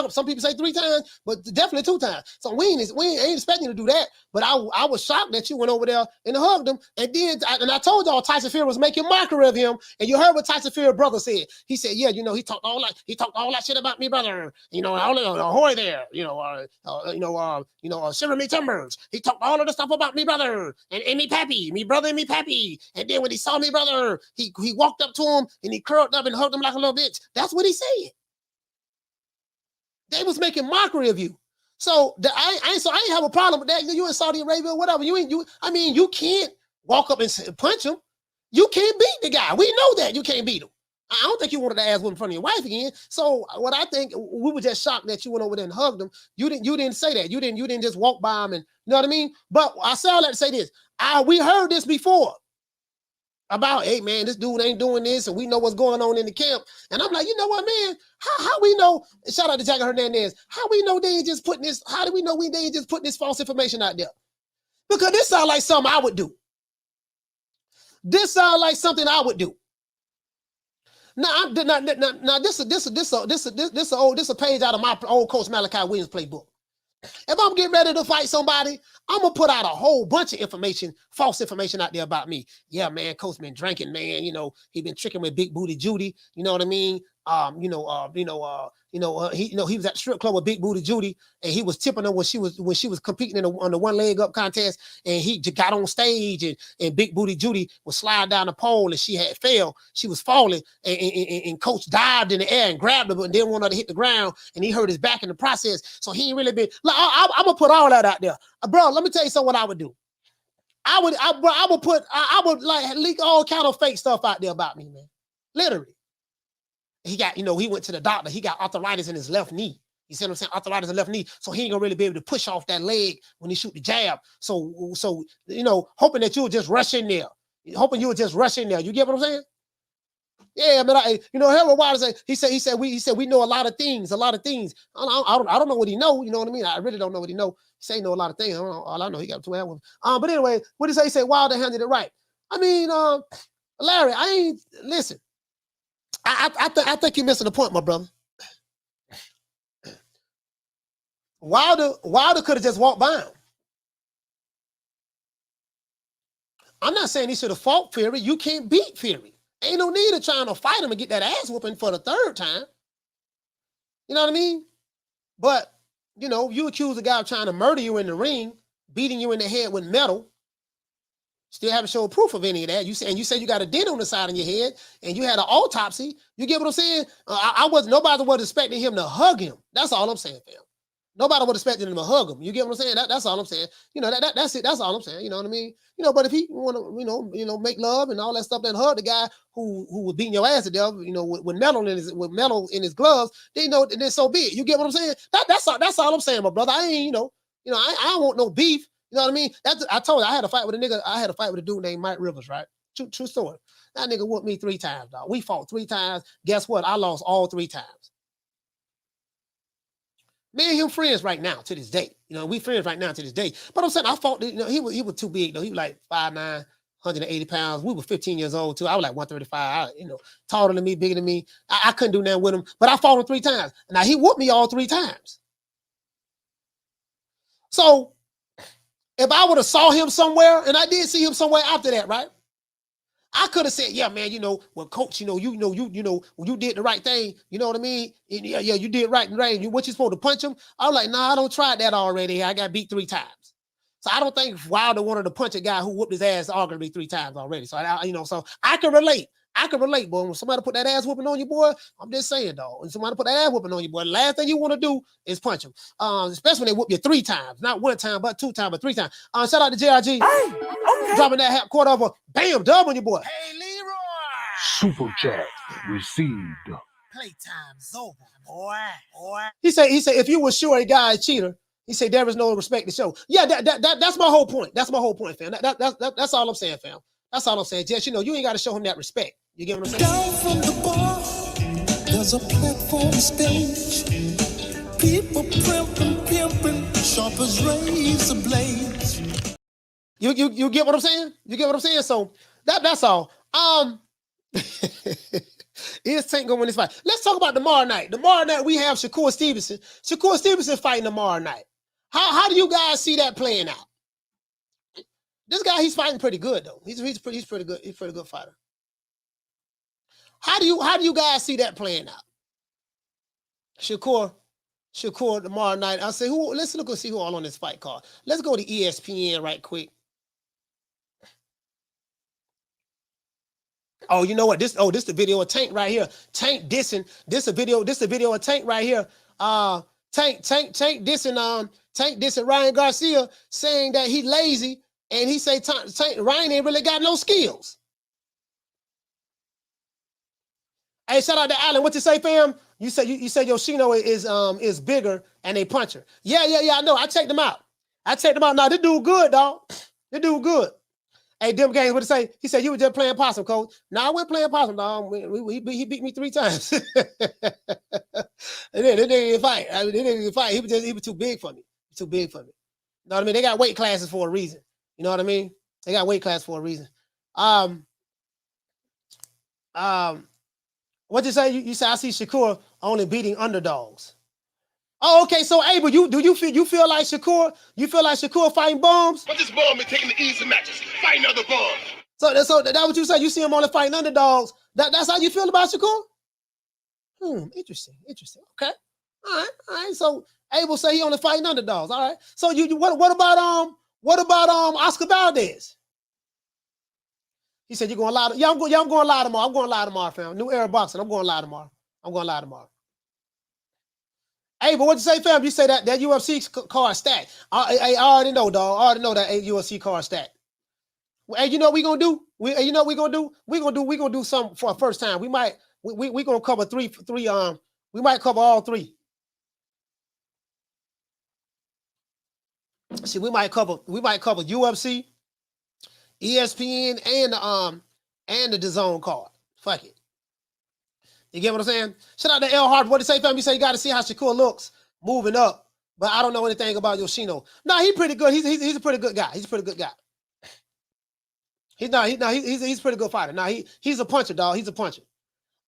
Some people say 3 times, but definitely 2 times. So we ain't expecting you to do that. But I was shocked that you went over there and hugged him. And then I told y'all Tyson Fury was making mockery of him. And you heard what Tyson Fury's brother said. He said, yeah, he talked all that shit about me, brother. All the Hoy there, shiver me timbers. He talked all of the stuff about me, brother, and me pappy, me brother and me pappy. And then when he saw me, brother, he walked up to him and he curled up and hugged him like a little bitch. That's what he said. They was making mockery of you. So I ain't have a problem with that. You in Saudi Arabia or whatever. You can't walk up and punch him. You can't beat the guy. We know that you can't beat him. I don't think you wanted to ask in front of your wife again. So what I think, we were just shocked that you went over there and hugged him. You didn't say that. You didn't just walk by him and, you know what I mean? But I say all that to say this. We heard this before about, hey man, this dude ain't doing this, and we know what's going on in the camp. And I'm like, you know what, man? How we know? Shout out to Jack Hernandez. How we know they ain't just putting this? How do we know they ain't just putting this false information out there? Because this sounds like something I would do. This sounds like something I would do. Now, this a page out of my old coach Malachi Williams playbook. If I'm getting ready to fight somebody, I'm gonna put out a whole bunch of information, false information out there about me. Yeah, man, coach been drinking, man. You know, he been tricking with Big Booty Judy. You know what I mean? He was at the strip club with Big Booty Judy, and he was tipping her when she was competing on the one leg up contest, and he just got on stage, and Big Booty Judy was sliding down the pole, and she had fell. She was falling, and coach dived in the air and grabbed her, but didn't want her to hit the ground, and he hurt his back in the process. So he ain't really been. Like, I'm gonna put all that out there, bro. Let me tell you something. What I would do. I would like leak all kind of fake stuff out there about me, man. Literally. He got, he went to the doctor. He got arthritis in his left knee. You see what I'm saying? Arthritis in the left knee. So he ain't gonna really be able to push off that leg when he shoot the jab. So hoping that you'll just rush in there. Hoping you'll just rush in there. You get what I'm saying? Yeah, but Errol Wilder said, he said we know a lot of things. I don't know what he know. You know what I mean? I really don't know what he know. He say he know a lot of things. All I know, he got 2 albums. But anyway, what did he say? He said Wilder handled it right. I mean, Larry, listen. I think you're missing the point, my brother. Wilder could have just walked by him. I'm not saying he should have fought Fury. You can't beat Fury. Ain't no need of trying to fight him and get that ass whooping for the 3rd time. You know what I mean? But, you accuse a guy of trying to murder you in the ring, beating you in the head with metal. Still haven't showed proof of any of that. You say you got a dent on the side of your head, and you had an autopsy. You get what I'm saying? Nobody was expecting him to hug him. That's all I'm saying, fam. Nobody was expecting him to hug him. You get what I'm saying? That's all I'm saying. That's it. That's all I'm saying. You know what I mean? But if he want to, make love and all that stuff, then hug the guy who was beating your ass to death, with metal in his gloves, then so be it. You get what I'm saying? That's all I'm saying, my brother. I ain't, I don't want no beef. You know what I mean? I told you I had a fight with a nigga. I had a fight with a dude named Mike Rivers, right? True story. That nigga whooped me 3 times, dog. We fought 3 times. Guess what? I lost all 3 times. Me and him friends right now to this day. We friends right now to this day. But I'm saying I fought. He was too big though. He was like 5'9", 180 pounds. We were 15 years old too. I was like 135. Taller than me, bigger than me. I couldn't do nothing with him. But I fought him 3 times. Now he whooped me all 3 times. So if I would have saw him somewhere, and I did see him somewhere after that, right? I could have said, yeah, man, well, coach, you did the right thing. You know what I mean? Yeah, you did right. What you supposed to punch him? I was like, nah, I don't try that already. I got beat 3 times. So I don't think Wilder wanted to punch a guy who whooped his ass arguably 3 times already. So so I can relate. Boy. When somebody put that ass whooping on you, boy, I'm just saying, dog. When somebody put that ass whooping on you, boy, the last thing you want to do is punch him. Especially when they whoop you 3 times. Not 1 time, but 2 times, but 3 times. Shout out to JRG. Dropping that half quarter over. Bam, dub on you, boy. Hey, Leroy. Super chat received. Playtime's over, boy. He said, if you were sure a guy is a cheater, he said there is no respect to show. Yeah, that's my whole point. That's my whole point, fam. That's all I'm saying, fam. That's all I'm saying. Just, you ain't got to show him that respect. You get what I'm saying? Down from the bar, there's a platform stage. People pimping, sharp as razor blades. You get what I'm saying? You get what I'm saying? So that's all. Is Tank gonna win this fight? Let's talk about tomorrow night. Tomorrow night we have Shakur Stevenson. Shakur Stevenson fighting tomorrow night. How do you guys see that playing out? This guy, he's fighting pretty good though. He's pretty good. He's a pretty good fighter. How do you guys see that playing out? Shakur tomorrow night. I'll say let's look and see who all on this fight card. Let's go to ESPN right quick. Oh, you know what? This the video of Tank right here. Tank dissing. This a video of Tank right here. Tank dissing Ryan Garcia, saying that he lazy, and he say Ryan ain't really got no skills. Hey, shout out to Allen. What you say, fam? You said Yoshino is bigger and a puncher. Yeah. I know. I checked him out. Now this dude good, dog. This dude good. Hey, Dim Games, what to say? He said you were just playing possum, coach. No, I wasn't playing possum, dog. He beat me 3 times. And then they didn't fight. He was too big for me. You know what I mean? They got weight classes for a reason. You know what I mean? They got weight class for a reason. What you say? You say I see Shakur only beating underdogs. Oh, okay. So Abel, you feel like Shakur? You feel like Shakur fighting bums? But this bum been taking the easy matches, fighting other bums. So that's what you say. You see him only fighting underdogs. That's how you feel about Shakur? Interesting. Okay. All right. So Abel say he only fighting underdogs. All right. So what about Oscar Valdez? He said you're going to lie. I'm going to lie tomorrow. I'm going to lie tomorrow, fam. New era boxing. I'm going to lie tomorrow. Abel, what you say, fam? You say that UFC card stacked. I already know, dog. I already know that UFC card stacked. Hey, you know what we gonna do? We're gonna do something for a first time. We gonna cover three. We might cover all three. See, we might cover UFC, ESPN, and the DAZN card. Fuck it. You get what I'm saying? Shout out to L Hart. What did say, fam? You say you got to see how Shakur looks moving up, but I don't know anything about Yoshino. No, he's pretty good. He's a pretty good guy. He's a pretty good guy. He's a pretty good fighter. He's a puncher, dog. He's a puncher.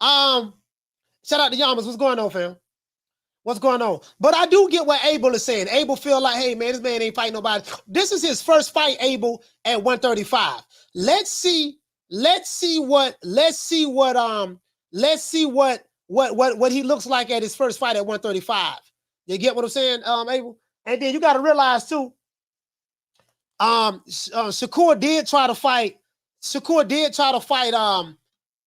Shout out to Yamas. What's going on, fam? What's going on? But I do get what Abel is saying. Abel feel like, hey man, this man ain't fighting nobody. This is his first fight, Abel, at 135. Let's see what he looks like at his first fight at 135. You get what I'm saying, Abel? And then you got to realize too, Shakur did try to fight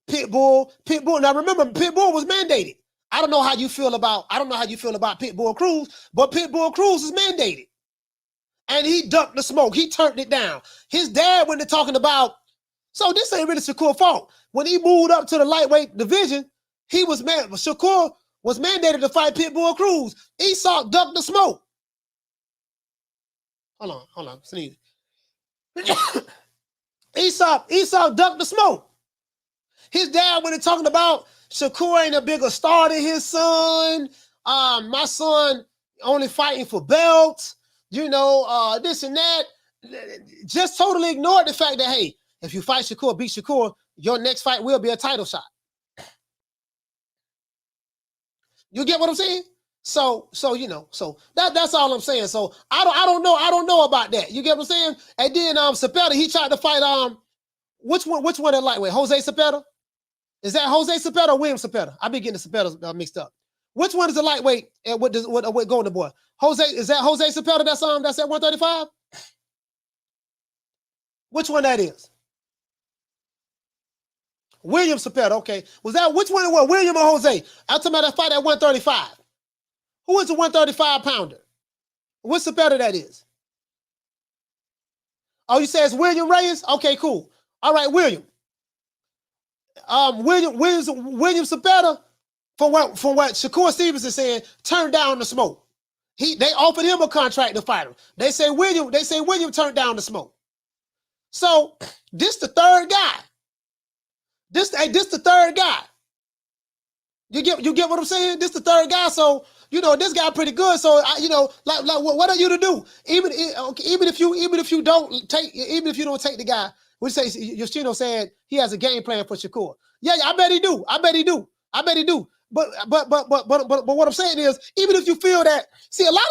Pitbull. Now remember, Pitbull was mandated. I don't know how you feel about Pitbull Cruz, but Pitbull Cruz is mandated. And he ducked the smoke. He turned it down. His dad went to talking about, so this ain't really Shakur's fault. When he moved up to the lightweight division, Shakur was mandated to fight Pitbull Cruz. Esau ducked the smoke. Hold on. Sneeze. Esau ducked the smoke. His dad went and talking about Shakur ain't a bigger star than his son. My son only fighting for belts. This and that. Just totally ignored the fact that, hey, if you fight Shakur, beat Shakur, your next fight will be a title shot. You get what I'm saying? So that's all I'm saying. So I don't know about that. You get what I'm saying? And then Cepeda, he tried to fight which one at lightweight? Jose Cepeda? Is that Jose Cepeda or William Cepeda? I be getting the Cepedas mixed up. Which one is the lightweight with Golden Boy? Is that Jose Cepeda that's at 135? Which one that is? William Cepeda, okay. Which one it was, William or Jose? I'm talking about that fight at 135. Who is the 135 pounder? What Cepeda that is? Oh, you say it's William Reyes? Okay, cool. All right, William. William Cepeda, from what Shakur Stevenson said, turned down the smoke. They offered him a contract to fight him. They say William turned down the smoke. So this the third guy. This the third guy. You get what I'm saying? This the third guy. So this guy pretty good. So what are you to do? Even if you don't take the guy. We say Yoshino said he has a game plan for Shakur. Yeah, I bet he do. But what I'm saying is, even if you feel that, see, a lot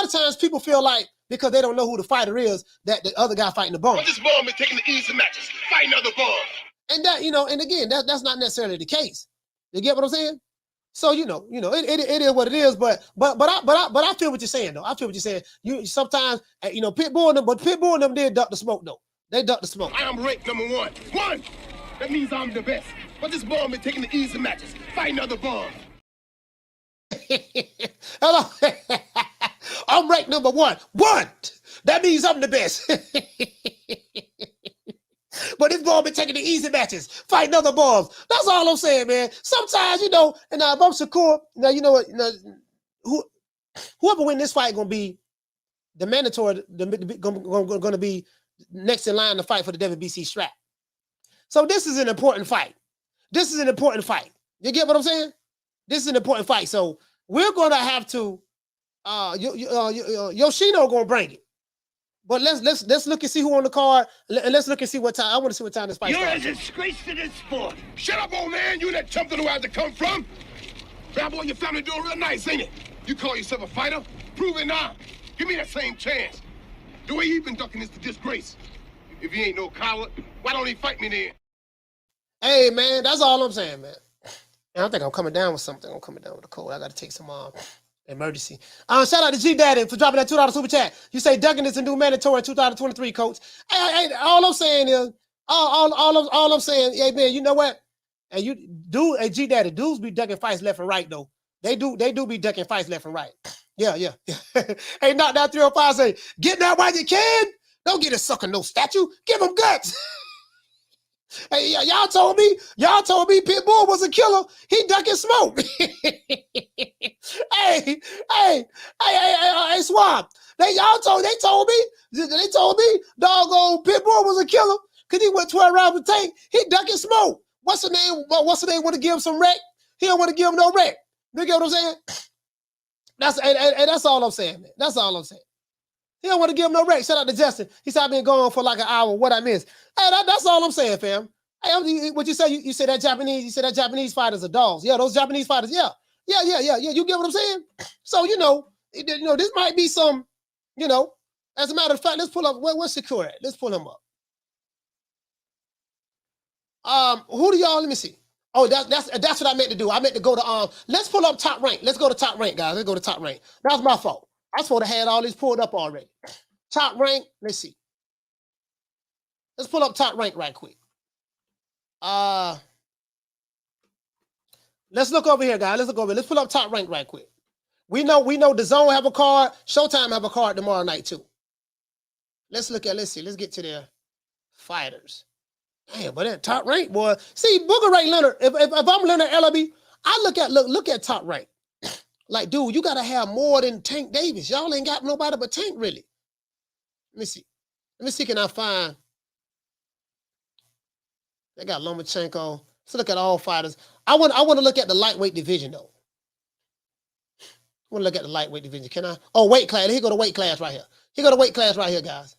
of times people feel like because they don't know who the fighter is, that the other guy fighting the bum. But this bum is taking the easy matches, fighting other bums. And that, and again, that's not necessarily the case. You get what I'm saying? So it is what it is. But I feel what you're saying though. I feel what you're saying. You sometimes Pitbull and them did duck the smoke though. They ducked the smoke. I am ranked number one. One. That means I'm the best. But this bum been taking the easy matches, fighting other bums. Hello. I'm ranked number one. One. That means I'm the best. But this ball been taking the easy matches, fighting other balls. That's all I'm saying, man. Sometimes, and if I'm Shakur, now you know what, whoever win this fight gonna be the mandatory, gonna be next in line to fight for the WBC strap. So this is an important fight. You get what I'm saying? This is an important fight. So we're gonna have to Yoshino gonna bring it. But let's look and see who on the card. And let's look and see what time. I want to see what time this fight starts. You're a disgrace to this sport. Shut up, old man. You that chump don't know where to come from. Bad boy, your family doing real nice, ain't it? You call yourself a fighter? Prove it now. Give me that same chance. The way you've been ducking is the disgrace. If he ain't no coward, why don't he fight me then? Hey, man, that's all I'm saying, man. And I think I'm coming down with something. I'm coming down with a cold. I got to take some emergency. Shout out to G Daddy for dropping that $2 super chat. You say ducking is a new mandatory in 2023, coach. Hey, all I'm saying is, all I'm saying, hey man, you know what? And you do, hey G Daddy, dudes be ducking fights left and right though. They do be ducking fights left and right. Yeah. Hey, knock down 305. Say, get that while you can. Don't get a sucker no statue. Give him guts. Hey, y'all told me Pitbull was a killer. He ducking smoke. hey, Swamp. They told me doggone Pitbull was a killer because he went 12 rounds with Tank. He ducking smoke. What's the name? Want to give him some wreck? He don't want to give him no wreck. You get what I'm saying? That's all I'm saying, man. That's all I'm saying. He don't want to give him no wreck. Shout out to Justin. He said I've been going for like an hour. What I missed? Hey, that's all I'm saying, fam. Hey, what you say? You said that Japanese. You said that Japanese fighters are dogs. Yeah, those Japanese fighters. Yeah. You get what I'm saying? So this might be some. As a matter of fact, let's pull up. Where's Shakur at? Let's pull him up. Who do y'all? Let me see. Oh, that's what I meant to do. I meant to go to Let's pull up Top Rank. Let's go to Top Rank, guys. Let's go to Top Rank. That was my fault. I was supposed to have all these pulled up already. Top Rank. Let's see. Let's pull up Top Rank right quick. Let's look over here, guys. Let's look over here. Let's pull up Top Rank right quick. We know DAZN have a card. Showtime have a card tomorrow night too. Let's see. Let's get to their fighters. Damn, but that Top Rank, boy. See, Booker Ray Leonard. If I'm Leonard Ellaby, I look at Top Rank. Like, dude, you gotta have more than Tank Davis. Y'all ain't got nobody but Tank, really. Let me see. Can I find? They got Lomachenko. Let's look at all fighters. I want to look at the lightweight division though. I want to look at the lightweight division. Can I? Oh, weight class. He go to weight class right here. Guys.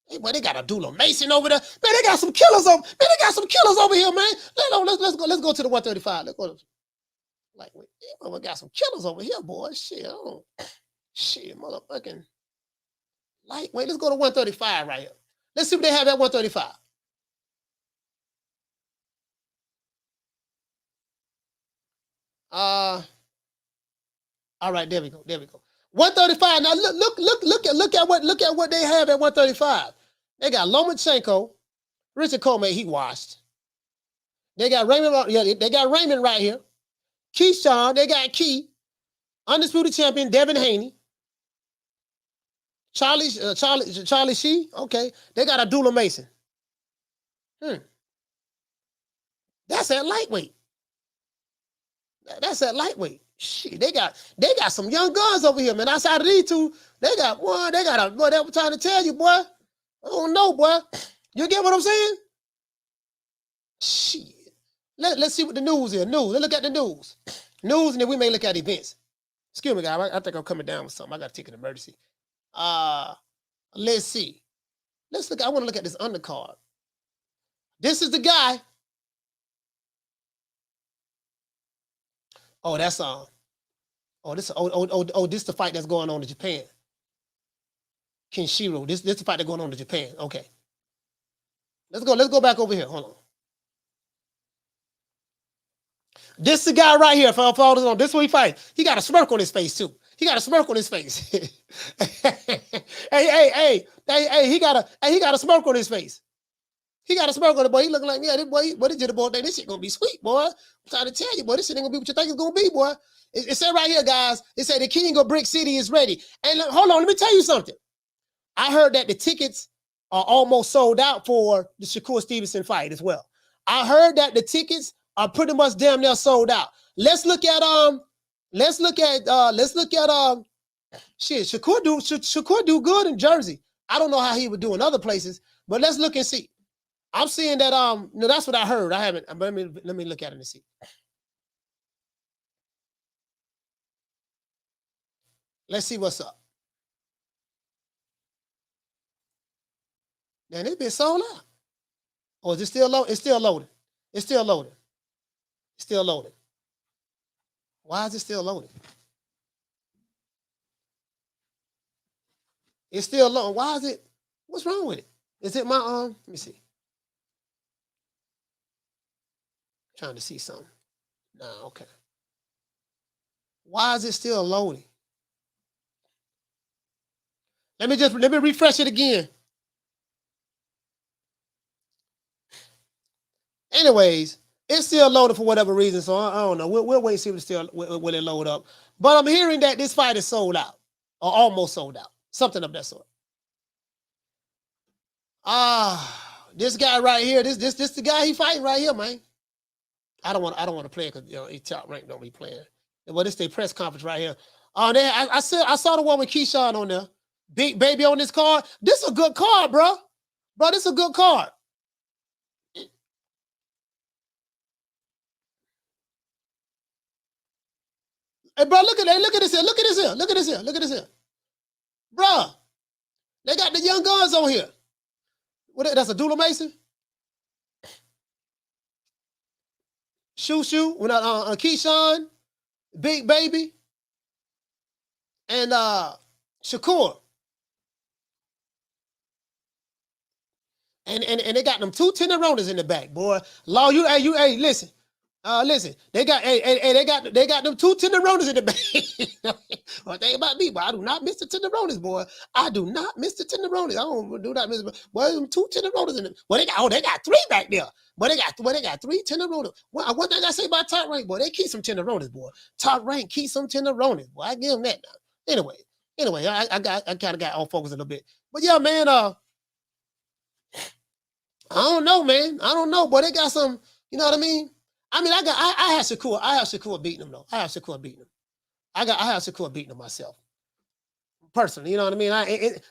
Hey, boy, they got a Dula Mason over there. Man, they got some killers over here, man. Let's go to the 135. Let's go to lightweight. Yeah, we got some killers over here, boy. Shit, motherfucking lightweight. Let's go to 135 right here. Let's see what they have at 135. All right, there we go. 135. Now look at what they have at 135. They got Lomachenko, Richard Coleman, he washed. They got Raymond. Yeah, they got Raymond right here. Keyshawn, they got Key, undisputed champion Devin Haney. Charlie Shee. Okay, they got Abdullah Mason. That's at lightweight. Shit, they got some young guns over here, man. Outside of these two, they got boy, they were trying to tell you, boy. I don't know, boy. You get what I'm saying? Shit. Let's see what the news is. Let's look at the news. And then we may look at events. Excuse me, guys. I think I'm coming down with something. I got to take an emergency. Let's see. Let's look. I want to look at this undercard. This is the guy. Oh, that's this is the fight that's going on in Japan. Kenshiro. This is the fight that's going on in Japan. Okay. Let's go back over here. Hold on. This is the guy right here. This is who he fights. He got a smirk on his face, too. Hey, he got a smirk on his face. He got a smirk on it, boy. He looking like, yeah, this boy, what is it, boy? This shit gonna be sweet, boy. I'm trying to tell you, boy, this shit ain't gonna be what you think it's gonna be, boy. It said right here, guys, it said the king of Brick City is ready. And hold on, let me tell you something. I heard that the tickets are almost sold out for the Shakur Stevenson fight as well. I heard that the tickets are pretty much damn near sold out. Let's look at shit. Shakur do good in Jersey. I don't know how he would do in other places, but let's look and see. I'm seeing that no, that's what I heard. I haven't, but let me look at it and see. Let's see what's up. Man, it's been sold out. Or is it still loaded? It's still loaded. It's still loaded. It's still loaded. Why is it still loaded? It's still loaded. Why is it? What's wrong with it? Is it my let me see. Trying to see something. Nah, okay. Why is it still loading? Let me refresh it again. Anyways, it's still loaded for whatever reason, so I don't know. We'll wait and see if it's still will it load up. But I'm hearing that this fight is sold out or almost sold out, something of that sort. This guy right here, this the guy he fighting right here, man. I don't want to play because he top rank don't be playing. Well, this their press conference right here. I saw the one with Keyshawn on there. Big baby on this card. This is a good card, bro. Bro, this is a good card. Hey, bro, look at this here. Look at this here. Look at this here. Look at this here. Bro, they got the young guns on here. That's a Dula Mason? Shoo, when Keyshawn, Big Baby, and Shakur. And they got them 2 Tenderonis in the back, boy. Law, hey, listen. Listen, they got them 2 Tenderonis in the back. Well, think about me, but I do not miss the Tenderonis, boy. I do not miss the Tenderonis. I don't do not miss. Boy, them 2 Tenderonis in them. Well, they got 3 back there. But they got 3 Tenderonis. Well, one thing I say about Top Rank, boy, they keep some Tenderonis, boy. Top Rank keep some Tenderonis, boy. I give them that now. Anyway, I kind of got off focus a little bit. But yeah, man, I don't know, man. I don't know, boy. They got some, you know what I mean? I mean, I have Shakur beating him though. I have Shakur beating him. I have Shakur beating him myself. Personally, you know what I mean?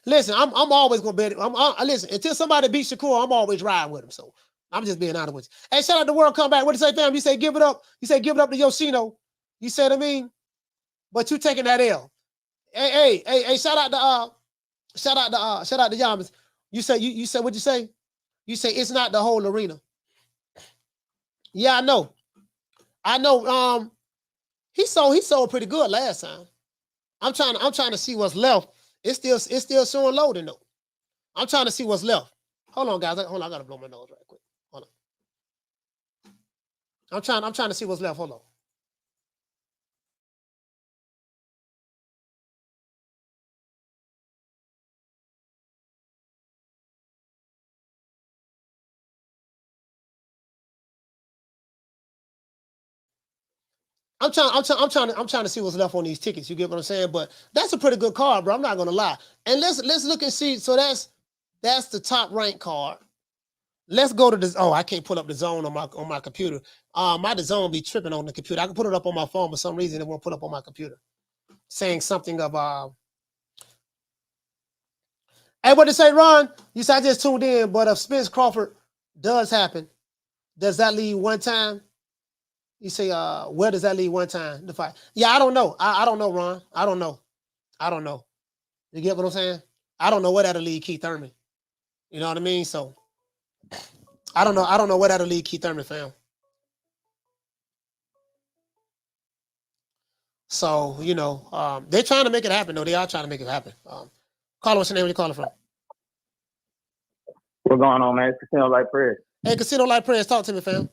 Listen, I'm always gonna bet. Listen, until somebody beats Shakur, I'm always riding with him. So I'm just being honest with you. Hey, shout out to World Comeback. What do you say, fam? You say give it up. You say give it up to Yoshino. You said what I mean? But you taking that L. Hey, shout out to Yamas. You said what'd you say? You say it's not the whole arena. Yeah, I know. He sold pretty good last time. I'm trying to see what's left. It's still showing loading though. I'm trying to see what's left. Hold on, guys. Hold on, I gotta blow my nose right quick. Hold on. I'm trying to see what's left. Hold on. I'm trying to see what's left on these tickets. You get what I'm saying? But that's a pretty good card, bro. I'm not gonna lie. And let's look and see. So that's the Top Rank card. Let's go to this. Oh, I can't pull up the zone on my computer. My zone be tripping on the computer. I can put it up on my phone, but for some reason it won't put up on my computer. Saying something of Hey, what did it say, Ron? You said I just tuned in, but if Spence Crawford does happen, does that leave one time? You say, where does that leave one time? The fight? Yeah, I don't know. I don't know, Ron. I don't know. You get what I'm saying? I don't know where that'll leave Keith Thurman. You know what I mean? So I don't know where that'll leave Keith Thurman, fam. So, you know, they're trying to make it happen, though. They are trying to make it happen. Caller, what's your name? Where you calling from? What's going on, man? It's Casino Light Prayers. Hey, Casino Light Prayers. Talk to me, fam.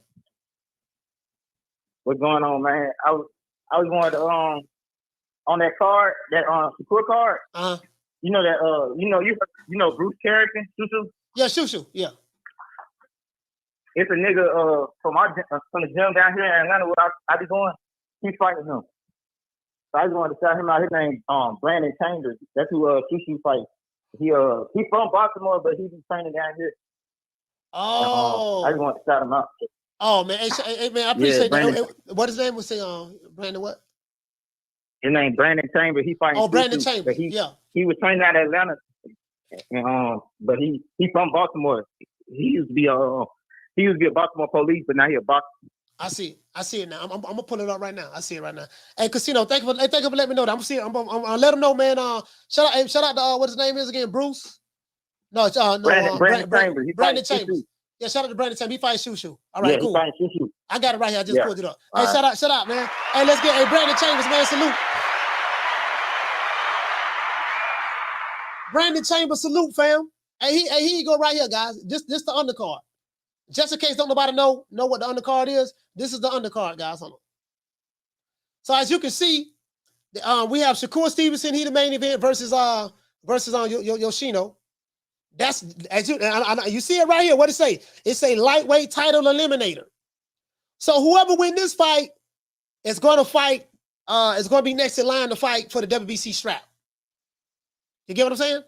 What's going on, man? I was going to on that card, that Shakur card. You know that you know Bruce Carrington, Shushu? Yeah, Shushu. Yeah. It's a nigga from the gym down here in Atlanta where I be going. He's fighting him. So I just wanted to shout him out. His name Brandon Chambers. That's who Shushu fights. He from Baltimore, but he be training down here. Oh. And, I just wanted to shout him out. Oh man, hey man, I appreciate that. What his name was? Say, Brandon what? His name Brandon Chambers. He fighting. Oh, Brandon Chambers. He was training out of Atlanta, but he from Baltimore. He used to be a Baltimore police, but now he a boxer. I see it now. I'm gonna pull it up right now. I see it right now. Hey, Casino, thank you for letting me know that. I'm gonna let him know, man. Shout out to what his name is again, Bruce. No, it's Brandon Chambers. He Brandon fights Chambers. Shushu. Yeah, shout out to Brandon Chambers. He fights Shushu. All right, Yeah, cool. he fights Shushu. I got it right here. I just Yeah. pulled it up. All Hey, right. shout out, man. Hey, let's get Brandon Chambers, man. Salute. Brandon Chambers, salute, fam. Hey, here you go right here, guys. This the undercard. Just in case don't nobody know what the undercard is, this is the undercard, guys. Hold on. So as you can see, we have Shakur Stevenson, he the main event versus Yoshino. That's as you see it right here. What it say? It's a lightweight title eliminator. So whoever win this fight is going to fight. Is going to be next in line to fight for the WBC strap. You get what I'm saying?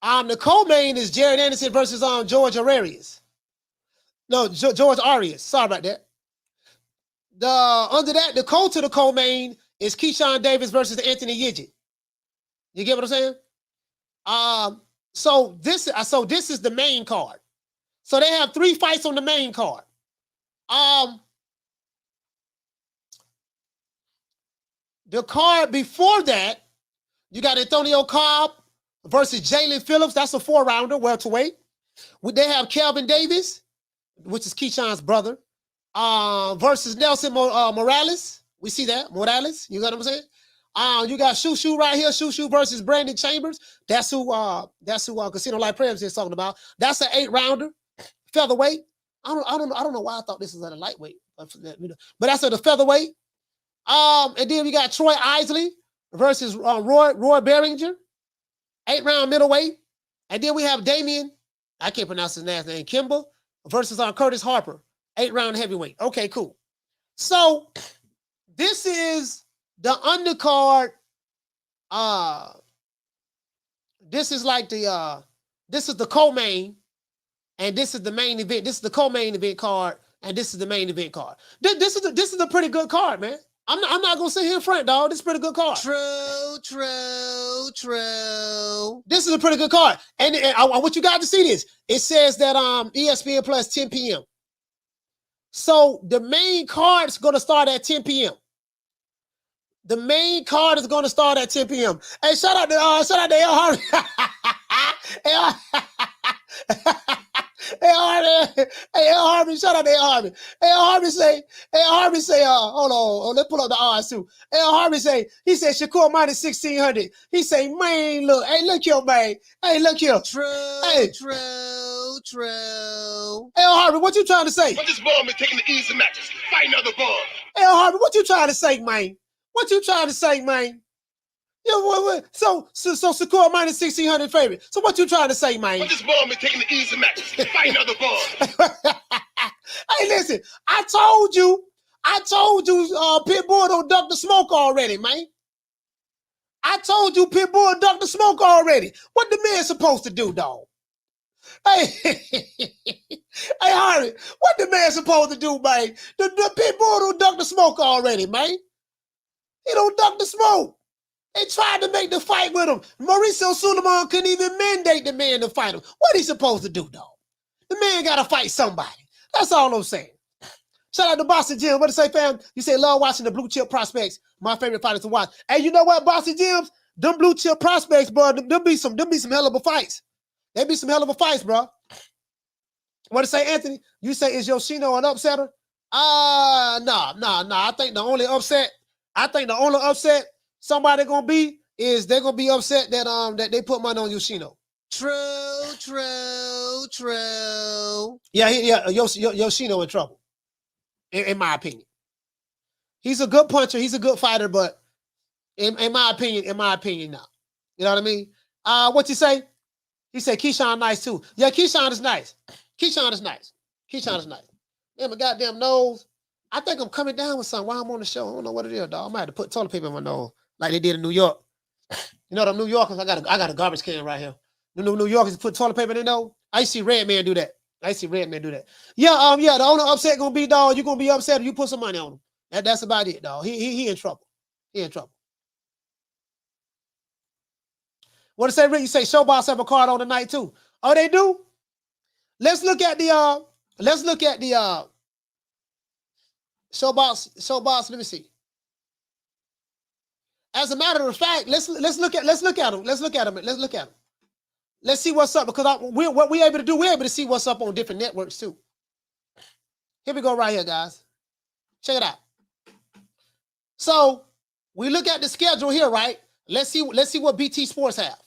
The co-main is Jared Anderson versus George Arias. No, George Arias. Sorry about that. Under that, the co-main is Keyshawn Davis versus Anthony Yidget. You get what I'm saying? So this is the main card. So they have 3 fights on the main card. The card before that, you got Antonio Cobb versus Jalen Phillips. That's a 4-rounder, welterweight. They have Kelvin Davis, which is Keyshawn's brother, versus Nelson Morales. We see that, Morales. You got what I'm saying? You got Shushu right here. Shushu versus Brandon Chambers. That's who Casino Life Prams is talking about. That's an 8-rounder, featherweight. I don't know why I thought this was at a lightweight, but that's at the featherweight. And then we got Troy Isley versus Roy Behringer, 8-round middleweight. And then we have Damian, I can't pronounce his last name, Kimball versus Curtis Harper, 8-round heavyweight. Okay, cool. So this is the undercard. This is like this is the co-main, and this is the main event. This is the co-main event card, and this is the main event card. This is a pretty good card, man. I'm not gonna sit here in front, dog. This is a pretty good card. True. This is a pretty good card. And I want you guys to see this. It says that ESPN Plus 10 p.m. So the main card is gonna start at 10 p.m. The main card is gonna start at 10 p.m. Hey, shout out to Errol Harvey. Errol Harvey, shout out to Errol Harvey. Errol Harvey say, hold on, let's pull up the odds too. Errol Harvey he said Shakur minus 1,600. He say, man, look here, man. Hey, look here. True. Errol Harvey, what you trying to say? But this ball been taking the easy matches. Fight another ball. Errol Harvey, what you trying to say, man? What you trying to say, man? So Shakur minus 1,600 favorite. So what you trying to say, man? But this ball been taking the easy matches. Fight another ball. Hey, listen, I told you, Pitbull don't duck the smoke already, man. I told you Pitbull duck the smoke already. What the man supposed to do, dog? Hey, Harvey, what the man supposed to do, man? The Pitbull don't duck the smoke already, man. He don't duck the smoke. They tried to make the fight with him. Mauricio Suleiman couldn't even mandate the man to fight him. What he supposed to do, dog? The man got to fight somebody. That's all I'm saying. Shout out to Bossy Jim. What to say, fam? You say love watching the blue chip prospects. My favorite fighters to watch. Hey, you know what, Bossy Jims? Them blue chip prospects, bro. Them be some hell of a fights. They be some hell of a fights, bro. What to say, Anthony? You say is Yoshino an upsetter? Nah. I think the only upset somebody gonna be is they're gonna be upset that they put money on Yoshino. True. Yeah, Yoshino in trouble. In my opinion. He's a good puncher, he's a good fighter, but in my opinion, no. You know what I mean? What you say? He said Keyshawn nice too. Yeah, Keyshawn is nice. Yeah, my goddamn nose. I think I'm coming down with something while I'm on the show. I don't know what it is, dog. I might have to put toilet paper in my nose like they did in New York. You know them New Yorkers, I got a garbage can right here. The New Yorkers put toilet paper in their nose. I see Red Man do that. Yeah, the only upset gonna be, dog, you're gonna be upset if you put some money on him. That's about it, dog. He in trouble. What to say, Rick? You say Showbox have a card on tonight too. Oh, they do? Let's look at the Showbox. Let me see. As a matter of fact, let's look at them. Let's see what's up because what we're able to do, we're able to see what's up on different networks too. Here we go right here, guys. Check it out. So we look at the schedule here, right? Let's see what BT Sports have.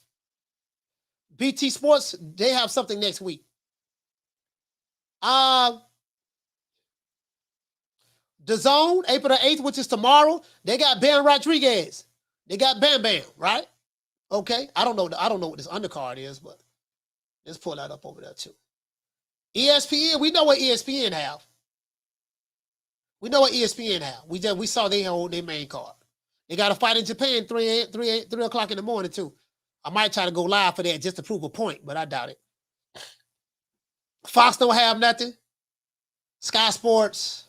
BT Sports, they have something next week. The Zone, April the 8th, which is tomorrow, they got Bam Rodriguez. They got Bam Bam, right? Okay. I don't know what this undercard is, but let's pull that up over there too. ESPN, we know what ESPN have. We know what ESPN have. We saw they hold their main card. They got a fight in Japan 3 o'clock in the morning too. I might try to go live for that just to prove a point, but I doubt it. Fox don't have nothing. Sky Sports,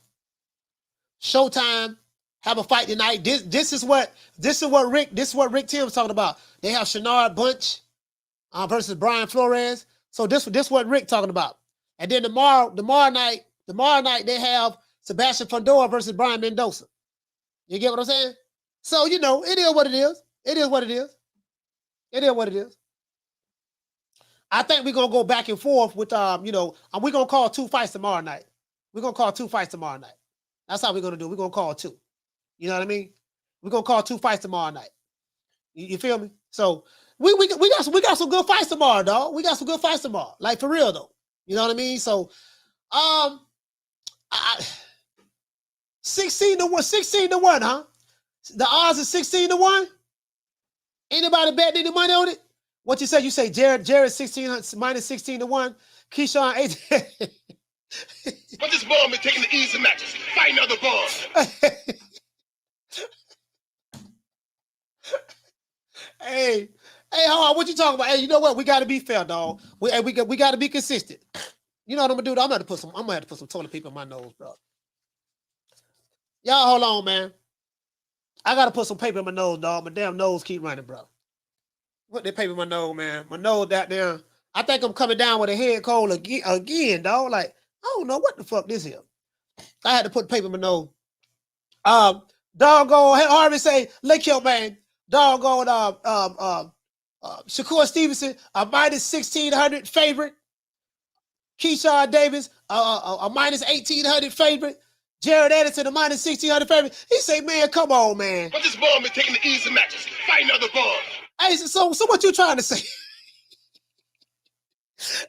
Showtime have a fight tonight. This is what Rick Tim's talking about. They have Shenard Bunch versus Brian Flores. So this what Rick talking about. And then tomorrow night they have Sebastian Fedora versus Brian Mendoza. You get what I'm saying? So it is what it is. It is what it is. It is what it is. I think we're gonna go back and forth with we're gonna call 2 fights tomorrow night. We're gonna call 2 fights tomorrow night. That's how we're gonna do it. We're gonna call 2. You know what I mean? We're gonna call 2 fights tomorrow night. You feel me? So we got some good fights tomorrow, dog. We got some good fights tomorrow. Like for real though. You know what I mean? So 16 to 1, huh? The odds is 16 to 1. Anybody betting any money on it? What you say? You say Jared 16 minus 16 to 1. Keyshawn 8. But this ball been taking the easy matches. Fighting other balls. Hey, hold on. What you talking about? Hey, you know what? We got to be fair, dog. We got to be consistent. You know what I'm gonna do? I'm gonna have to put some toilet paper in my nose, bro. Y'all hold on, man. I gotta put some paper in my nose, dog. My damn nose keep running, bro. Put that paper in my nose, man. My nose that down. I think I'm coming down with a head cold again, dog. Like, I don't know what the fuck this is. I had to put paper in my nose. Doggone, Harvey say, look here, man. Doggone, Shakur Stevenson, a minus 1,600 favorite. Keyshawn Davis, a minus 1,800 favorite. Jared Anderson, a minus 1,600 favorite. He say, man, come on, man. But this ball been taking the easy matches. Fighting other balls. Hey, so what you trying to say?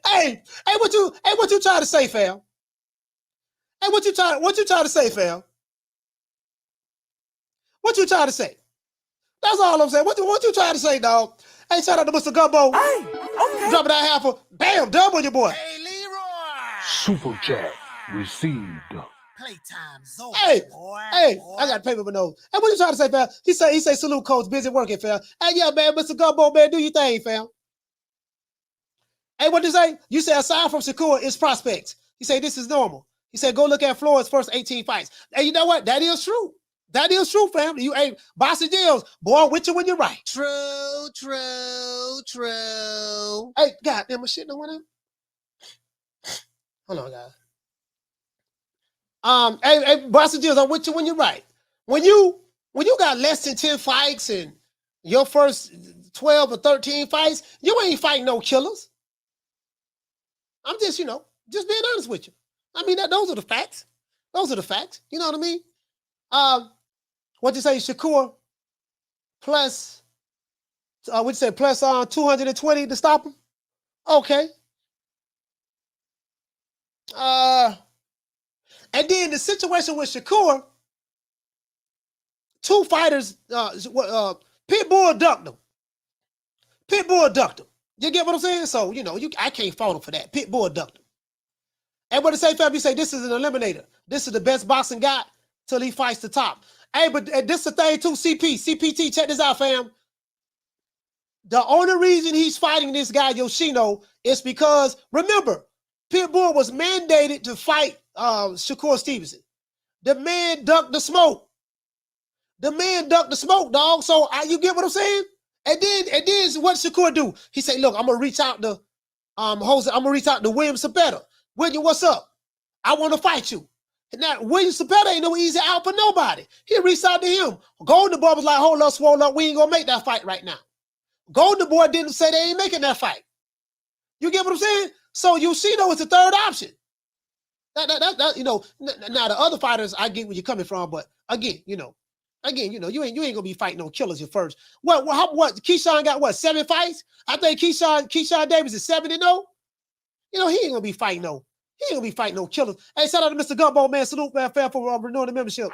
hey, what you trying to say, fam? Hey, what you trying to say, fam? What you trying to say? That's all I'm saying. What you trying to say, dog? Hey, shout out to Mr. Gumbo. Hey, okay. Dropping that half of bam, dub on your boy. Hey, Leroy. Super chat received. Playtime's over, Hey, boy. I got paper with nose. Hey, what you trying to say, fam? He say salute, coach. Busy working, fam. Hey, yeah, man, Mr. Gumbo, man, do your thing, fam. Hey, what you say? You say aside from Shakur, it's prospects. He say this is normal. He said go look at Floyd's first 18 fights. Hey, you know what? That is true. That is true, fam. You ain't Bossy Deals, boy, with you when you're right. True. Hey, goddamn, my shit no one out. Hold on, guys. Hey, Bossy Deals, I'm with you when you're right. When you got less than 10 fights and your first 12 or 13 fights, you ain't fighting no killers. I'm just, just being honest with you. I mean, those are the facts. Those are the facts. You know what I mean? What you say, Shakur? Plus, what you say? Plus 220 to stop him? Okay. And then the situation with Shakur, 2 fighters, Pitbull ducked him. You get what I'm saying? So, I can't fault him for that. Pitbull ducked him. And what to say, fam, you say this is an eliminator. This is the best boxing guy till he fights the top. Hey, but this is the thing too, CPT, check this out, fam. The only reason he's fighting this guy, Yoshino, is because, remember, Pitbull was mandated to fight Shakur Stevenson. The man ducked the smoke. Dog. So you get what I'm saying? And then what Shakur do? He say, look, I'm gonna reach out to Jose. I'm gonna reach out to William Cepeda. William, what's up? I want to fight you. Now, William Cepeda ain't no easy out for nobody. He reached out to him. Golden Boy was like, hold up, swole up. We ain't gonna make that fight right now. Golden Boy didn't say they ain't making that fight. You get what I'm saying? So Yoshino is the third option. That you know, now the other fighters, I get where you're coming from, but again, you ain't gonna be fighting no killers at first. What Keyshawn got what 7 fights? I think Keyshawn Davis is 7-0. You know, he ain't gonna be fighting no killers. Hey, shout out to Mr. Gumbo, man. Salute, man, fair for renewing the membership.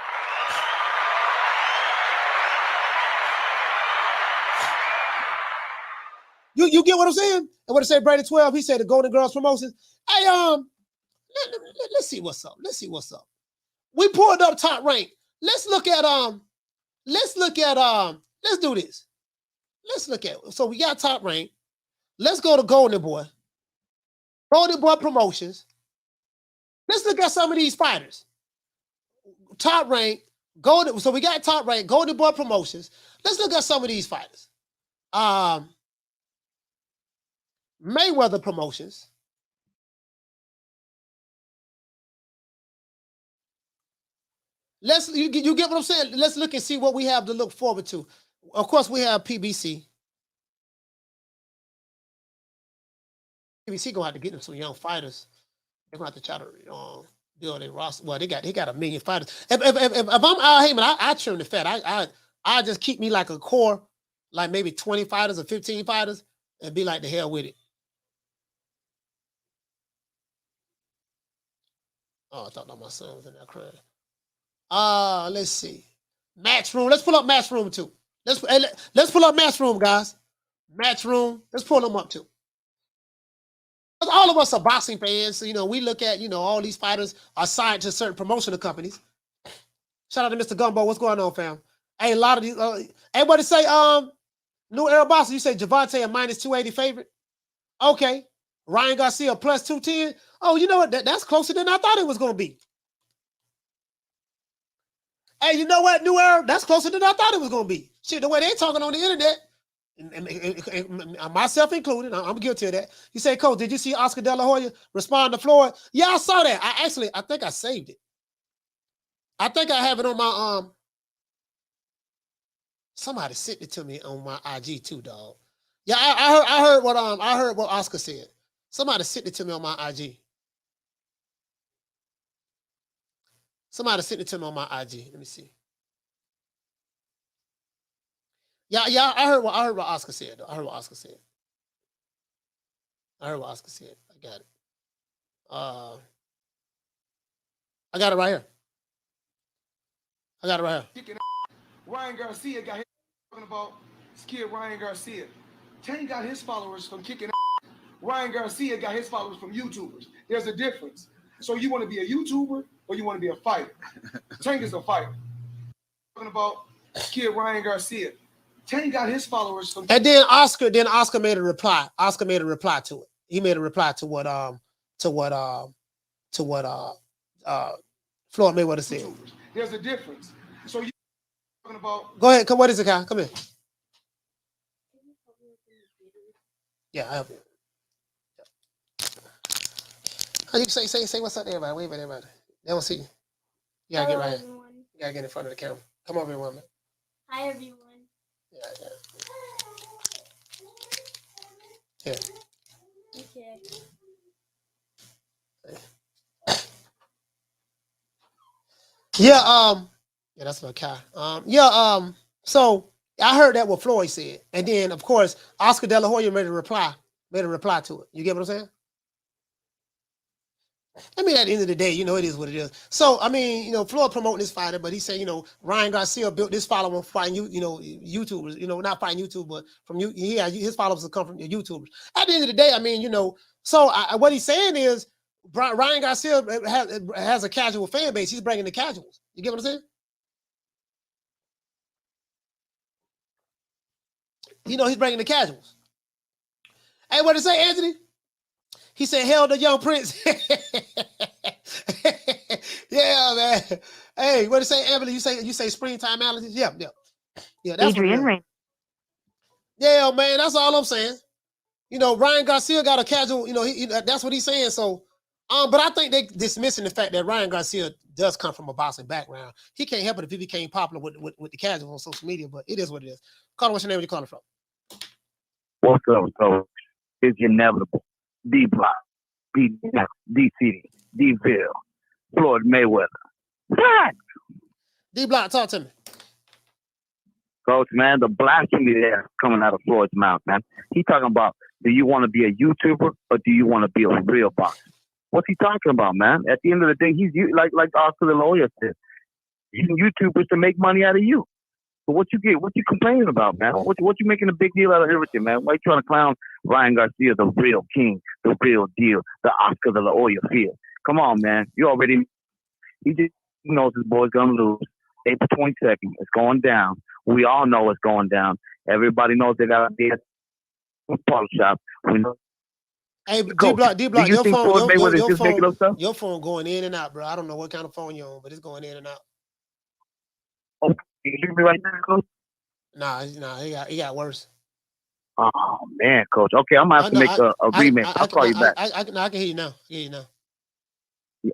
You get what I'm saying? And what I say, Brady 12, he said the Golden Girls promotions. Hey, let's see what's up. Let's We pulled up Top Rank. Let's do this. So we got Top Rank. Let's go to Golden Boy Promotions. Let's look at some of these fighters. Top Rank, Golden. So we got Top Rank, Golden Boy Promotions. Let's look at some of these fighters. Mayweather Promotions. You get what I'm saying? Let's look and see what we have to look forward to. Of course, we have PBC. PBC gonna have to get them some young fighters. They're gonna have to try to build a roster. Well, they got 1 million fighters. If I'm Al Heyman, I trim the fat. I just keep me like a core, like maybe 20 fighters or 15 fighters, and be like the hell with it. Oh, I thought that my son was in that crowd. Let's see. Matchroom. Let's pull up Matchroom too. Let's pull up Matchroom, guys. Matchroom. Let's pull them up too. All of us are boxing fans. So, we look at, all these fighters are signed to certain promotional companies. Shout out to Mr. Gumbo. What's going on, fam? Hey, a lot of these, everybody say, new Errol boxing. You say Gervonta a -280 favorite. Okay. Ryan Garcia +210. Oh, you know what? That's closer than I thought it was going to be. Hey, you know what, New Era? That's closer than I thought it was going to be. Shit, the way they talking on the internet, and myself included, I'm guilty of that. You say, Coach, did you see Oscar De La Hoya respond to Floyd? Yeah, I saw that. I think I saved it. I think I have it on my somebody sent it to me on my IG too, dog. Yeah, I heard what Oscar said. Somebody sent it to me on my IG. Somebody sent it to me on my IG. Let me see. Yeah, I heard what Oscar said, though. I heard what Oscar said. I got it. I got it right here. Ryan Garcia got his talking about this kid Ryan Garcia. Tank got his followers from kicking. Ryan Garcia got his followers from YouTubers. There's a difference. So you want to be a YouTuber or you want to be a fighter? Tank is a fighter. Talking about this kid Ryan Garcia. Tank got his followers from. And then Oscar made a reply. Oscar made a reply to it. He made a reply to what Floyd Mayweather said. There's a difference. So you talking about. Go ahead. What is it, Kyle? Come in. Yeah, I help you. How you say what's up to everybody? Wave at everybody. They don't see you. You gotta get right here. You gotta get in front of the camera. Come over here, woman. Hi, everyone. Yeah. Okay. Yeah, that's my car. So I heard that what Floyd said. And then of course Oscar De La Hoya made a reply to it. You get what I'm saying? I mean, at the end of the day, it is what it is. So, I mean, Floyd promoting this fighter, but he's saying, Ryan Garcia built this following fighting, YouTubers, not fighting YouTube, but from you, his followers will come from the YouTubers. At the end of the day, I mean, what he's saying is Ryan Garcia has a casual fan base. He's bringing the casuals. You get what I'm saying? He's bringing the casuals. Hey, what did he say, Anthony? He said, "Hell, the young prince." Yeah, man. Hey, what did you say, Emily? You say springtime allergies? Yeah. That's Adrian Rain. Yeah, man. That's all I'm saying. Ryan Garcia got a casual. That's what he's saying. So, but I think they dismissing the fact that Ryan Garcia does come from a boxing background. He can't help it if he became popular with the casuals on social media. But it is what it is. Caller, what's your name? Where you calling from? What's up, Coach? It's inevitable. D Block, D City, D Ville, Floyd Mayweather. What? D Block, talk to me. Coach, man, the blasphemy there coming out of Floyd's mouth, man. He talking about, do you want to be a YouTuber or do you want to be a real boxer? What's he talking about, man? At the end of the day, he's like Oscar the lawyer said, using YouTubers to make money out of you. So what you get? What you complaining about, man? What you making a big deal out of everything, man? Why you trying to clown Ryan Garcia, the real king, the real deal, the Oscar the La Hoya field? Come on, man. You already, he just knows his boy's gonna lose. April 22nd, it's going down. We all know it's going down. Everybody knows they got a dead bottle shop. We know. Hey, D-Block, your phone going in and out, bro. I don't know what kind of phone you're on, but it's going in and out. Oh, can you hear me right now, Coach? Nah, it got worse. Oh, man, Coach. Okay, I'm going to have to make a remix. I'll call you back. I can hear you now.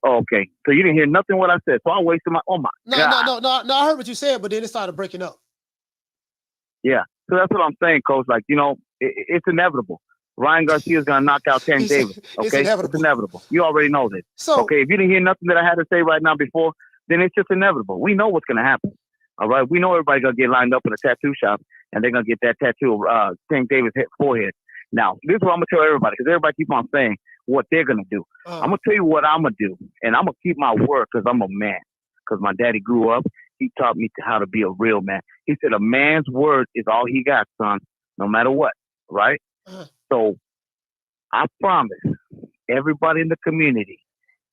Oh, okay. So you didn't hear nothing what I said. So I wasted my, God. No, I heard what you said, but then it started breaking up. Yeah. So that's what I'm saying, Coach. Like, you know, it's inevitable. Ryan Garcia is going to knock out Tank Davis. Okay? It's inevitable. You already know this. So, okay, if you didn't hear nothing that I had to say right now before, then it's just inevitable. We know what's going to happen. All right? We know everybody's going to get lined up in a tattoo shop, and they're going to get that tattoo of Tank Davis' forehead. Now, this is what I'm going to tell everybody, because everybody keeps on saying what they're going to do. I'm going to tell you what I'm going to do, and I'm going to keep my word because I'm a man. Because my daddy grew up. He taught me how to be a real man. He said a man's word is all he got, son, no matter what, right? So I promise everybody in the community,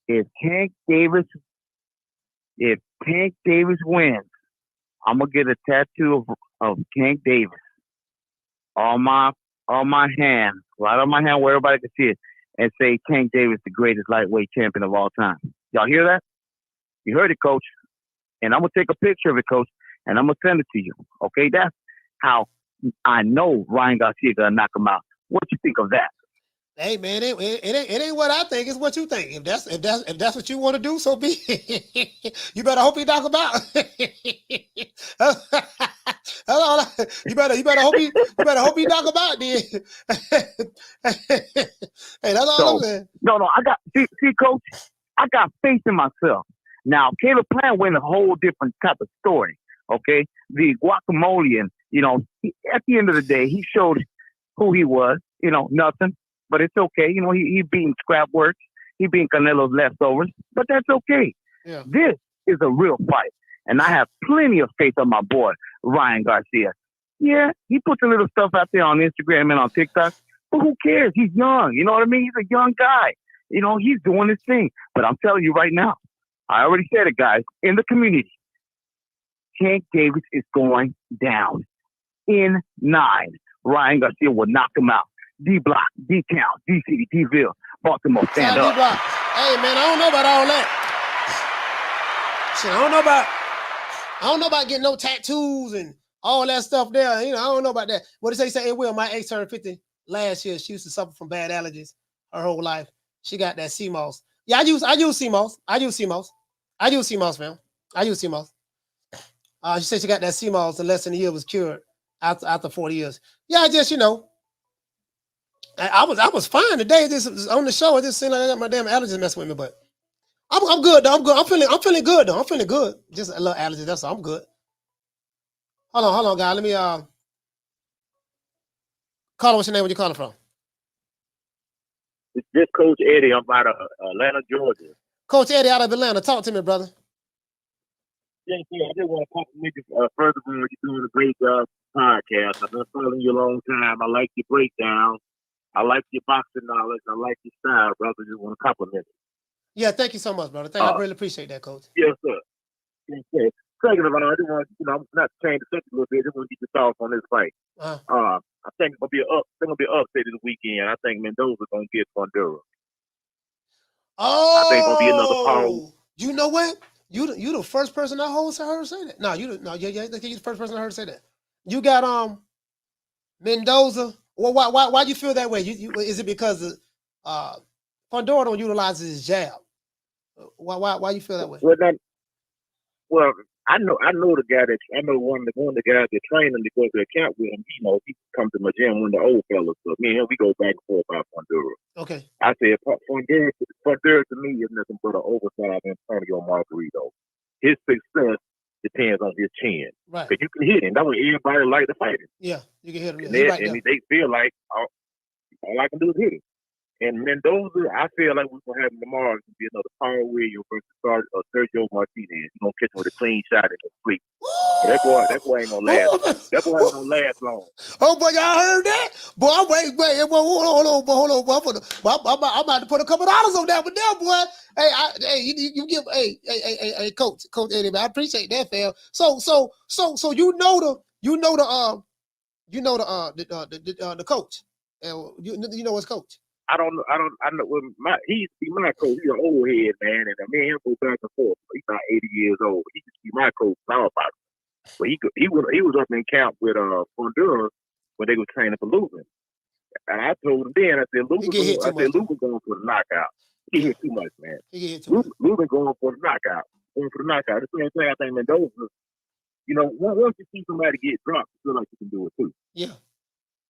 if Tank Davis wins, I'm gonna get a tattoo of Tank Davis on my hand, right on my hand where everybody can see it, and say Tank Davis, the greatest lightweight champion of all time. Y'all hear that? You heard it, Coach. And I'm gonna take a picture of it, Coach, and I'm gonna send it to you. Okay, that's how I know Ryan Garcia gonna knock him out. What you think of that? Hey man, it ain't what I think. It's what you think. If that's what you want to do, so be. You better hope he knock him out. You better hope he knock him out, then. Hey, that's all I'm saying. No, I got see, Coach. I got faith in myself. Now, Caleb Plant went a whole different type of story. Okay, the guacamolean. You know, at the end of the day, he showed who he was. You know, nothing. But it's okay. You know, he beating scrap work. He beating Canelo's leftovers. But that's okay. Yeah. This is a real fight. And I have plenty of faith on my boy, Ryan Garcia. Yeah, he puts a little stuff out there on Instagram and on TikTok. But who cares? He's young. You know what I mean? He's a young guy. You know, he's doing his thing. But I'm telling you right now, I already said it, guys, in the community, Tank Davis is going down in 9. Ryan Garcia will knock him out. D-Block, D-Town, D-City, D-Ville, Baltimore, stand up. Hey, man, I don't know about all that. Shit, I don't know about getting no tattoos and all that stuff there. You know, I don't know about that. What did they say? My ex turned 50 last year. She used to suffer from bad allergies her whole life. She got that CMOS. Yeah, I use CMOS. I use CMOS, man. I use CMOS. She said she got that CMOS in less than a year, was cured after 40 years. Yeah, I just, you know, I was fine today. This was on the show. It just seemed like I got my damn allergies messing with me, but I'm good though. I'm good. I'm feeling good though. I'm feeling good. Just a little allergy. That's all. I'm good. Hold on, guys. Let me call. What's your name? Where you calling from? This Coach Eddie. I'm out of Atlanta, Georgia. Coach Eddie out of Atlanta. Talk to me, brother. Yeah, I just want to compliment you. Furthermore, you're doing a great podcast. I've been following you a long time. I like your breakdown. I like your boxing knowledge. I like your style, brother. Just want to compliment you. Yeah, thank you so much, brother. I really appreciate that, Coach. Yes, sir. Okay. Second of all, I just want I'm not to change the subject a little bit. I just want to get your thoughts on this fight. I think it's gonna be an upset this weekend. I think Mendoza gonna get Fedora. Oh, I think it's gonna be another power. You know what? You the first person I heard say that. No, you're the first person I heard say that. You got Mendoza. Well, why you feel that way? Is it because Fedora don't utilize his jab? Why you feel that way? Well, I know the guy one of the guys that trained him to go to the camp with him. You know, he come to my gym when the old fellas. So me and him, we go back and forth about Fedora. Okay. I said, Fedora to me is nothing but an oversized Antonio Margarito. His success depends on his chin. Right. Because you can hit him. That's what everybody like to fight him. Yeah, you can hit him. And, Yeah, right they feel like all I can do is hit him. And Mendoza, I feel like we're gonna have him tomorrow. It's gonna be another Paul Williams versus Sergio Martinez. He's gonna catch him with a clean shot in the sleep. That boy ain't gonna last. That boy ain't gonna last long. Oh, boy, y'all heard that? Boy, wait, hold on, boy. I'm about to put a couple dollars on that one there, boy. Hey, you give, hey, Coach Eddie, man, I appreciate that, fam. So you know the coach, and you know his coach. I know. He used to be my coach. He's an old head, man, and me and him go back and forth. He's about 80 years old. He used to be my coach. But he was up in camp with Honduras when they were training for Lubin. And I told him then, I said, Lubin going for the knockout. He hit too much, man. Lubin going for the knockout. The same thing I think Mendoza. You know, once you see somebody get dropped, you feel like you can do it too. Yeah.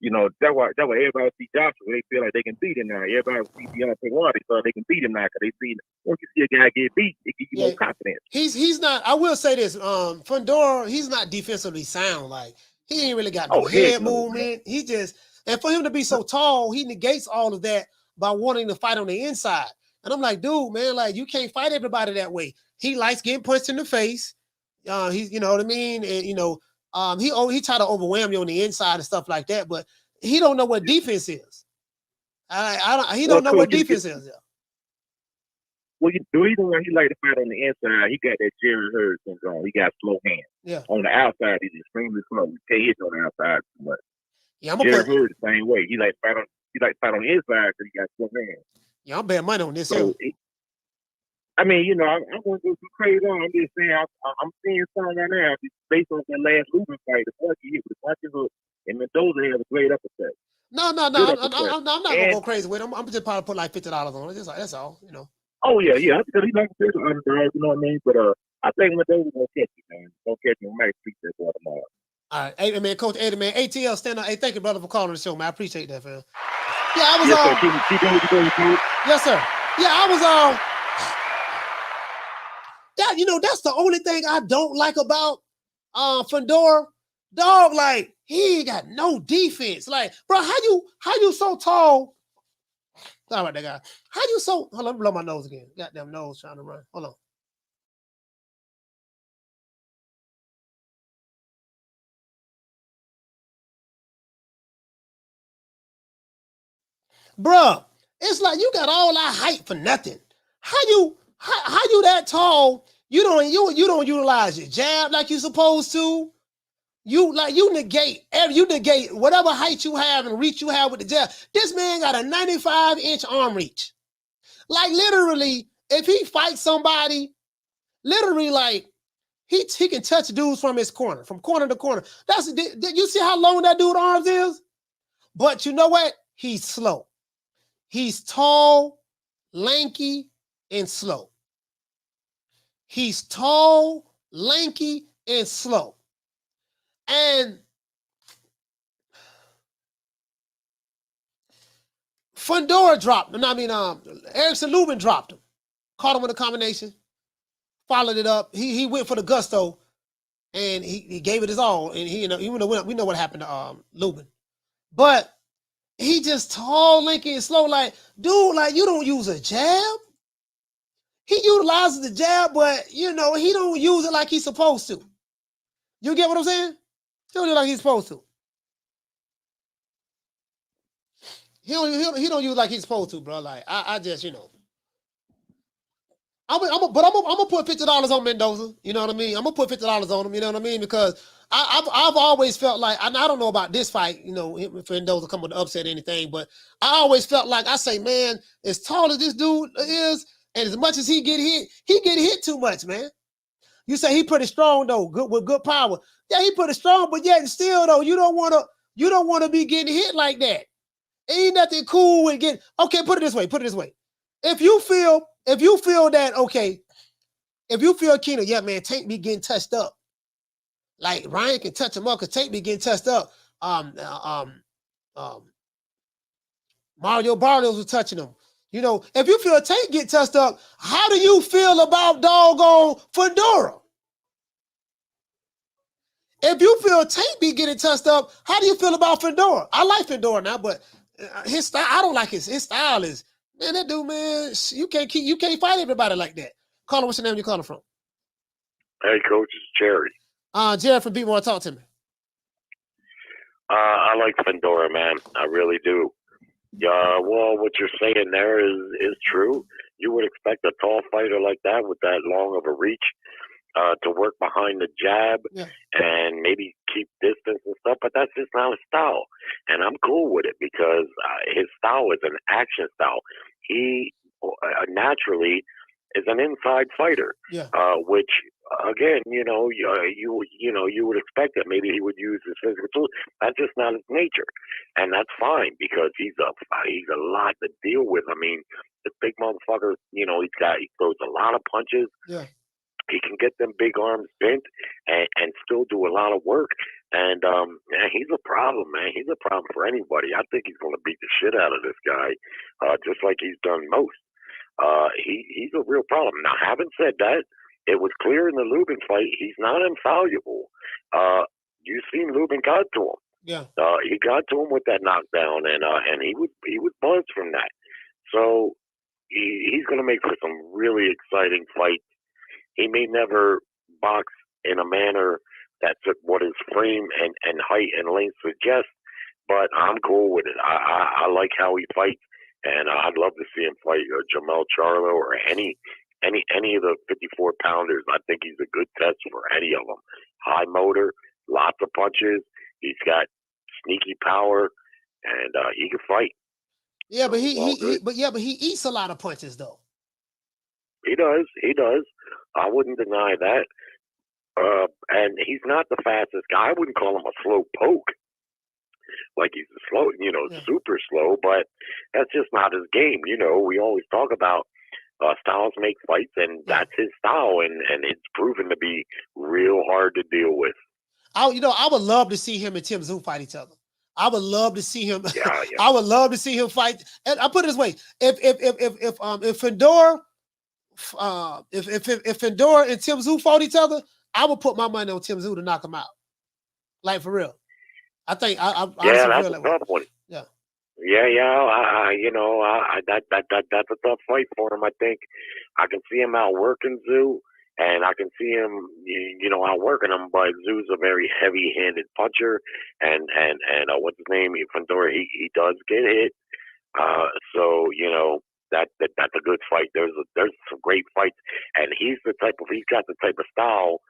You know, that's why everybody see Joshua, they feel like they can beat him now. Everybody see Deontay Wilder, so they can beat him now because they see once you see a guy get beat, it gives you more confidence. He's not. I will say this, Fedora, he's not defensively sound. Like he ain't really got no head movement. He just, and for him to be so tall, he negates all of that by wanting to fight on the inside. And I'm like, dude, man, like you can't fight everybody that way. He likes getting punched in the face. He's, you know what I mean, and you know. He tried to overwhelm you on the inside and stuff like that, but he don't know what defense is. He don't know what defense is. Well, the reason why he like to fight on the inside, he got that Jerry Hurd syndrome. He got slow hands. Yeah. On the outside, he's extremely slow. You can't hit on the outside too much. Yeah, Jerry Hurd the same way. He like to fight on the inside because he got slow hands. Yeah, I'm betting money on this. So, I mean, you know, I'm going to go too crazy on. I'm just saying, I'm seeing something right now based on that last Lubin fight. The punch he hit with the punches hook, and Mendoza has a great uppercut. No. I'm not gonna go crazy with him. I'm just probably put like $50 on it. That's all, you know. Oh yeah. Because he's like a underdog, you know what I mean? But I think Mendoza's gonna catch you, man. Gonna catch you. Might treat that boy tomorrow. All right, hey man, Coach Eddie, man, ATL stand up. Hey, thank you, brother, for calling the show, man. I appreciate that, fam. Yeah, I was on. Keep doing what you're doing. Yes, sir. Yeah, I was on. That, you know, that's the only thing I don't like about Fedora. Dog, like, he ain't got no defense. Like, bro, how you so tall? All right, that guy. How you so, hold on, blow my nose again. Goddamn nose trying to run. Hold on. Bruh, it's like you got all that height for nothing. How you that tall? You don't utilize your jab like you're supposed to. You negate whatever height you have and reach you have with the jab. This man got a 95-inch arm reach. Like literally, if he fights somebody, literally like he can touch dudes from his corner, from corner to corner. You see how long that dude's arms is? But you know what? He's slow. He's tall, lanky, and slow. He's tall, lanky, and slow. And Fedora dropped him. Erickson Lubin dropped him. Caught him with a combination. Followed it up. He went for the gusto, and he gave it his all. And we know what happened to Lubin. But he just tall, lanky, and slow. Like, dude, like you don't use a jab. He utilizes the jab, but you know, he don't use it like he's supposed to. You get what I'm saying? He don't do it like he's supposed to. He don't use it like he's supposed to, bro. Like I just, you know. I'm gonna put $50 on Mendoza. You know what I mean? I'm gonna put $50 on him. You know what I mean? Because I've always felt like, I don't know about this fight, you know, if Mendoza come with the upset or anything, but I always felt like, I say, man, as tall as this dude is, and as much as he get hit too much, man. You say he pretty strong though, with good power. Yeah, he pretty strong, but yet still though, you don't wanna be getting hit like that. Ain't nothing cool with getting. Okay, put it this way. If you feel that, okay, if you feel Keno, yeah, man, Tank be getting touched up. Like Ryan can touch him up because Tank be getting touched up. Mario Barrios was touching him. You know, if you feel Tank get touched up, how do you feel about doggone Fedora? If you feel Tank be getting touched up, how do you feel about Fedora? I like Fedora now, but his style, I don't like his style is, man, that dude, man, you can't fight everybody like that. Caller, what's your name? You calling from? Hey, Coach, it's Jerry. Jerry from B-More, talk to me. I like Fedora, man. I really do. Well, what you're saying there is true. You would expect a tall fighter like that with that long of a reach to work behind the jab and maybe keep distance and stuff, but that's just not his style. And I'm cool with it because his style is an action style. He naturally is an inside fighter, which again, you would expect that maybe he would use his physical tools. That's just not his nature, and that's fine because he's a lot to deal with. I mean, the big motherfucker, he throws a lot of punches. Yeah. He can get them big arms bent and still do a lot of work. And man, he's a problem, man. He's a problem for anybody. I think he's going to beat the shit out of this guy, just like he's done most. He's a real problem. Now, having said that, it was clear in the Lubin fight he's not infallible. You seen Lubin got to him. Yeah. He got to him with that knockdown, and he was buzzed from that. So he's going to make for some really exciting fights. He may never box in a manner that's what his frame and height and length suggest, but I'm cool with it. I like how he fights, and I'd love to see him fight Jamel Charlo or any of the 54-pounders. I think he's a good test for any of them. High motor, lots of punches. He's got sneaky power, and he can fight. Yeah, but he eats a lot of punches though. He does. I wouldn't deny that. And he's not the fastest guy. I wouldn't call him a slow poke. Like he's a slow, super slow, but that's just not his game. We always talk about styles make fights, and that's his style, and it's proven to be real hard to deal with. I would love to see him and Tim Tszyu fight each other. I would love to see him. Yeah. I would love to see him fight. And I put it this way: if Fedora, if Fedora and Tim Tszyu fought each other, I would put my money on Tim Tszyu to knock him out. Like for real. I think that's a tough one. Yeah. That's a tough fight for him. I think I can see him outworking Tszyu, and I can see him, outworking him. But Zhu's a very heavy-handed puncher, and what's his name? Fedora, he does get hit. So that's a good fight. There's some great fights, and he's got the type of style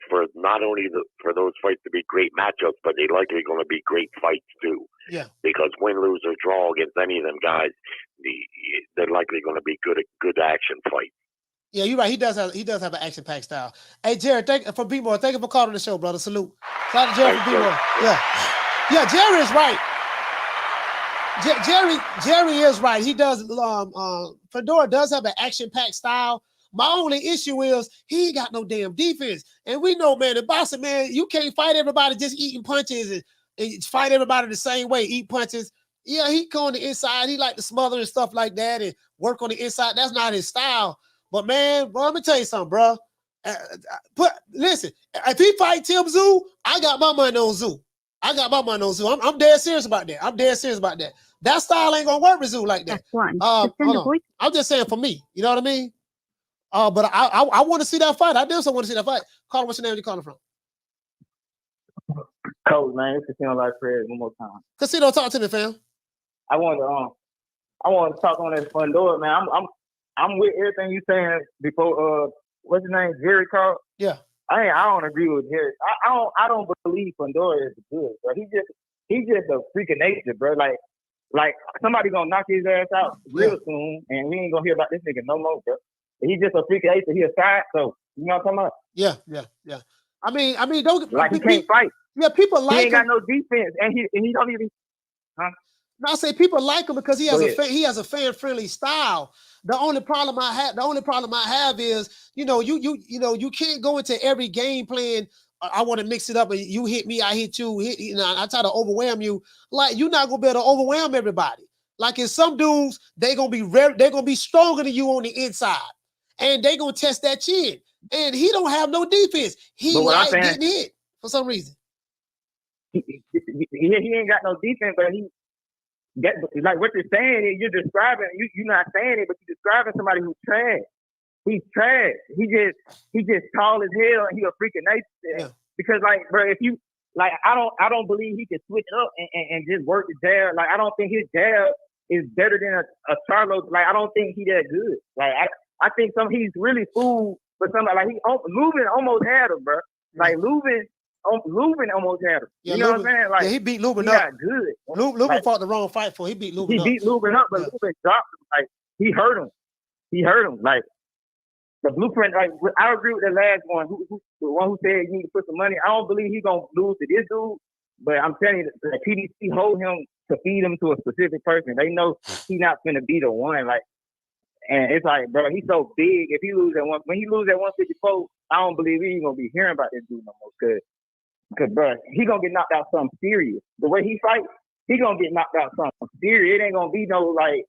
for not only for those fights to be great matchups, but they're likely going to be great fights too. Yeah. Because win, lose, or draw against any of them guys, they're likely going to be good action fights. Yeah, you're right. He does have an action-packed style. Hey, Jared, thank you for calling the show, brother. Salute. Shout out to Jared for B-More. Yeah, Jerry is right. Jerry is right. He does. Fedora does have an action-packed style. My only issue is he ain't got no damn defense. And we know, man, in boxing, man, you can't fight everybody just eating punches and fight everybody the same way, eat punches. Yeah, he go on the inside. He like to smother and stuff like that and work on the inside. That's not his style. But, man, bro, let me tell you something, bro. Listen, if he fight Tim Tszyu, I got my money on Tszyu. I'm dead serious about that. That style ain't going to work with Tszyu like that. I'm just saying for me. You know what I mean? But I want to see that fight. I also want to see that fight. Caller, what's your name? You calling from? Coach, man, it's Casino Life Fred one more time. Casino, talk to me, fam. I want to talk on that Fedora, man. I'm with everything you saying before. What's his name? Jerry Carl. Yeah. I don't agree with Jerry. I don't believe Fedora is good, bro. He's just a freak of nature, bro. Like somebody gonna knock his ass out real soon, and we ain't gonna hear about this nigga no more, bro. He's just a freak of nature. He a side, so you know what I'm talking about? Yeah. I mean, don't like he can't fight. Yeah, people like him. He ain't got no defense, and he don't even. Huh? No, I say people like him because he has a fan-friendly style. The only problem I have is, you can't go into every game plan. I want to mix it up, and you hit me, I hit you. I try to overwhelm you. Like you're not gonna be able to overwhelm everybody. Like in some dudes, they're gonna be stronger than you on the inside, and they're gonna test that chin. And he don't have no defense. He like getting hit for some reason. He ain't got no defense, but like what you're saying, you're describing. You're not saying it, but you're describing somebody who's trash. He's trash. He just tall as hell, and he a freaking nature. Yeah. Because like, bro, if you like, I don't believe he can switch up and just work the jab. Like, I don't think his jab is better than a Charlo. Like, I don't think he that good. Like, I think he's really fooled for somebody. Like, Lubin almost had him, bro. Like, Lubin almost had him. Yeah, you know what I'm saying? Like, he beat Lubin up. Got good. Lubin fought the wrong fight for. He beat Lubin up. He beat Lubin up, but Lubin dropped him. Like, he hurt him. Like, the blueprint, like, I agree with the last one, the one who said you need to put some money. I don't believe he's going to lose to this dude, but I'm telling you, the PBC hold him to feed him to a specific person. They know he's not going to be the one. Like, and it's like, bro, he's so big. If he lose when he lose at 154, I don't believe he's going to be hearing about this dude no more. Because, bro, he going to get knocked out something serious. The way he fights, he going to get knocked out something serious. It ain't going to be no, like,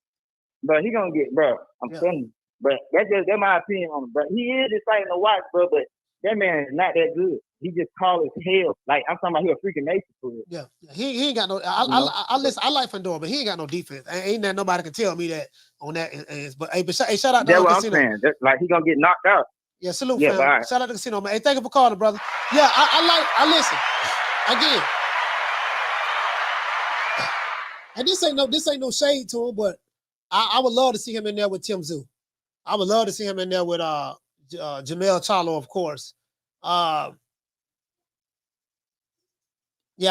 bro, he going to get, bro, I'm telling you. But that's my opinion on him. But he is exciting to watch, bro. But that man is not that good. He just tall as hell. Like, I'm talking about, he a freaking nature for it. Yeah, he ain't got no. I like Fedora, but he ain't got no defense. Ain't that nobody can tell me that on that. But shout out to that's what Casino. I'm saying. Like, he gonna get knocked out. Yeah, salute, fam. Right. Shout out to Casino, man. Hey, thank you for calling, brother. Yeah, I listen again. And this ain't no shade to him, but I would love to see him in there with Tim Tszyu. I would love to see him in there with Jamel Charlo, of course. Yeah,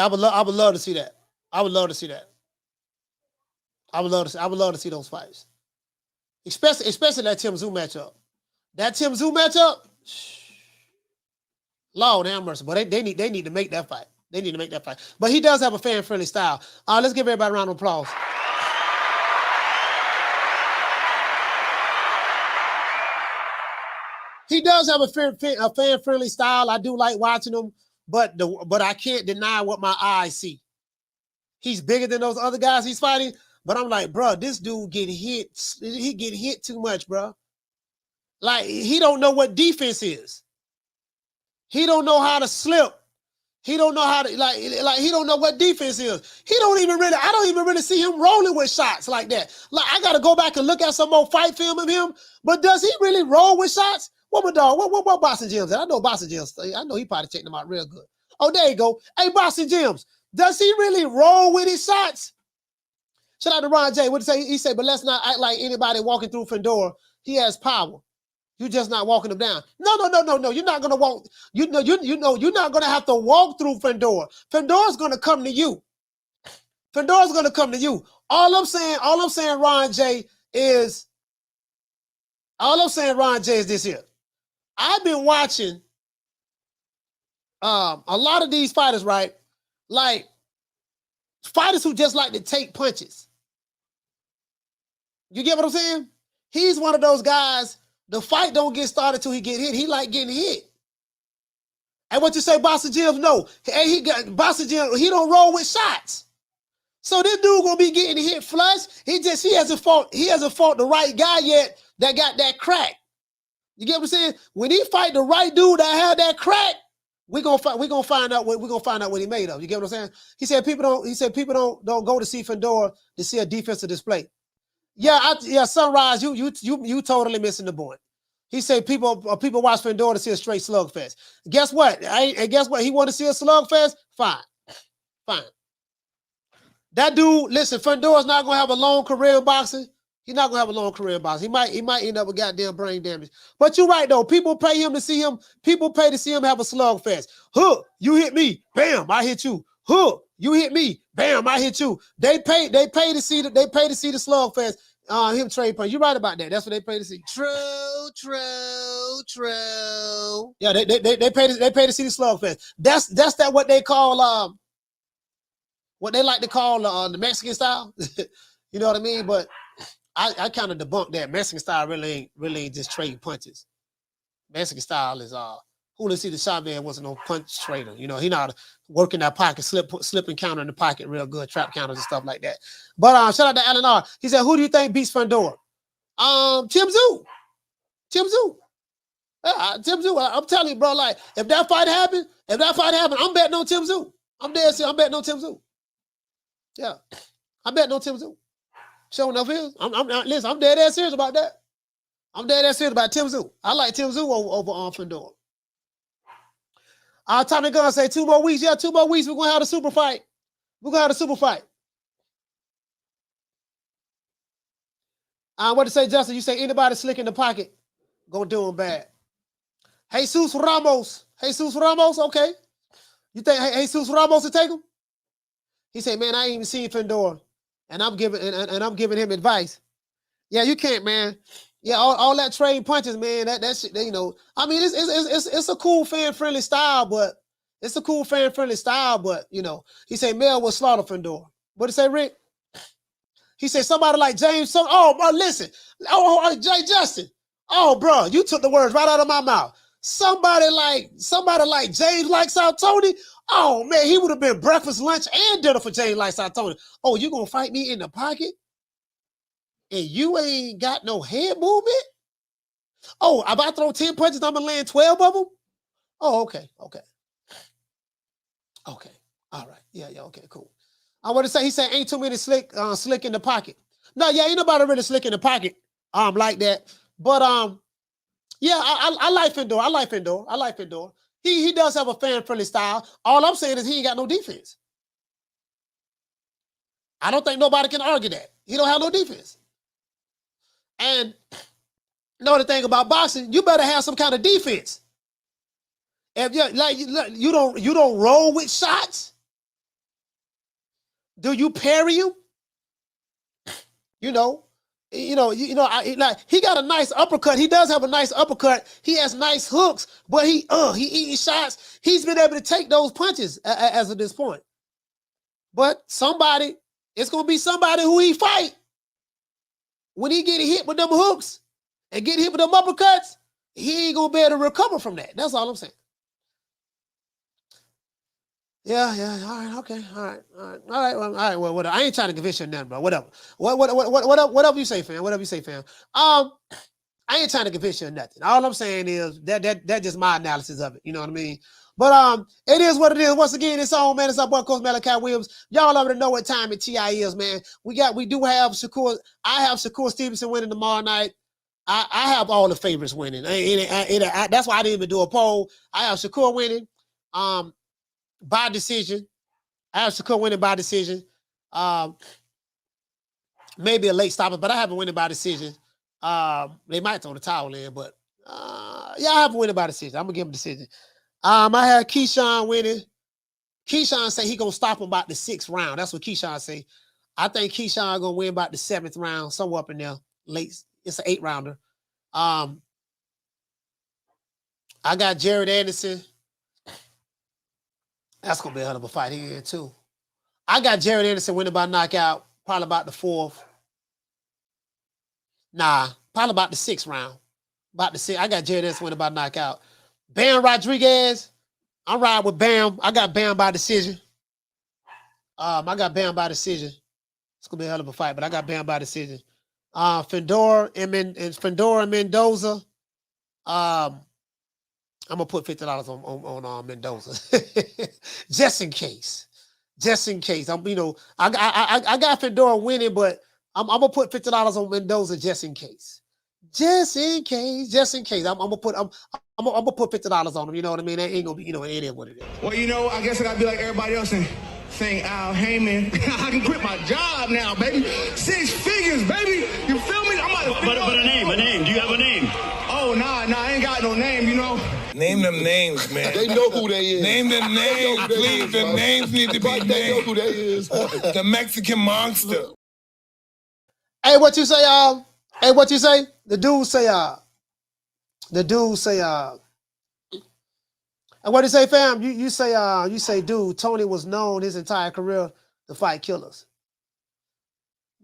I would love to see that. I would love to see that. I would love to see those fights. Especially that Tim Tszyu matchup. That Tim Tszyu matchup, Lord have mercy. But they need to make that fight. They need to make that fight. But he does have a fan-friendly style. Let's give everybody a round of applause. He does have a fan-friendly style. I do like watching him, but I can't deny what my eyes see. He's bigger than those other guys he's fighting, but I'm like, bro, this dude get hit. He get hit too much, bro. Like, he don't know what defense is. He don't know how to slip. He don't know how to like he don't know what defense is. I don't even really see him rolling with shots like that. Like, I gotta go back and look at some more fight film of him. But does he really roll with shots? What my dog? What Boxing Gyms? I know Boxing Gyms. I know he probably checked them out real good. Oh, there you go. Hey, Boxing Gyms. Does he really roll with his shots? Shout out to Ron J. What did he say? He said, but let's not act like anybody walking through Fedora. He has power. You're just not walking him down. No. You're not gonna walk. You're not gonna have to walk through Fedora. Fedora's gonna come to you. Fedora's gonna come to you. All I'm saying, Ron J, is this here. I've been watching a lot of these fighters, right? Like, fighters who just like to take punches. You get what I'm saying? He's one of those guys, the fight don't get started till he get hit. He like getting hit. And what you say, Boxing Gyms? No. Hey, Boxing Gyms, he don't roll with shots. So this dude gonna be getting hit flush. He hasn't fought the right guy yet that got that crack. You get what I'm saying? When he fight the right dude that had that crack, we're gonna find out what he made of. You get what I'm saying? He said people don't go to see Fedora to see a defensive display. Yeah, Sunrise, you totally missing the point. He said people watch Fedora to see a straight slugfest. Guess what? Guess what? He want to see a slugfest? Fine. That dude, listen, Fedora's not gonna have a long career in boxing. He's not gonna have a long career in boxing. He might end up with goddamn brain damage. But you're right though. People pay to see him have a slugfest. Huh, you hit me, bam, I hit you. Huh, you hit me, bam, I hit you. They pay to see the slugfest. Him trade punch. You're right about that. That's what they pay to see. True. Yeah, they pay to see the slugfest. That's that what they call what they like to call the Mexican style. You know what I mean? But I kind of debunk that. Mexican style really ain't just trading punches. Mexican style is Julio Cesar Chavez wasn't no punch trader. You know, he not working that pocket, slipping counter in the pocket real good, trap counters and stuff like that. But shout out to Alan R. He said, who do you think beats Fedora? Tim Tszyu. Tim Tszyu. Tim Tszyu. I'm telling you, bro, like, if that fight happened, I'm betting on Tim Tszyu. I'm dead serious. I'm betting on Tim Tszyu. Yeah. I'm betting on Tim Tszyu. Sure enough is. Listen, I'm dead ass serious about that. I'm dead ass serious about Tim Tszyu. I like Tim Tszyu over Fedora. Tommy Gunn say 2 more weeks. Yeah, 2 more weeks. We're going to have a super fight. We're going to have a super fight. What to say, Justin? You say anybody slick in the pocket, going to do him bad. Jesus Ramos. Okay. You think Jesus Ramos will take him? He said, man, I ain't even seen Fedora. And I'm giving him advice. Yeah, you can't, man. Yeah, all that trading punches, man. That shit, you know. I mean, it's a cool fan-friendly style, but you know, he said Mel will slaughter Fedora. What did he say, Rick? He said somebody like James. Oh, bro, listen. Jay Justin. Oh, bro, you took the words right out of my mouth. Somebody like James like South Tony. Oh man, he would have been breakfast, lunch, and dinner for James like South Tony. Oh, you gonna fight me in the pocket? And you ain't got no head movement? Oh, if I throw 10 punches, I'm gonna land 12 of them? Oh, okay. All right. Yeah, okay, cool. I want to say, he said, ain't too many slick in the pocket. No, yeah, ain't nobody really slick in the pocket like that. But yeah, I like Fedora. I like Fedora. He does have a fan-friendly style. All I'm saying is he ain't got no defense. I don't think nobody can argue that. He don't have no defense. And you know the thing about boxing, you better have some kind of defense. If you don't roll with shots, do you parry him? You know, he got a nice uppercut. He does have a nice uppercut. He has nice hooks, but he eating shots. He's been able to take those punches as of this point. But it's gonna be somebody who he fight. When he get hit with them hooks and get hit with them uppercuts, he ain't gonna be able to recover from that. That's all I'm saying. Yeah. All right. Okay. All right. Well, whatever. I ain't trying to convince you of nothing, bro. Whatever. Whatever you say, fam. I ain't trying to convince you of nothing. All I'm saying is that's just my analysis of it. You know what I mean? But it is what it is. Once again, it's on, man. It's our boy, Coach Malachi Williams. Y'all already know what time it TI is, man. We do have Shakur. I have Shakur Stevenson winning tomorrow night. I have all the favorites winning. That's why I didn't even do a poll. I have Shakur winning by decision. I have Shakur winning by decision. Maybe a late stopper, but I have him winning by decision. They might throw the towel in, but yeah, I have him winning by decision. I'm gonna give him a decision. I had Keyshawn winning. Keyshawn say he gonna stop him about the 6th round. That's what Keyshawn say. I think Keyshawn gonna win about the 7th round, somewhere up in there. Late, it's an 8-rounder. I got Jared Anderson. That's gonna be a hell of a fight here too. I got Jared Anderson winning by knockout, probably about the 4th. Nah, probably about the 6th round. About the 6th. I got Jared Anderson winning by knockout. Bam Rodriguez, I'm riding with Bam. I got Bam by decision. I got Bam by decision. It's gonna be a hell of a fight, but I got Bam by decision. Fedora and Mendoza. I'm gonna put $50 on Mendoza, just in case. I got Fedora winning, but I'm gonna put $50 on Mendoza just in case. I'm gonna put $50 on him. You know what I mean? That ain't gonna be, it is what it is. Well, I guess I gotta be like everybody else and saying, Al Heyman, I can quit my job now, baby. 6 figures, baby. You feel me? I'm about to but a name. Do you have a name? Oh, nah, I ain't got no name, Name them names, man. They know who they is. Name them names, please. The names need to be named. They know who they is. The Mexican monster. Hey, what you say, y'all? Hey, what you say? The dude say, and what do you say, fam? You say, dude, Tony was known his entire career to fight killers.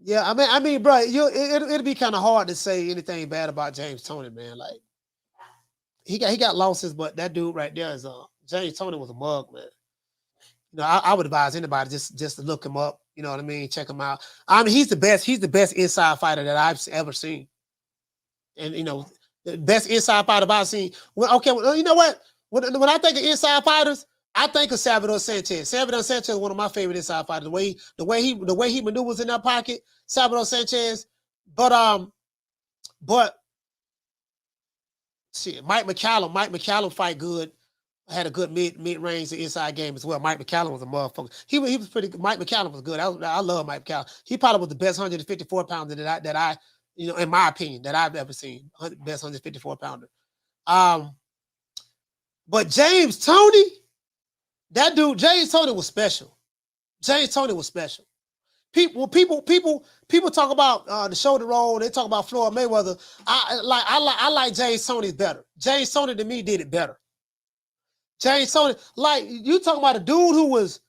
Yeah, I mean, bro, it'll be kind of hard to say anything bad about James Toney, man. Like, he got losses, but that dude right there is James Toney was a mug, man. You know, I would advise anybody just to look him up. You know what I mean? Check him out. I mean, he's the best inside fighter that I've ever seen. And you know, the best inside fighter I've seen. Well, okay, well, you know what? When I think of inside fighters, I think of Salvador Sanchez. Salvador Sanchez is one of my favorite inside fighters. The way he maneuvers in that pocket, Salvador Sanchez. But shit, Mike McCallum fight good. Had a good mid-range inside game as well. Mike McCallum was a motherfucker. He was pretty good. Mike McCallum was good. I love Mike McCallum. He probably was the best 154 pounder that I you know, in my opinion, that I've ever seen. Best 154 pounder. But James Toney, that dude, James Toney was special. James Toney was special. People talk about the shoulder roll. They talk about Floyd Mayweather. I like James Toney's better. James Toney to me did it better. James Toney, like you talking about a dude who was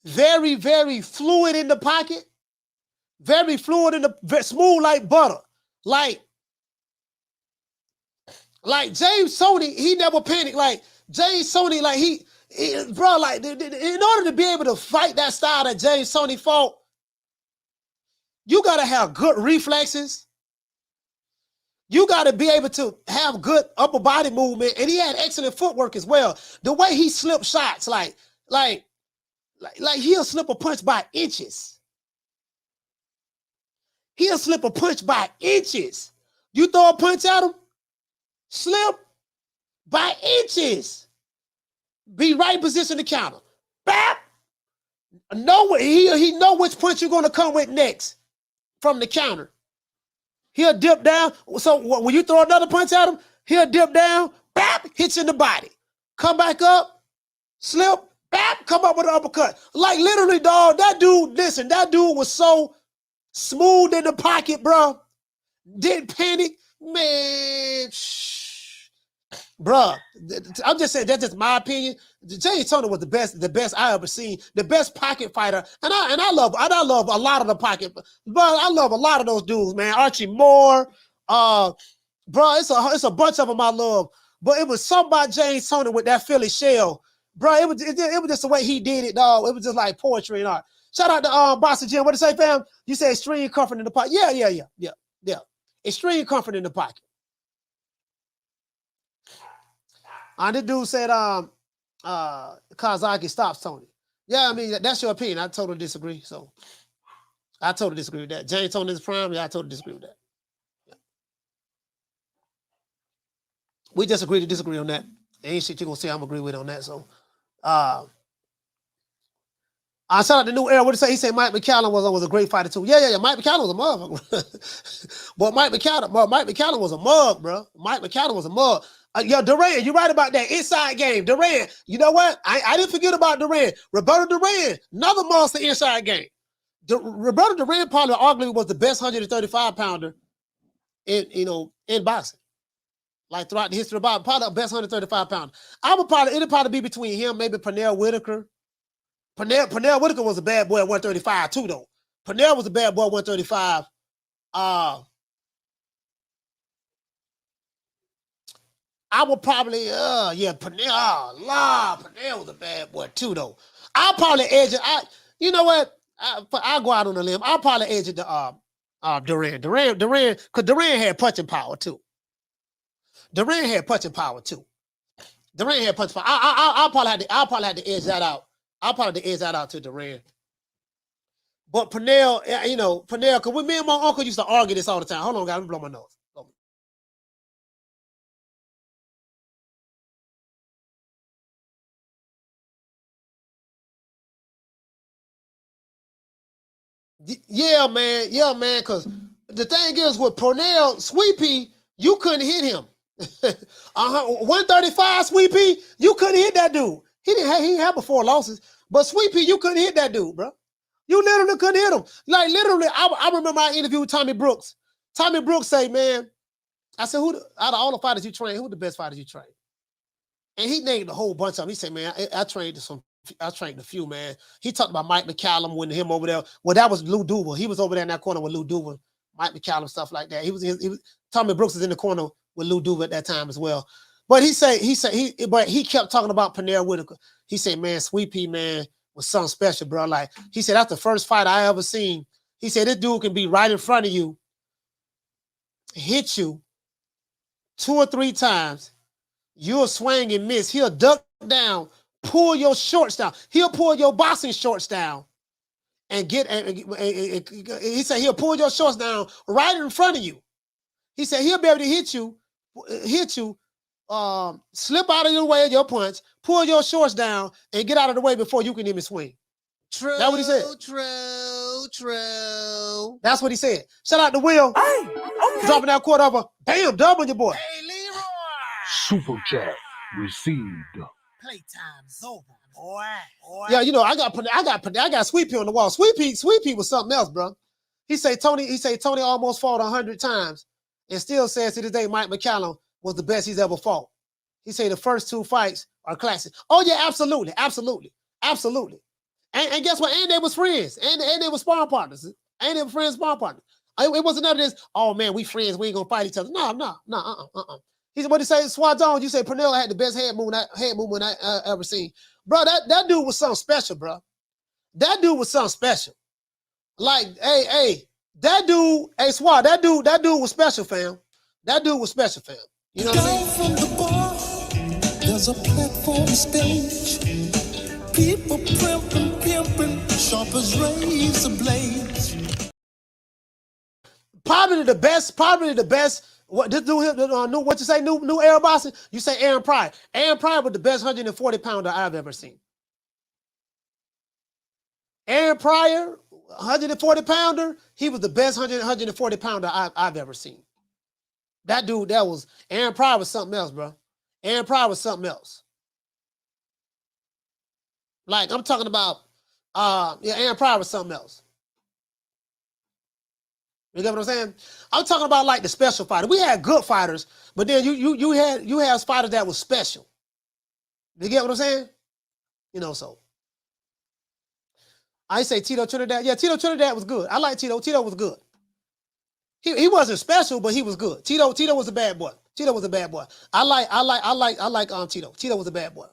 very, very fluid in the pocket, very fluid in the smooth like butter. Like James Toney, he never panicked. Like James Toney, like bro, like in order to be able to fight that style that James Toney fought, you gotta have good reflexes. You got to be able to have good upper body movement, and he had excellent footwork as well. The way he slipped shots, like he'll slip a punch by inches. He'll slip a punch by inches. You throw a punch at him, slip by inches. Be right in position to counter. Bap. He know which punch you're going to come with next from the counter. He'll dip down. So when you throw another punch at him, he'll dip down, bap, hits you in the body. Come back up, slip, bap, come up with an uppercut. Like literally, dog, that dude was so smooth in the pocket, bro. Didn't panic. Man, bro. I'm just saying, that's just my opinion. James Toney was the best I ever seen, the best pocket fighter. And I love a lot of the pocket, but I love a lot of those dudes, man. Archie Moore, bro, it's a bunch of them I love. But it was something about James Toney with that Philly shell, bro. It was just the way he did it, dog. It was just like poetry and art. Shout out to Boxing Jim. What did you say, fam? You said extreme comfort in the pocket. Yeah. Extreme comfort in the pocket. This dude said, Kazaki stops Tony. Yeah, I mean, that's your opinion. I totally disagree. So I totally disagree with that. James Toney's prime. Yeah, I totally disagree with that. Yeah. We just agree to disagree on that. Ain't shit you gonna say I'm agree with on that. So I shout out the new era. What did he say? He said Mike McCallum was a great fighter too. Yeah. Mike McCallum was a motherfucker. But Mike McCallum was a mug, bro. Mike McCallum was a mug. Yo, Duran, you're right about that. Inside game. Duran, you know what? I didn't forget about Duran. Roberto Duran, another monster inside game. Roberto Duran probably arguably was the best 135 pounder in boxing. Like throughout the history of boxing, probably the best 135 pounder. It'd probably be between him, maybe Pernell Whitaker. Pernell Whitaker was a bad boy at 135 too, though. Pernell was a bad boy at 135. I would probably, Pernell was a bad boy too, though. I'll probably edge it. You know what? I'll go out on a limb. I'll probably edge it to Duran, because Duran had punching power too. I'll probably have to edge that out. I'll probably edge that out to Duran. But Pernell, because me and my uncle used to argue this all the time. Hold on, guys, let me blow my nose. Yeah, man, because the thing is with Pernell, Sweepy, you couldn't hit him. 135 Sweepy, you couldn't hit that dude. He didn't have before losses, but Sweepy, you couldn't hit that dude, bro. You literally couldn't hit him. Like literally, I remember I interviewed Tommy Brooks. Tommy Brooks say, man, I said, out of all the fighters you train, who the best fighters you train? And he named a whole bunch of them. He said, man, I trained a few, man. He talked about Mike McCallum when him over there. Well, that was Lou Duval. He was over there in that corner with Lou Duval, Mike McCallum, stuff like that. Tommy Brooks is in the corner with Lou Duval at that time as well. But he kept talking about Pernell Whitaker. He said, man, Sweet Pea, man, was something special, bro. Like, he said, that's the first fight I ever seen. He said, this dude can be right in front of you, hit you 2 or 3 times. You'll swing and miss. He'll duck down, pull your shorts down. He'll pull your boxing shorts down and he said he'll pull your shorts down right in front of you. He said he'll be able to hit you, slip out of your way of your punch, pull your shorts down, and get out of the way before you can even swing. True. That's what he said. True. That's what he said. Shout out to Will. Hey, okay. Dropping that quarter over. Bam, dub on your boy. Hey, Leroy. Super chat received. Playtime's over, boy. Yeah, you know, I got Sweet Pea on the wall. Sweet Pea was something else, bro. He say Tony almost fought 100 times and still says to this day Mike McCallum was the best he's ever fought. He say the first 2 fights are classic. Oh yeah, absolutely. And guess what? And they was friends. And they were sparring partners. And they were friends, sparring partners. It wasn't none of this, oh man, we friends, we ain't gonna fight each other. No. He said, what he say? Swat Jones, you say Pernell had the best head movement I ever seen. Bro, that dude was something special, bro. That dude was something special. Like, hey, that dude, hey, Swat, that dude was special, fam. That dude was special, fam. You know what I mean? From the bar, there's a platform stage. People pimping, sharp as razor blades. Probably the best. What this dude new? What you say? New Errol boxing? You say Aaron Pryor. Aaron Pryor was the best 140-pounder I've ever seen. Aaron Pryor, 140-pounder. He was the best 140-pounder I've ever seen. That dude, Aaron Pryor was something else, bro. Aaron Pryor was something else. Like I'm talking about, Aaron Pryor was something else. You get what I'm saying? I'm talking about like the special fighter. We had good fighters, but then you had fighters that was special. You get what I'm saying? You know, so I say Tito Trinidad. Yeah, Tito Trinidad was good. I like Tito. Tito was good. He wasn't special, but he was good. Tito was a bad boy. Tito was a bad boy. I like Tito. Tito was a bad boy.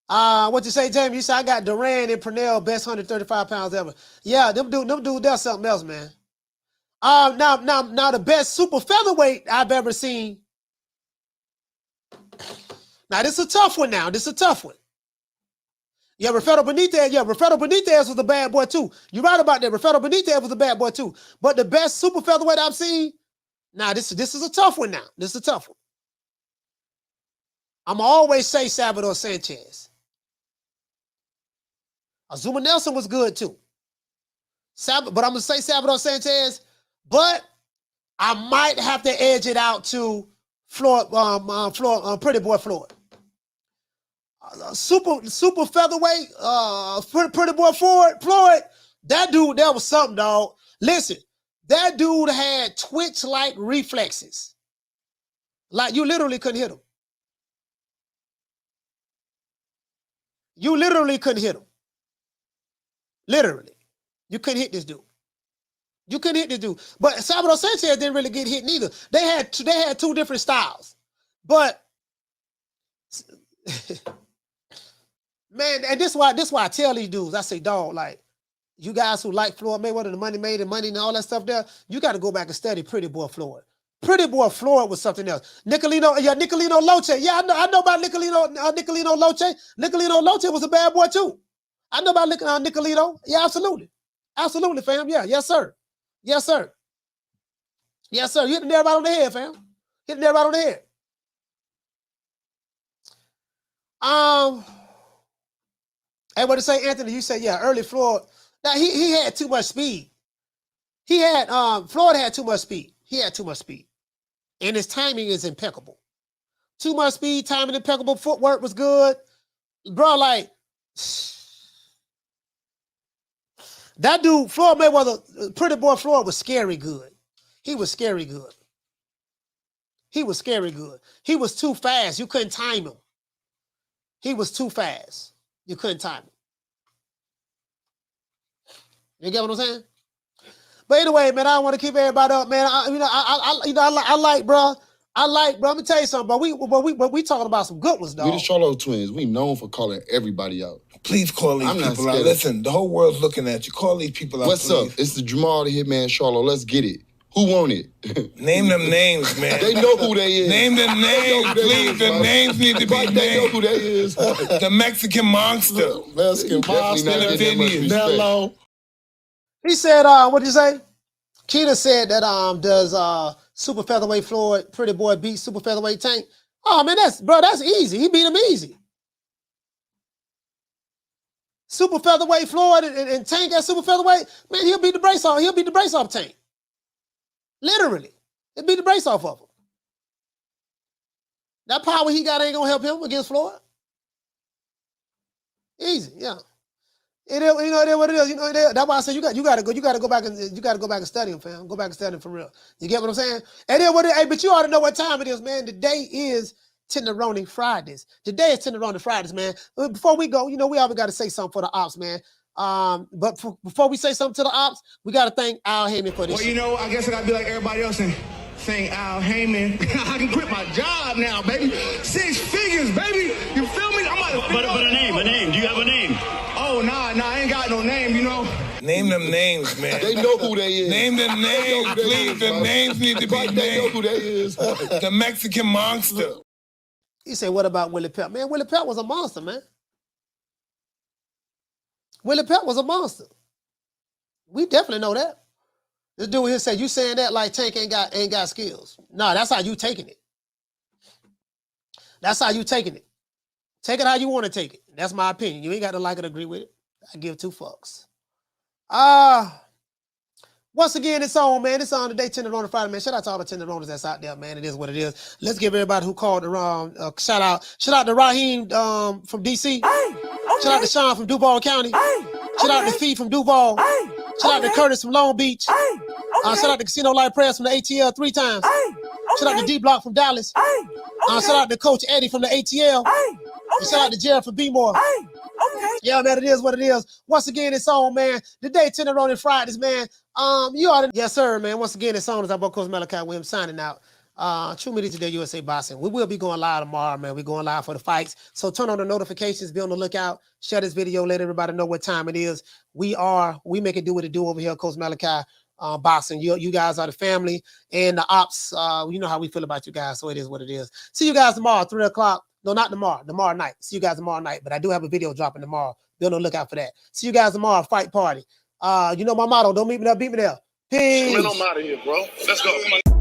What you say, Jamie? You say I got Duran and Pernell, best 135 pounds ever. Yeah, them dude, that's something else, man. Now the best super featherweight I've ever seen. Now this is a tough one. Yeah, Rafael Benitez. Yeah, Rafael Benitez was a bad boy too. You're right about that. Rafael Benitez was a bad boy too. But the best super featherweight I've seen. Now this is a tough one. Now this is a tough one. I'm always say Salvador Sanchez. Azuma Nelson was good too. But I'm going to say Salvador Sanchez, but I might have to edge it out to Pretty Boy Floyd. Super featherweight, Pretty Boy Floyd, that dude, that was something, dog. Listen, that dude had twitch-like reflexes. Like you literally couldn't hit him. You literally couldn't hit him. Literally. You couldn't hit this dude. You couldn't hit this dude. But Salvador Sanchez didn't really get hit neither. They had 2 different styles. But man, and this is why I tell these dudes, I say, dog, like, you guys who like Floyd Mayweather, the money made and money and all that stuff there, you got to go back and study Pretty Boy Floyd. Pretty Boy Floyd was something else. Nicolino Loche. Yeah, I know about Nicolino Loche. Nicolino Loche was a bad boy too. I know about Nicolino. Yeah, absolutely. Absolutely, fam. Yeah, yes, sir. Yes, sir. Yes, sir. You hit the nail right on the head, fam. Hit the nail right on the head. Hey, what to say, Anthony? You said, yeah, early Floyd. Now he had too much speed. Floyd had too much speed. He had too much speed. And his timing is impeccable. Too much speed, timing impeccable, footwork was good. Bro, like, that dude, Floyd Mayweather, Pretty Boy Floyd was scary good. He was scary good. He was scary good. He was too fast. You couldn't time him. He was too fast. You couldn't time him. You get what I'm saying? But anyway, man, I don't want to keep everybody up, man. I like, bro. I like, bro. Let me tell you something, but we talking about some good ones, dog. We the Charlo twins. We known for calling everybody out. Please call these people out. Listen, the whole world's looking at you. Call these people out. What's up? It's the Jamal the Hitman Charlo. Let's get it. Who want it? Name them names, man. They know who they is. Name them names, please. The names need to be named. They know who they is. The Mexican monster. Mexican monster. Mello. He said, what did you say? Keita said that does super featherweight Floyd Pretty Boy beat super featherweight Tank? Oh man, that's easy. He beat him easy. Super featherweight Floyd and Tank at super featherweight, man, he'll beat the brace off. He'll beat the brace off Tank. Literally. He'll beat the brace off of him. That power he got ain't gonna help him against Floyd. Easy, yeah. It is what it is. You know, that's why I said you gotta go back and study him, fam. Go back and study him for real. You get what I'm saying? It is what it is. Hey, but you ought to know what time it is, man. Today is Tenderoni Fridays. Today is Tenderoni Fridays, man. Before we go, you know, we always got to say something for the ops, man. But before we say something to the ops, we got to thank Al Heyman for this. Well, you know, I guess I gotta be like everybody else and thank Al Heyman. I can quit my job now, baby. 6 figures, baby. You feel me? I'm about to But a name. Do you have a name? Oh, nah, I ain't got no name, you know. Name them names, man. They know who they is. Name them names, please. The names need to be named. They know who they is. The Mexican monster. He said, what about Willie Pep? Man, Willie Pep was a monster, man. Willie Pep was a monster. We definitely know that. This dude here said, you saying that like Tank ain't got skills. No, that's how you taking it. That's how you taking it. Take it how you want to take it. That's my opinion. You ain't got to like it or agree with it. I give 2 fucks. Once again, it's on, man. It's on today, Tenderoni Friday, man. Shout out to all the Tenderonis that's out there, man. It is what it is. Let's give everybody who called around shout out. Shout out to Raheem from DC. Shout out to Sean from Duval County. Shout out to Fee from Duval. Shout out to Curtis from Long Beach. Shout out to Casino Light Press from the ATL 3 times. Shout out to D Block from Dallas. Shout out to Coach Eddie from the ATL. And shout out to Jared from B-More. Yeah, man, it is what it is. Once again, it's on, man. Today, Tenderoni Fridays, man. You ought to, yes, sir, man. Once again, it's on. It's our boy, Coach Malachi Williams signing out. True Media Today USA Boxing. We will be going live tomorrow, man. We're going live for the fights. So turn on the notifications, be on the lookout, share this video, let everybody know what time it is. We make it do what it do over here, Coach Malachi Boxing. You guys are the family and the ops. You know how we feel about you guys, so it is what it is. See you guys tomorrow, 3 o'clock. No, not tomorrow. Tomorrow night. See you guys tomorrow night. But I do have a video dropping tomorrow. Be on the lookout for that. See you guys tomorrow, fight party. You know my motto. Don't meet me there, beat me there. Peace. Man, I'm out of here, bro. Let's go.